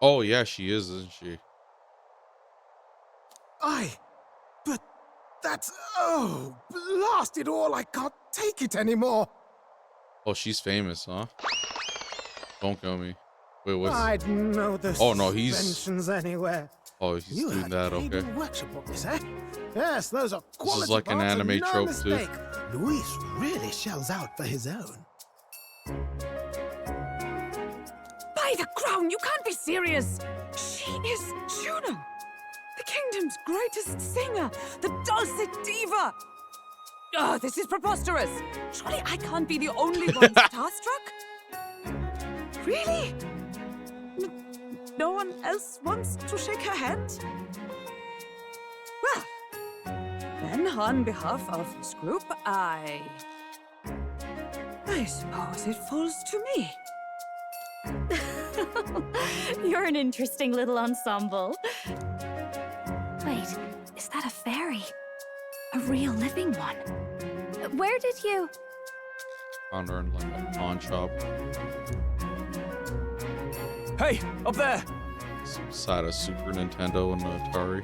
[SPEAKER 1] Oh, yeah, she is, isn't she?
[SPEAKER 4] But that's... Oh, blast it all, I can't take it anymore.
[SPEAKER 1] Oh, she's famous, huh? Don't kill me. Wait, what's...
[SPEAKER 4] I'd know the
[SPEAKER 1] Oh, no, he's...
[SPEAKER 4] suspensions anywhere.
[SPEAKER 1] Oh, he's
[SPEAKER 4] You
[SPEAKER 1] doing
[SPEAKER 4] had
[SPEAKER 1] that,
[SPEAKER 4] paid
[SPEAKER 1] okay.
[SPEAKER 4] in workshop on this, eh? Yes, those are quality
[SPEAKER 1] This is like an
[SPEAKER 4] parts and
[SPEAKER 1] anime
[SPEAKER 4] no
[SPEAKER 1] trope,
[SPEAKER 4] mistake.
[SPEAKER 1] too.
[SPEAKER 4] Luis really shells out for his own.
[SPEAKER 5] By the crown, you can't be serious! She is Juno! The kingdom's greatest singer! The dulcet diva! Oh, this is preposterous! Surely I can't be the only one starstruck? Really? No one else wants to shake her hand? Well, then on behalf of this group, I suppose it falls to me.
[SPEAKER 2] You're an interesting little ensemble.
[SPEAKER 10] Wait, is that a fairy? A real living one?
[SPEAKER 2] Where did you...
[SPEAKER 1] Found her in like a pawn shop.
[SPEAKER 12] Hey, up there!
[SPEAKER 1] Beside a Super Nintendo and an Atari.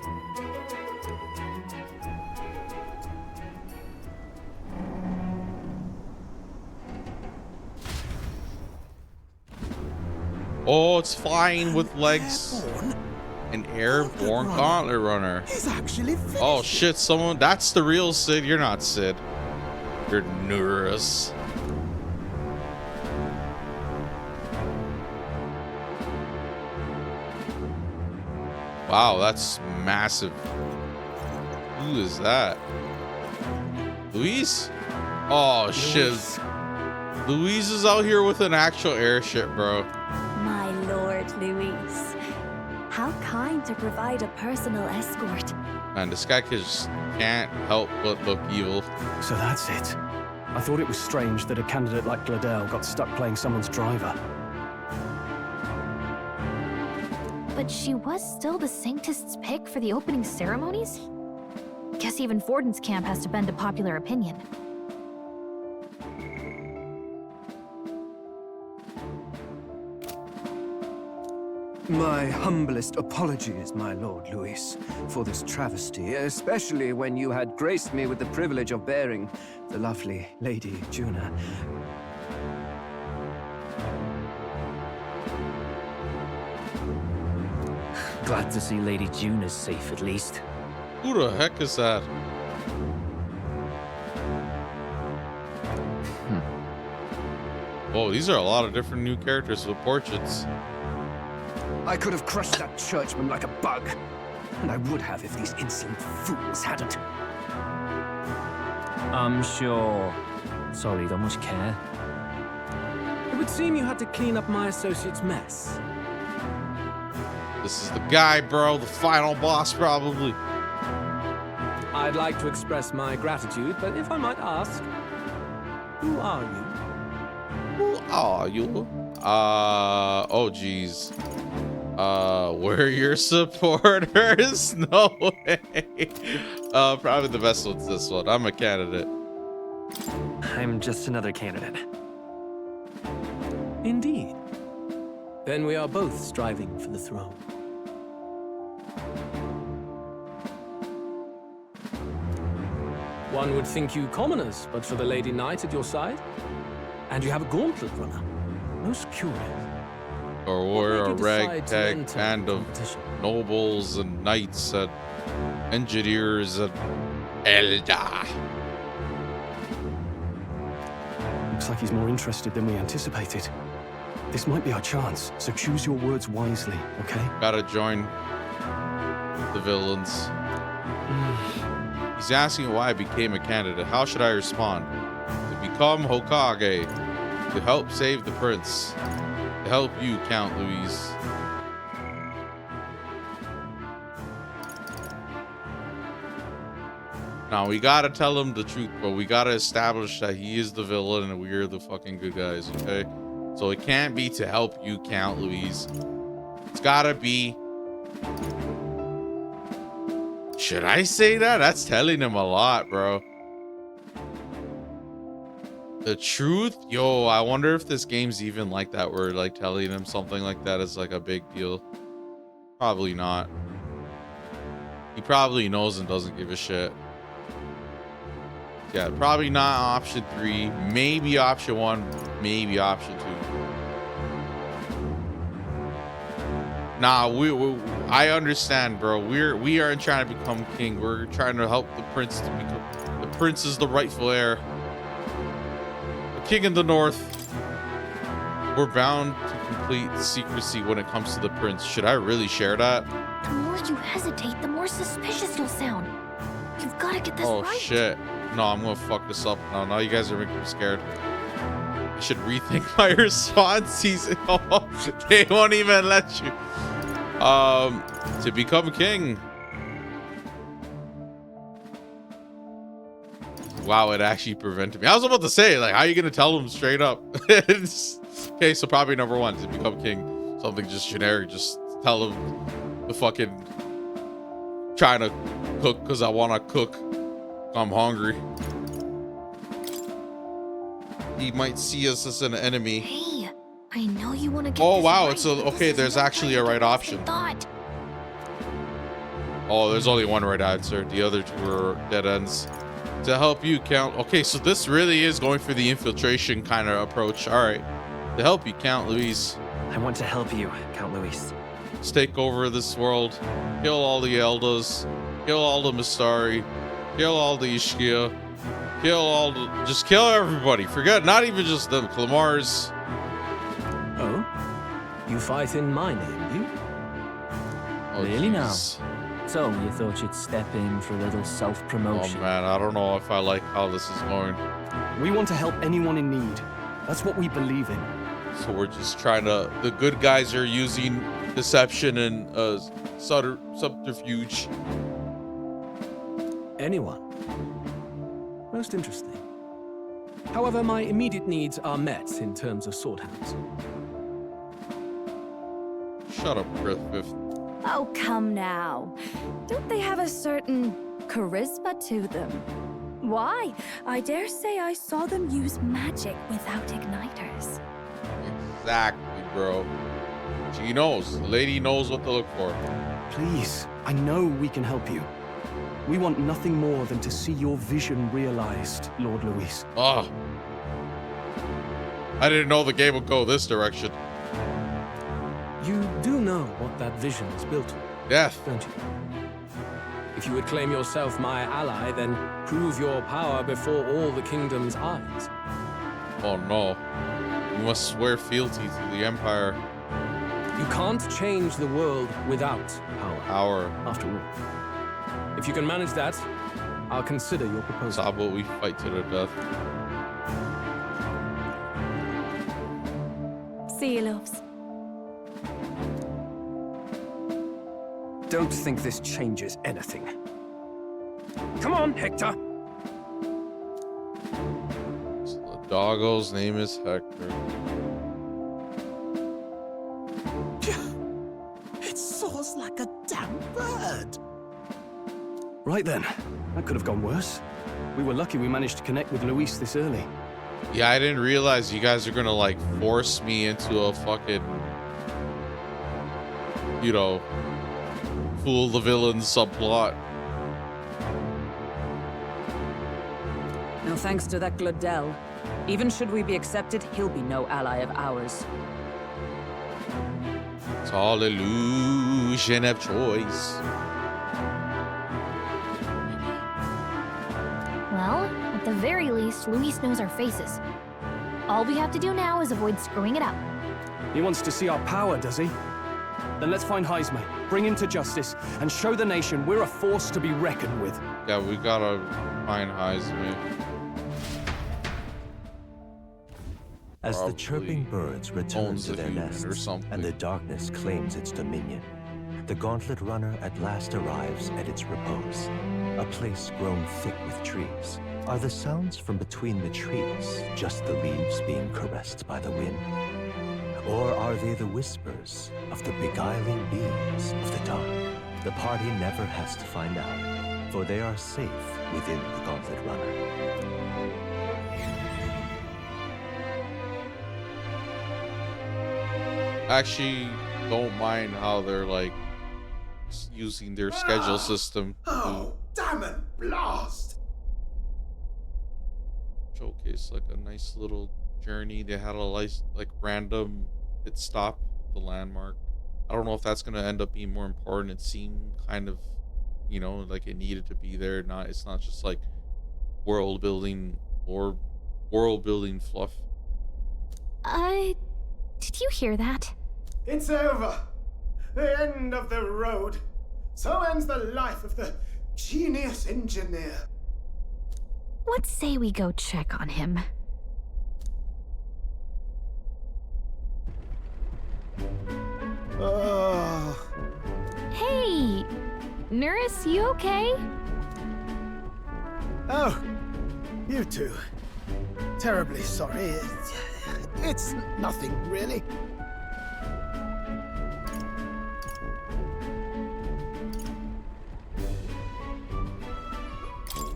[SPEAKER 1] Oh, it's flying with legs. An airborne gauntlet runner.
[SPEAKER 4] He's actually
[SPEAKER 1] Oh shit, someone... That's the real Sid. You're not Sid. You're Nurus. Wow, that's massive. Who is that? Luis? Oh shit. Luis is out here with an actual airship, bro.
[SPEAKER 2] My lord, Luis. How kind to provide a personal escort.
[SPEAKER 1] Man, this guy just can't help but look evil.
[SPEAKER 6] So that's it. I thought it was strange that a candidate like Gladel got stuck playing someone's driver.
[SPEAKER 10] But she was still the Sanctist's pick for the opening ceremonies? Guess even Forden's camp has to bend to popular opinion.
[SPEAKER 8] My humblest apologies, my lord Luis, for this travesty, especially when you had graced me with the privilege of bearing the lovely Lady Juna.
[SPEAKER 11] Glad to see Lady Juna's safe, at least.
[SPEAKER 1] Who the heck is that? Whoa, these are a lot of different new characters with portraits.
[SPEAKER 8] I could have crushed that churchman like a bug. And I would have if these insolent fools hadn't.
[SPEAKER 11] I'm sure. Sorry, don't much care.
[SPEAKER 12] It would seem you had to clean up my associate's mess.
[SPEAKER 1] This is the guy, bro. The final boss, probably.
[SPEAKER 12] I'd like to express my gratitude, but if I might ask, who are you?
[SPEAKER 1] Who are you? Oh, geez. We're your supporters? No way. Probably the best one's this one. I'm a candidate.
[SPEAKER 11] I'm just another candidate.
[SPEAKER 12] Indeed. Then we are both striving for the throne. One would think you commoners, but for the Lady Knight at your side. And you have a gauntlet runner. Most curious.
[SPEAKER 1] Or we're a ragtag band of nobles and knights and engineers and Elda.
[SPEAKER 6] Looks like he's more interested than we anticipated. This might be our chance, so choose your words wisely, okay?
[SPEAKER 1] Gotta join the villains. He's asking why I became a candidate. How should I respond? To become Hokage. To help save the prince. To help you, Count Luis. Now, we gotta tell him the truth, but we gotta establish that he is the villain and we're the fucking good guys, okay? So it can't be to help you, Count Luis. It's gotta be... Should I say that? That's telling him a lot, bro. The truth? Yo, I wonder if this game's even like that, where like telling him something like that is like a big deal. Probably not. He probably knows and doesn't give a shit. Yeah, probably not option 3. Maybe option 1. Maybe option 2. Nah, I understand, bro. We aren't trying to become king. We're trying to help the prince to become. The prince is the rightful heir. The king in the north. We're bound to complete secrecy when it comes to the prince. Should I really share that?
[SPEAKER 16] The more you hesitate, the more suspicious you'll sound. You've got to get this
[SPEAKER 1] Oh
[SPEAKER 16] right.
[SPEAKER 1] shit. No, I'm gonna fuck this up. No, now you guys are making me scared. I should rethink my response. They won't even let you. To become king. Wow, it actually prevented me. I was about to say, like, how are you gonna tell them straight up? Okay, so probably number 1 to become king. Something just generic. Just tell them the fucking trying to cook because I want to cook. I'm hungry. He might see us as an enemy.
[SPEAKER 16] Hey, I know you want to get
[SPEAKER 1] Oh
[SPEAKER 16] this
[SPEAKER 1] wow,
[SPEAKER 16] right,
[SPEAKER 1] it's a
[SPEAKER 16] but
[SPEAKER 1] okay.
[SPEAKER 16] this is
[SPEAKER 1] There's
[SPEAKER 16] no
[SPEAKER 1] actually
[SPEAKER 16] time
[SPEAKER 1] a
[SPEAKER 16] to
[SPEAKER 1] right
[SPEAKER 16] give
[SPEAKER 1] option.
[SPEAKER 16] thought.
[SPEAKER 1] Oh, there's only one right answer. The other 2 are dead ends. To help you count. Okay, so this really is going for the infiltration kind of approach. All right. To help you, Count Luis.
[SPEAKER 11] I want to help you, Count Luis.
[SPEAKER 1] Let's take over this world. Kill all the Eldas. Kill all the Mistari. Kill all the Ishkia. Kill all the... Just kill everybody. Forget, not even just the Clamars.
[SPEAKER 9] Oh? You fight in my name, you?
[SPEAKER 1] Oh,
[SPEAKER 9] really now?
[SPEAKER 1] jeez.
[SPEAKER 9] So, you thought you'd step in for a little self-promotion?
[SPEAKER 1] Oh man, I don't know if I like how this is going.
[SPEAKER 19] We want to help anyone in need. That's what we believe in.
[SPEAKER 1] So we're just trying to... The good guys are using deception and subterfuge.
[SPEAKER 9] Anyone? Most interesting. However, my immediate needs are met in terms of sword hands.
[SPEAKER 1] Shut up, Griffith.
[SPEAKER 2] Oh, come now. Don't they have a certain charisma to them? Why? I dare say I saw them use magic without igniters.
[SPEAKER 1] Exactly, bro. She knows. The lady knows what to look for.
[SPEAKER 19] Please, I know we can help you. We want nothing more than to see your vision realized, Lord Luis.
[SPEAKER 1] Oh. I didn't know the game would go this direction.
[SPEAKER 9] You do know what that vision is built on,
[SPEAKER 1] Death,
[SPEAKER 9] don't you? If you would claim yourself my ally, then prove your power before all the kingdom's eyes.
[SPEAKER 1] Oh no. You must swear fealty to the Empire.
[SPEAKER 9] You can't change the world without power. After all. If you can manage that, I'll consider your proposal.
[SPEAKER 1] How about we fight to the death?
[SPEAKER 2] See you, loves.
[SPEAKER 9] Don't think this changes anything. Come on, Hector!
[SPEAKER 1] So the doggo's name is Hector.
[SPEAKER 14] It soars like a damn bird.
[SPEAKER 19] Right then, that could have gone worse. We were lucky we managed to connect with Luis this early.
[SPEAKER 1] Yeah, I didn't realize you guys are gonna like force me into a fucking, you know, fool the villain subplot.
[SPEAKER 5] No thanks to that Glodell. Even should we be accepted, he'll be no ally of ours.
[SPEAKER 1] It's all illusion of choice.
[SPEAKER 16] Well, at the very least, Luis knows our faces. All we have to do now is avoid screwing it up.
[SPEAKER 19] He wants to see our power, does he? Then let's find Heisme, bring him to justice, and show the nation we're a force to be reckoned with.
[SPEAKER 1] Yeah, we gotta find Heisme.
[SPEAKER 20] As the chirping birds return to their nests and the
[SPEAKER 1] something.
[SPEAKER 20] darkness claims its dominion, the Gauntlet Runner at last arrives at its repose, a place grown thick with trees. Are the sounds from between the trees just the leaves being caressed by the wind? Or are they the whispers of the beguiling beams of the dark? The party never has to find out, for they are safe within the Gauntlet Runner.
[SPEAKER 1] Actually, don't mind how they're like using their schedule system to
[SPEAKER 18] damn it, blast!
[SPEAKER 1] showcase like a nice little journey. They had a nice like random pit stop at the landmark. I don't know if that's gonna end up being more important. It seemed kind of, you know, like it needed to be there. It's not just like world building or world building fluff.
[SPEAKER 2] Did you hear that?
[SPEAKER 4] It's over. The end of the road. So ends the life of the genius engineer.
[SPEAKER 2] Let's say we go check on him.
[SPEAKER 4] Oh.
[SPEAKER 2] Hey! Nurse, you okay?
[SPEAKER 4] Oh, you too. Terribly sorry. It's nothing, really.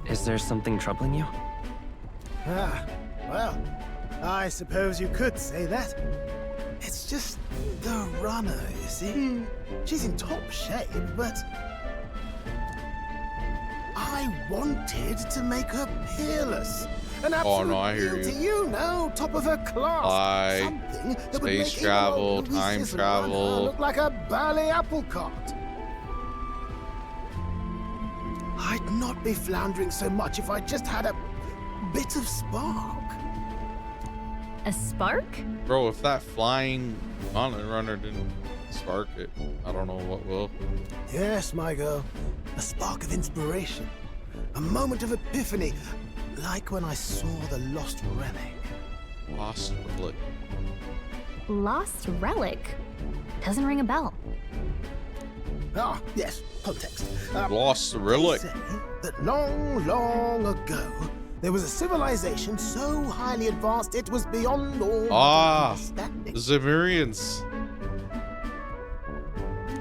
[SPEAKER 11] Is there something troubling you?
[SPEAKER 4] Ah, well, I suppose you could say that. It's just the runner, you see. She's in top shape, but I wanted to make her peerless. An absolute
[SPEAKER 1] I hear
[SPEAKER 4] beauty,
[SPEAKER 1] you.
[SPEAKER 4] you know, top of her class.
[SPEAKER 1] Fly,
[SPEAKER 4] Something that would
[SPEAKER 1] space
[SPEAKER 4] make
[SPEAKER 1] travel,
[SPEAKER 4] even old
[SPEAKER 1] time
[SPEAKER 4] Lucius runner
[SPEAKER 1] travel.
[SPEAKER 4] look like a bally apple cart. I'd not be floundering so much if I just had a bit of spark.
[SPEAKER 2] A spark?
[SPEAKER 1] Bro, if that flying gauntlet runner didn't spark it, I don't know what will.
[SPEAKER 4] Yes, my girl. A spark of inspiration. A moment of epiphany. Like when I saw the lost relic.
[SPEAKER 1] Lost relic.
[SPEAKER 2] Lost relic? Doesn't ring a bell.
[SPEAKER 4] Ah, yes, context.
[SPEAKER 1] Lost relic.
[SPEAKER 4] They say that long, long ago, there was a civilization so highly advanced it was beyond all understanding.
[SPEAKER 1] The Zemurians.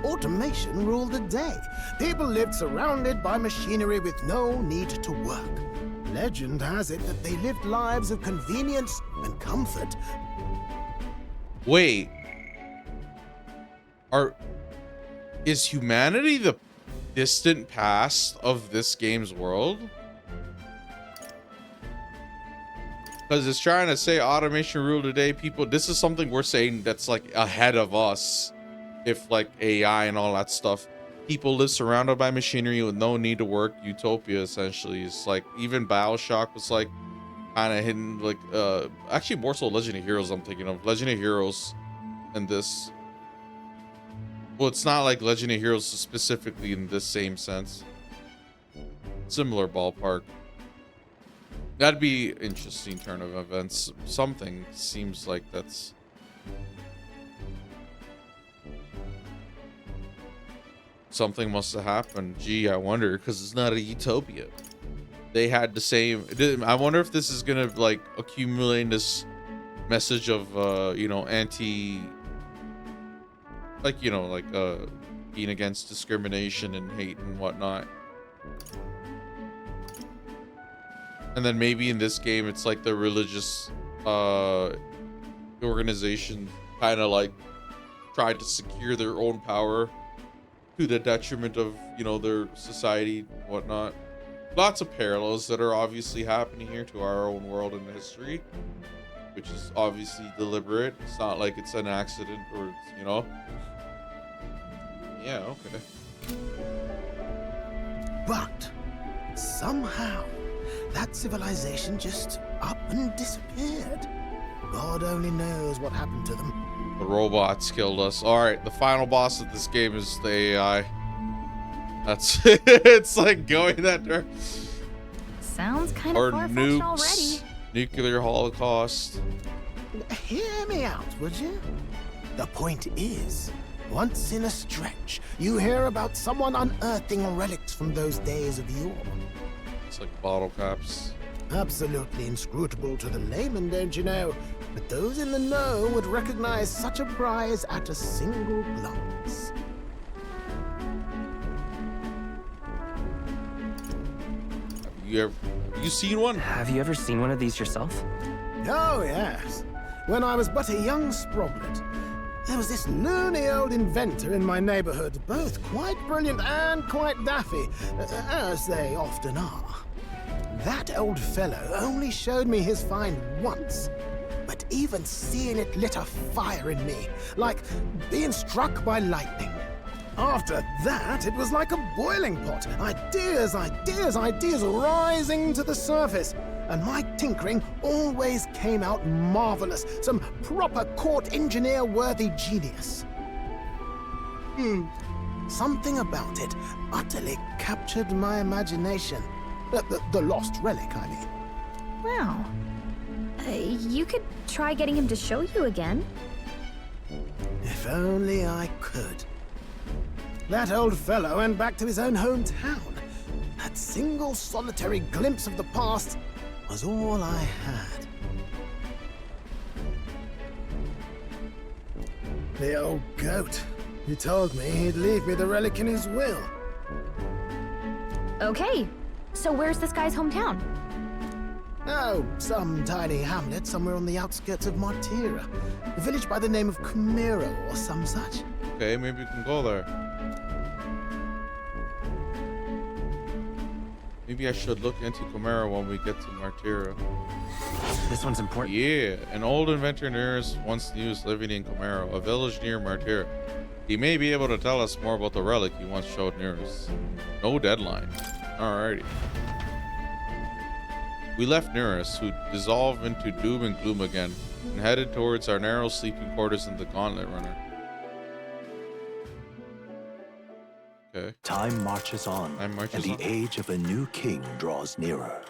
[SPEAKER 4] Automation ruled the day. People lived surrounded by machinery with no need to work. Legend has it that they lived lives of convenience and comfort.
[SPEAKER 1] Wait. Is humanity the distant past of this game's world? Because it's trying to say automation rule today, people. This is something we're saying that's like ahead of us. If like AI and all that stuff, people live surrounded by machinery with no need to work. Utopia essentially. It's like even BioShock was like kind of hidden, like actually more so Legend of Heroes. I'm thinking of Legend of Heroes and this. Well, it's not like Legend of Heroes specifically in this same sense. Similar ballpark. That'd be interesting turn of events. Something seems like that's something must have happened. Gee, I wonder, because it's not a utopia. They had the same. I wonder if this is gonna like accumulate this message of you know, anti, like, you know, like being against discrimination and hate and whatnot. And then maybe in this game it's like the religious organization kind of like tried to secure their own power to the detriment of, you know, their society and whatnot. Lots of parallels that are obviously happening here to our own world and history, which is obviously deliberate. It's not like it's an accident or it's, you know. Yeah, okay.
[SPEAKER 4] But somehow that civilization just up and disappeared. God only knows what happened to them.
[SPEAKER 1] The robots killed us. All right, the final boss of this game is the AI. That's it's like going that direction.
[SPEAKER 2] Sounds kind
[SPEAKER 1] or
[SPEAKER 2] of far-fetched
[SPEAKER 1] nukes,
[SPEAKER 2] already.
[SPEAKER 1] nuclear holocaust.
[SPEAKER 4] Hear me out, would you? The point is, once in a stretch, you hear about someone unearthing relics from those days of yore.
[SPEAKER 1] It's like bottle caps.
[SPEAKER 4] Absolutely inscrutable to the layman, don't you know? But those in the know would recognize such a prize at a single glance.
[SPEAKER 1] Have you seen one?
[SPEAKER 11] Have you ever seen one of these yourself?
[SPEAKER 4] Oh, yes. When I was but a young sproglet. There was this loony old inventor in my neighborhood, both quite brilliant and quite daffy, as they often are. That old fellow only showed me his find once, but even seeing it lit a fire in me, like being struck by lightning. After that, it was like a boiling pot. Ideas, ideas, ideas rising to the surface. And my tinkering always came out marvelous. Some proper court engineer-worthy genius. Something about it utterly captured my imagination. The lost relic, I mean.
[SPEAKER 16] Wow. You could try getting him to show you again.
[SPEAKER 4] If only I could. That old fellow went back to his own hometown. That single solitary glimpse of the past was all I had. The old goat. He told me he'd leave me the relic in his will.
[SPEAKER 16] Okay, so where's this guy's hometown?
[SPEAKER 4] Oh, some tiny hamlet somewhere on the outskirts of Martira. A village by the name of Camero or some such.
[SPEAKER 1] Okay, maybe we can go there. Maybe I should look into Camaro when we get to Martira.
[SPEAKER 11] This one's important.
[SPEAKER 1] Yeah, an old inventor near us once knew was living in Camaro, a village near Martira. He may be able to tell us more about the relic he once showed near us. No deadline. Alrighty. We left Nearest, who dissolved into doom and gloom again, and headed towards our narrow sleeping quarters in the Gauntlet Runner. Okay.
[SPEAKER 20] Time marches on, and the age of a new king draws nearer.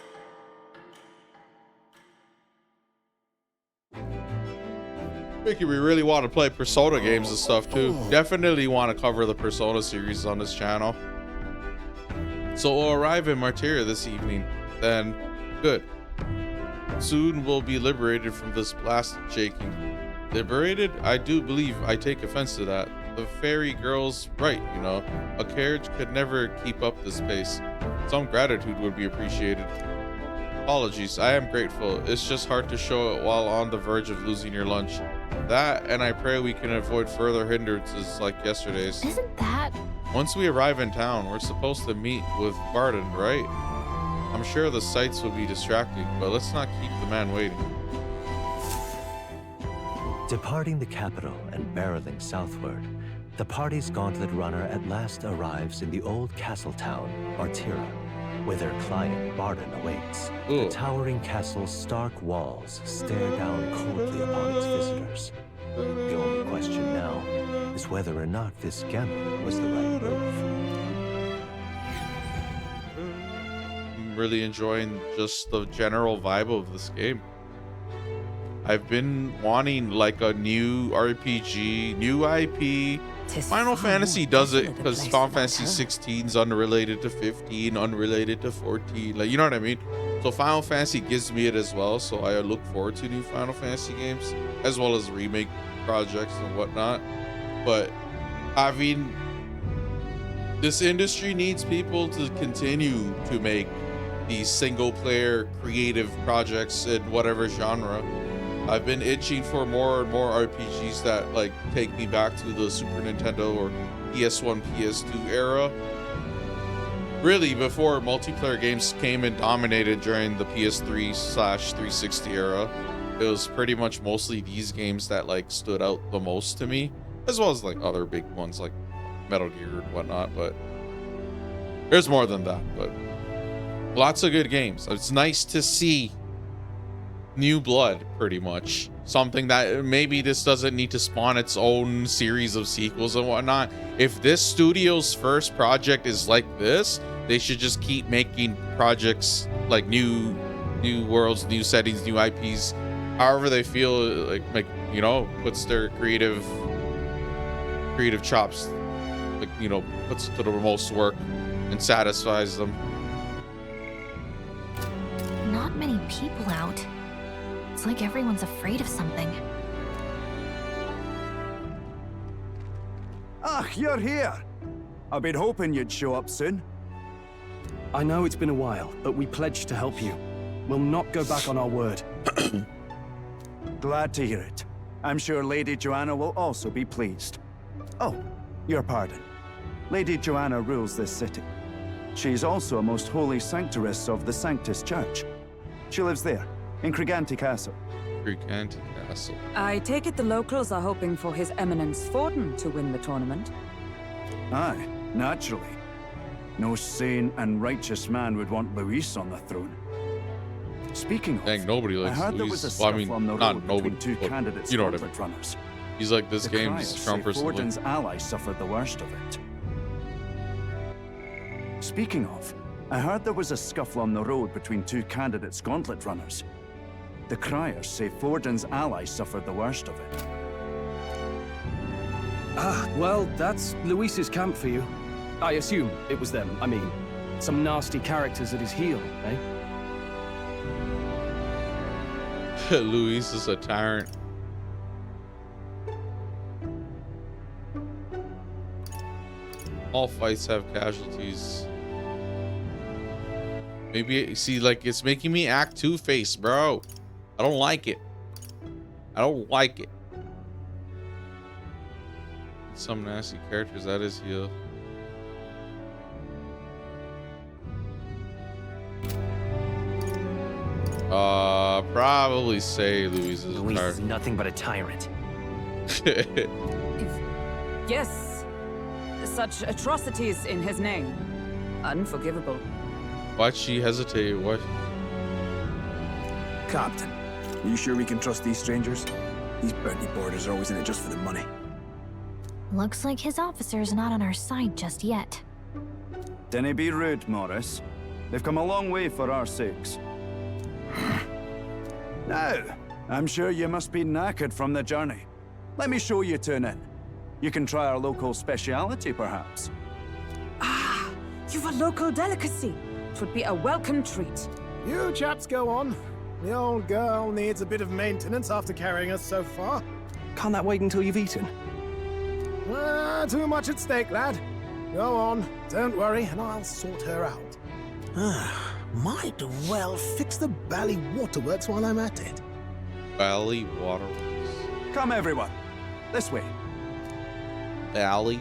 [SPEAKER 1] Mickey, we really want to play Persona games and stuff too. Definitely want to cover the Persona series on this channel. So we'll arrive in Martira this evening. Then, good. Soon we'll be liberated from this blasted shaking. Liberated? I do believe I take offense to that. The fairy girl's right, you know. A carriage could never keep up this pace. Some gratitude would be appreciated. Apologies, I am grateful. It's just hard to show it while on the verge of losing your lunch. That, and I pray we can avoid further hindrances like yesterday's.
[SPEAKER 16] Isn't that...
[SPEAKER 1] Once we arrive in town, we're supposed to meet with Barton, right? I'm sure the sights will be distracting, but let's not keep the man waiting.
[SPEAKER 20] Departing the capital and barreling southward, the party's gauntlet runner at last arrives in the old castle town, Martira, where their client Barton awaits. The towering castle's stark walls stare down coldly upon its visitors. The only question now is whether or not this gamble was the right move.
[SPEAKER 1] I'm really enjoying just the general vibe of this game. I've been wanting like a new RPG, new IP. Final Fantasy does it because Final Fantasy 16 is unrelated to 15, unrelated to 14. Like, you know what I mean? So Final Fantasy gives me it as well. So I look forward to new Final Fantasy games as well as remake projects and whatnot. But I mean, this industry needs people to continue to make these single player creative projects in whatever genre. I've been itching for more and more RPGs that like take me back to the Super Nintendo or PS1, PS2 era. Really, before multiplayer games came and dominated during the PS3/360 era, it was pretty much mostly these games that like stood out the most to me, as well as like other big ones like Metal Gear and whatnot. But there's more than that. But lots of good games. It's nice to see new blood, pretty much. Something that maybe this doesn't need to spawn its own series of sequels and whatnot. If this studio's first project is like this, they should just keep making projects like new worlds, new settings, new IPs, however they feel like you know, puts their creative chops, like, you know, puts to the most work and satisfies them.
[SPEAKER 16] Not many people out. It's like everyone's afraid of something.
[SPEAKER 15] Ah, you're here. I've been hoping you'd show up soon.
[SPEAKER 6] I know it's been a while, but we pledged to help you. We'll not go back on our word.
[SPEAKER 15] Glad to hear it. I'm sure Lady Joanna will also be pleased. Oh, your pardon. Lady Joanna rules this city. She's also a most holy sanctoress of the Sanctus Church. She lives there, in Criganti Castle.
[SPEAKER 1] Criganti Castle.
[SPEAKER 5] I take it the locals are hoping for His Eminence Forden to win the tournament?
[SPEAKER 15] Aye, naturally. No sane and righteous man would want Luis on the throne. Speaking of,
[SPEAKER 1] dang, nobody likes
[SPEAKER 15] I heard there
[SPEAKER 1] Luis.
[SPEAKER 15] was a
[SPEAKER 1] Well, I
[SPEAKER 15] scuffle
[SPEAKER 1] mean,
[SPEAKER 15] on the
[SPEAKER 1] not
[SPEAKER 15] road
[SPEAKER 1] nobody,
[SPEAKER 15] between two
[SPEAKER 1] but
[SPEAKER 15] candidates
[SPEAKER 1] you know what I
[SPEAKER 15] gauntlet
[SPEAKER 1] mean.
[SPEAKER 15] runners.
[SPEAKER 1] He's like this
[SPEAKER 15] The
[SPEAKER 1] game's
[SPEAKER 15] criers
[SPEAKER 1] Trump
[SPEAKER 15] say
[SPEAKER 1] personally.
[SPEAKER 15] Forden's ally suffered the worst of it. Speaking of, I heard there was a scuffle on the road between two candidates gauntlet runners. The criers say Forden's ally suffered the worst of it.
[SPEAKER 6] Ah, well, that's Luis's camp for you. I assume it was them. I mean, some nasty characters at his heel, eh?
[SPEAKER 1] Luis is a tyrant. All fights have casualties. Maybe, see, like, it's making me act two-faced, bro. I don't like it. I don't like it. Some nasty characters at his heel. Probably say Luis is
[SPEAKER 11] Luis is nothing but a tyrant.
[SPEAKER 5] Yes. Such atrocities in his name. Unforgivable.
[SPEAKER 1] Why'd she hesitate? What?
[SPEAKER 13] Captain, are you sure we can trust these strangers? These bounty boarders are always in it just for the money.
[SPEAKER 10] Looks like his officer's not on our side just yet.
[SPEAKER 15] Dinna be rude, Morris. They've come a long way for our sakes. Now, I'm sure you must be knackered from the journey. Let me show you to an inn. You can try our local speciality, perhaps.
[SPEAKER 5] Ah, you've a local delicacy. It would be a welcome treat.
[SPEAKER 4] You chaps go on. The old girl needs a bit of maintenance after carrying us so far.
[SPEAKER 6] Can't that wait until you've eaten?
[SPEAKER 4] Too much at stake, lad. Go on, don't worry, and I'll sort her out. Might well fix the Bally Waterworks while I'm at it.
[SPEAKER 1] Bally Waterworks.
[SPEAKER 15] Come, everyone. This way.
[SPEAKER 1] Bally.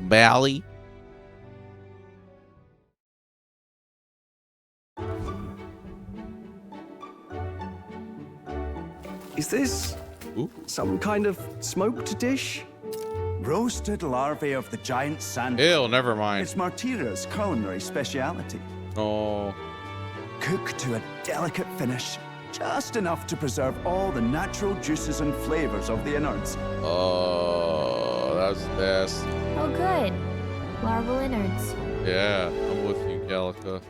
[SPEAKER 1] Bally.
[SPEAKER 6] Is this some kind of smoked dish?
[SPEAKER 15] Roasted larvae of the giant sand.
[SPEAKER 1] Ew, never mind.
[SPEAKER 15] It's Martira's culinary speciality.
[SPEAKER 1] Oh.
[SPEAKER 15] Cooked to a delicate finish, just enough to preserve all the natural juices and flavors of the innards.
[SPEAKER 1] Oh, that's nasty.
[SPEAKER 10] Oh, good. Larval innards.
[SPEAKER 1] Yeah, I'm with you, Gallica.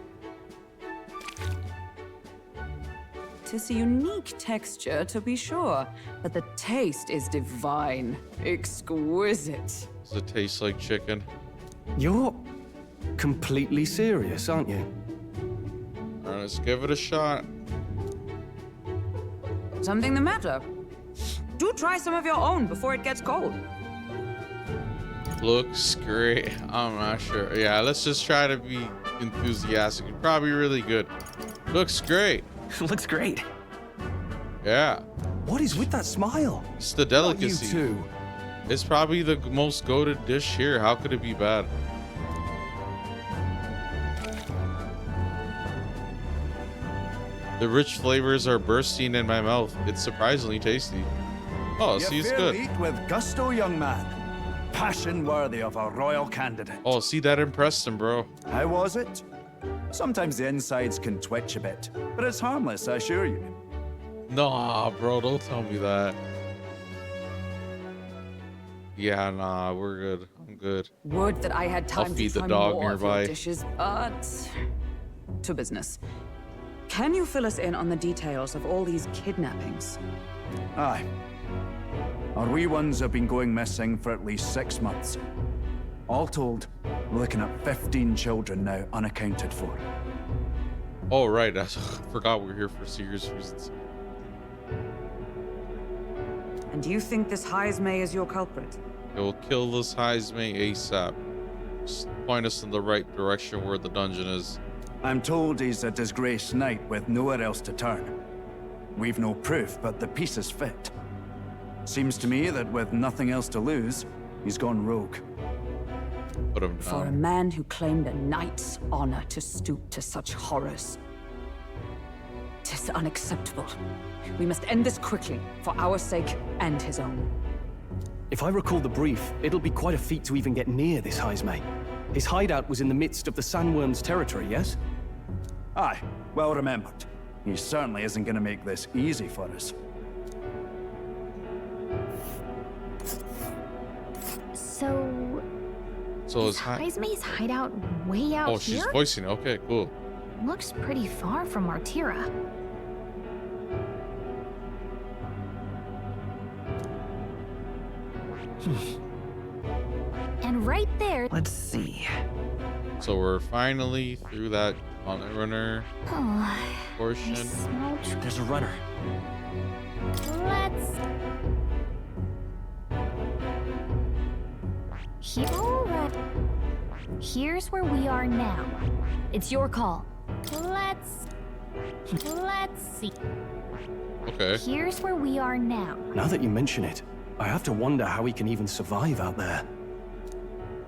[SPEAKER 5] Tis a unique texture, to be sure, but the taste is divine. Exquisite.
[SPEAKER 1] Does it taste like chicken?
[SPEAKER 6] You're completely serious, aren't you?
[SPEAKER 1] All right, let's give it a shot.
[SPEAKER 5] Something the matter? Do try some of your own before it gets cold.
[SPEAKER 1] Looks great. I'm not sure. Yeah, let's just try to be enthusiastic. Probably really good. Looks great.
[SPEAKER 11] Looks great.
[SPEAKER 1] Yeah.
[SPEAKER 6] What is with that smile?
[SPEAKER 1] It's the delicacy.
[SPEAKER 6] You too.
[SPEAKER 1] It's probably the most goated dish here. How could it be bad? The rich flavors are bursting in my mouth. It's surprisingly tasty. Oh, see, it's good.
[SPEAKER 15] Eat with gusto, young man. Passion worthy of a royal candidate.
[SPEAKER 1] Oh, see, that impressed him, bro.
[SPEAKER 15] How was it? Sometimes the insides can twitch a bit, but it's harmless, I assure you.
[SPEAKER 1] Nah, bro, don't tell me that. Yeah, nah, we're good. I'm good.
[SPEAKER 5] Would that I had time
[SPEAKER 1] I'll feed
[SPEAKER 5] to
[SPEAKER 1] the
[SPEAKER 5] try
[SPEAKER 1] dog
[SPEAKER 5] more of your
[SPEAKER 1] nearby.
[SPEAKER 5] dishes, but to business. Can you fill us in on the details of all these kidnappings?
[SPEAKER 15] Aye. Our wee ones have been going missing for at least 6 months. All told, we're looking at 15 children now unaccounted for.
[SPEAKER 1] Oh, right. I forgot we were here for serious reasons.
[SPEAKER 5] And you think this Heismay is your culprit?
[SPEAKER 1] It will kill this Heismay ASAP. Just point us in the right direction where the dungeon is.
[SPEAKER 15] I'm told he's a disgraced knight with nowhere else to turn. We've no proof, but the pieces fit. Seems to me that with nothing else to lose, he's gone rogue.
[SPEAKER 1] Put him
[SPEAKER 5] For a man who claimed a knight's honor to stoop to such horrors. 'Tis unacceptable. We must end this quickly, for our sake and his own.
[SPEAKER 19] If I recall the brief, it'll be quite a feat to even get near this Heismay. His hideout was in the midst of the Sandworm's territory, yes?
[SPEAKER 15] Aye, well remembered. He certainly isn't going to make this easy for us.
[SPEAKER 1] So
[SPEAKER 7] is Heismay's hideout way out here?
[SPEAKER 1] Oh, she's voicing it. Okay, cool.
[SPEAKER 7] Looks pretty far from Martira. And right there...
[SPEAKER 11] Let's see.
[SPEAKER 1] So we're finally through that gauntlet runner portion.
[SPEAKER 11] There's a runner.
[SPEAKER 7] Let's... Here's where we are now. It's your call. Let's see.
[SPEAKER 1] Okay.
[SPEAKER 7] Here's where we are now.
[SPEAKER 19] Now that you mention it, I have to wonder how he can even survive out there.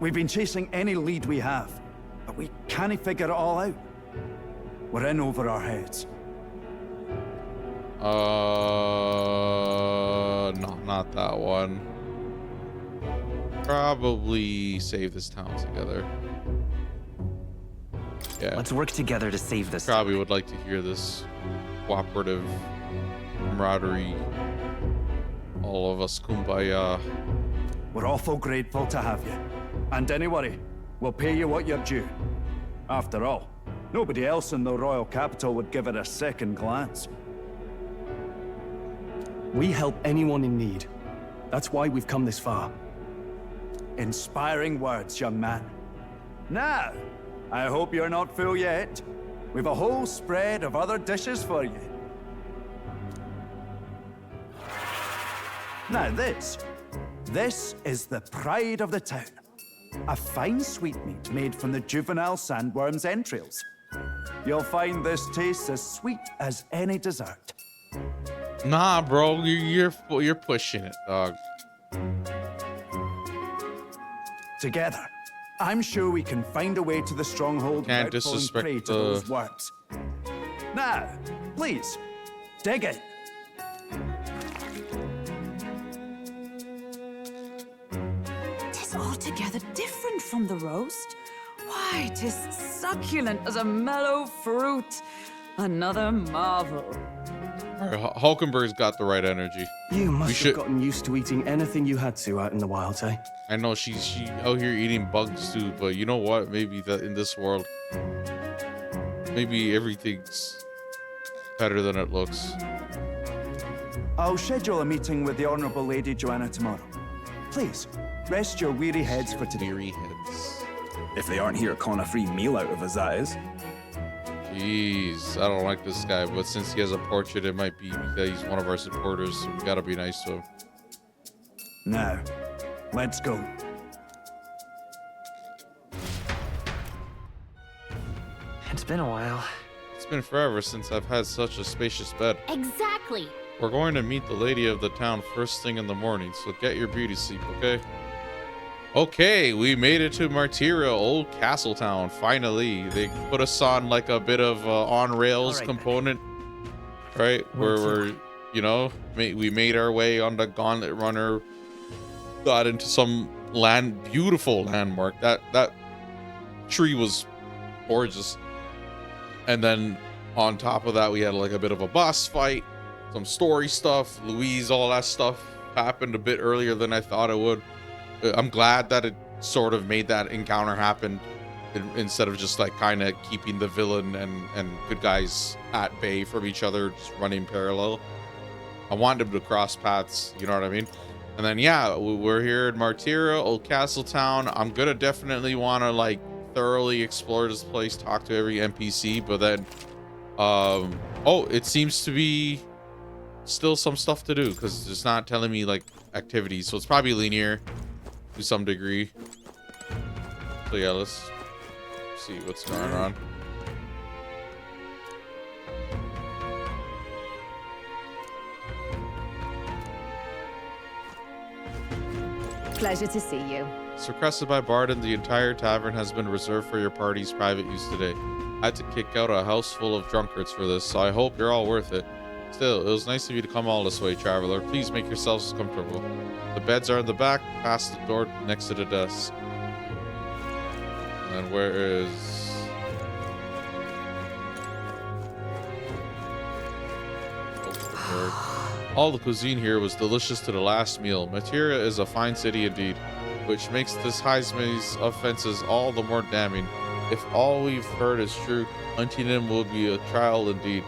[SPEAKER 15] We've been chasing any lead we have, but we can't figure it all out. We're in over our heads.
[SPEAKER 1] No, not that one. Probably save this town together. Yeah.
[SPEAKER 11] Let's work together to save this.
[SPEAKER 1] Probably would like to hear this cooperative camaraderie. All of us kumbaya.
[SPEAKER 15] We're awful grateful to have you. And don't worry, we'll pay you what you're due. After all, nobody else in the royal capital would give it a second glance.
[SPEAKER 19] We help anyone in need. That's why we've come this far.
[SPEAKER 15] Inspiring words, young man. Now, I hope you're not full yet. We've a whole spread of other dishes for you. Now this is the pride of the town. A fine sweetmeat made from the juvenile sandworm's entrails. You'll find this tastes as sweet as any dessert.
[SPEAKER 1] Nah, bro, you're pushing it, dog.
[SPEAKER 15] Together, I'm sure we can find a way to the stronghold
[SPEAKER 1] Can't
[SPEAKER 15] without falling
[SPEAKER 1] disrespect
[SPEAKER 15] prey to those worms. Now, please, dig in.
[SPEAKER 5] Tis altogether different from the roast. Why, tis succulent as a mellow fruit. Another marvel.
[SPEAKER 1] All right, Hulkenberg's got the right energy.
[SPEAKER 19] You must have gotten used to eating anything you had to out in the wilds, eh?
[SPEAKER 1] I know she out here eating bugs too, but you know what? Maybe that in this world, maybe everything's better than it looks.
[SPEAKER 15] I'll schedule a meeting with the Honorable Lady Joanna tomorrow. Please, rest your weary heads for today.
[SPEAKER 1] Weary heads.
[SPEAKER 13] If they aren't here calling a free meal out of us, that is.
[SPEAKER 1] Jeez, I don't like this guy, but since he has a portrait, it might be because he's one of our supporters, so we gotta be nice to him.
[SPEAKER 15] Now, let's go.
[SPEAKER 11] It's been a while.
[SPEAKER 1] It's been forever since I've had such a spacious bed.
[SPEAKER 7] Exactly.
[SPEAKER 1] We're going to meet the lady of the town first thing in the morning, so get your beauty sleep, okay? Okay, we made it to Martira, Old Castle Town, finally. They put us on like a bit of on-rails component, right? Where we're, you know, we made our way on the Gauntlet Runner, got into some beautiful landmark. That tree was gorgeous. And then on top of that, we had like a bit of a boss fight, some story stuff. Louise, all that stuff happened a bit earlier than I thought it would. I'm glad that it sort of made that encounter happen instead of just like kind of keeping the villain and good guys at bay from each other, just running parallel. I wanted them to cross paths, you know what I mean? And then, yeah, we're here in Martira, Old Castle Town. I'm gonna definitely want to like thoroughly explore this place, talk to every NPC, but then, oh, it seems to be still some stuff to do because it's not telling me like activities, so it's probably linear to some degree. So yeah, let's see what's going on.
[SPEAKER 5] pleasure to see you.
[SPEAKER 1] It's requested by Barden. The entire tavern has been reserved for your party's private use today. I had to kick out a house full of drunkards for this, so I hope you're all worth it. Still, it was nice of you to come all this way, traveler. Please make yourselves comfortable. The beds are in the back, past the door next to the desk. And where is... All the cuisine here was delicious to the last meal. Martira is a fine city indeed, which makes this Heisman's offenses all the more damning. If all we've heard is true, hunting him will be a trial indeed.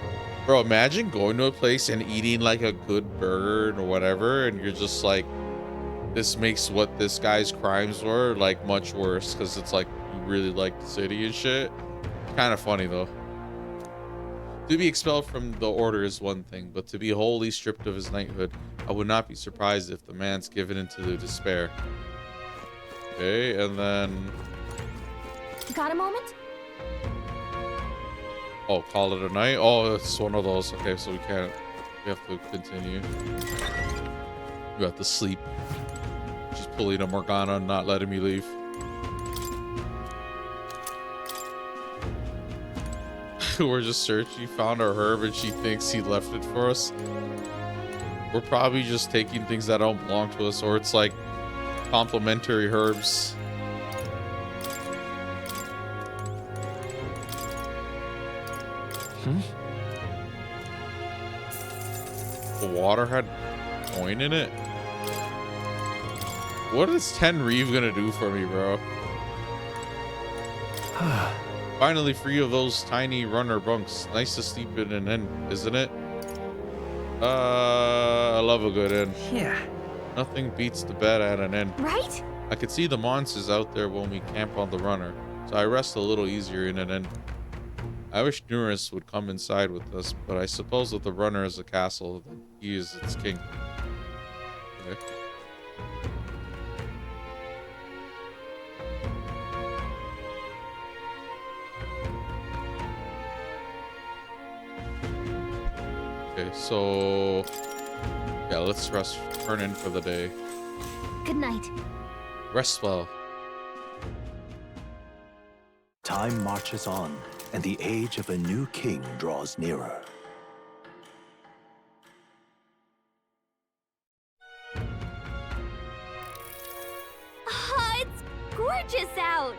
[SPEAKER 1] Bro, imagine going to a place and eating like a good burger or whatever, and you're just like, this makes what this guy's crimes were like much worse, because it's like you really like the city and shit. Kind of funny though. To be expelled from the order is one thing, but to be wholly stripped of his knighthood, I would not be surprised if the man's given into the despair. Okay, and then...
[SPEAKER 7] Got a moment?
[SPEAKER 1] Oh, call it a night? Oh, it's one of those. Okay, so we can't... We have to continue. We have to sleep. She's pulling a Morgana and not letting me leave. We're just searching, found our herb, and she thinks he left it for us. We're probably just taking things that don't belong to us, or it's like complimentary herbs. The water had coin in it. What is 10 Reeve gonna do for me, bro? Finally free of those tiny runner bunks. Nice to sleep in an inn, isn't it? I love a good inn.
[SPEAKER 11] Yeah.
[SPEAKER 1] Nothing beats the bed at an inn.
[SPEAKER 7] Right?
[SPEAKER 1] I could see the monsters out there when we camp on the runner, so I rest a little easier in an inn. I wish Nuris would come inside with us, but I suppose that the runner is a castle, then he is its king. Okay. Okay, so yeah, let's rest, turn in for the day.
[SPEAKER 7] Good night.
[SPEAKER 1] Rest well.
[SPEAKER 20] Time marches on, and the age of a new king draws nearer.
[SPEAKER 16] It's gorgeous out.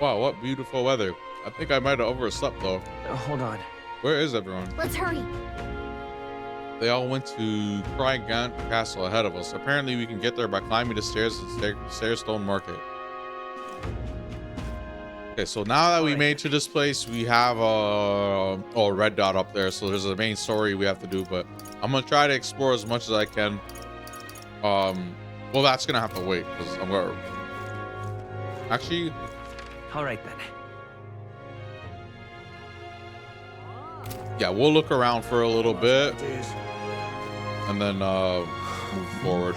[SPEAKER 1] Wow, what beautiful weather. I think I might have overslept though.
[SPEAKER 11] Hold on.
[SPEAKER 1] Where is everyone?
[SPEAKER 7] Let's hurry.
[SPEAKER 1] They all went to Crygant Castle ahead of us. Apparently we can get there by climbing the stairs at Stairstone Market. Okay, so now that we made to this place, we have a red dot up there. So there's a main story we have to do, but I'm gonna try to explore as much as I can. Well, that's gonna have to wait because I'm gonna actually.
[SPEAKER 11] All right then.
[SPEAKER 1] Yeah, we'll look around for a little bit and then move forward.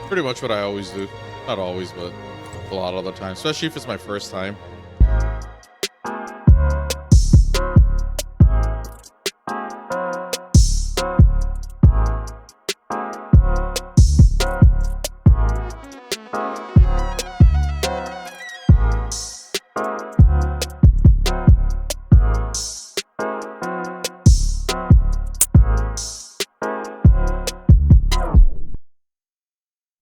[SPEAKER 1] Pretty much what I always do. Not always, but a lot of the time, especially if it's my first time.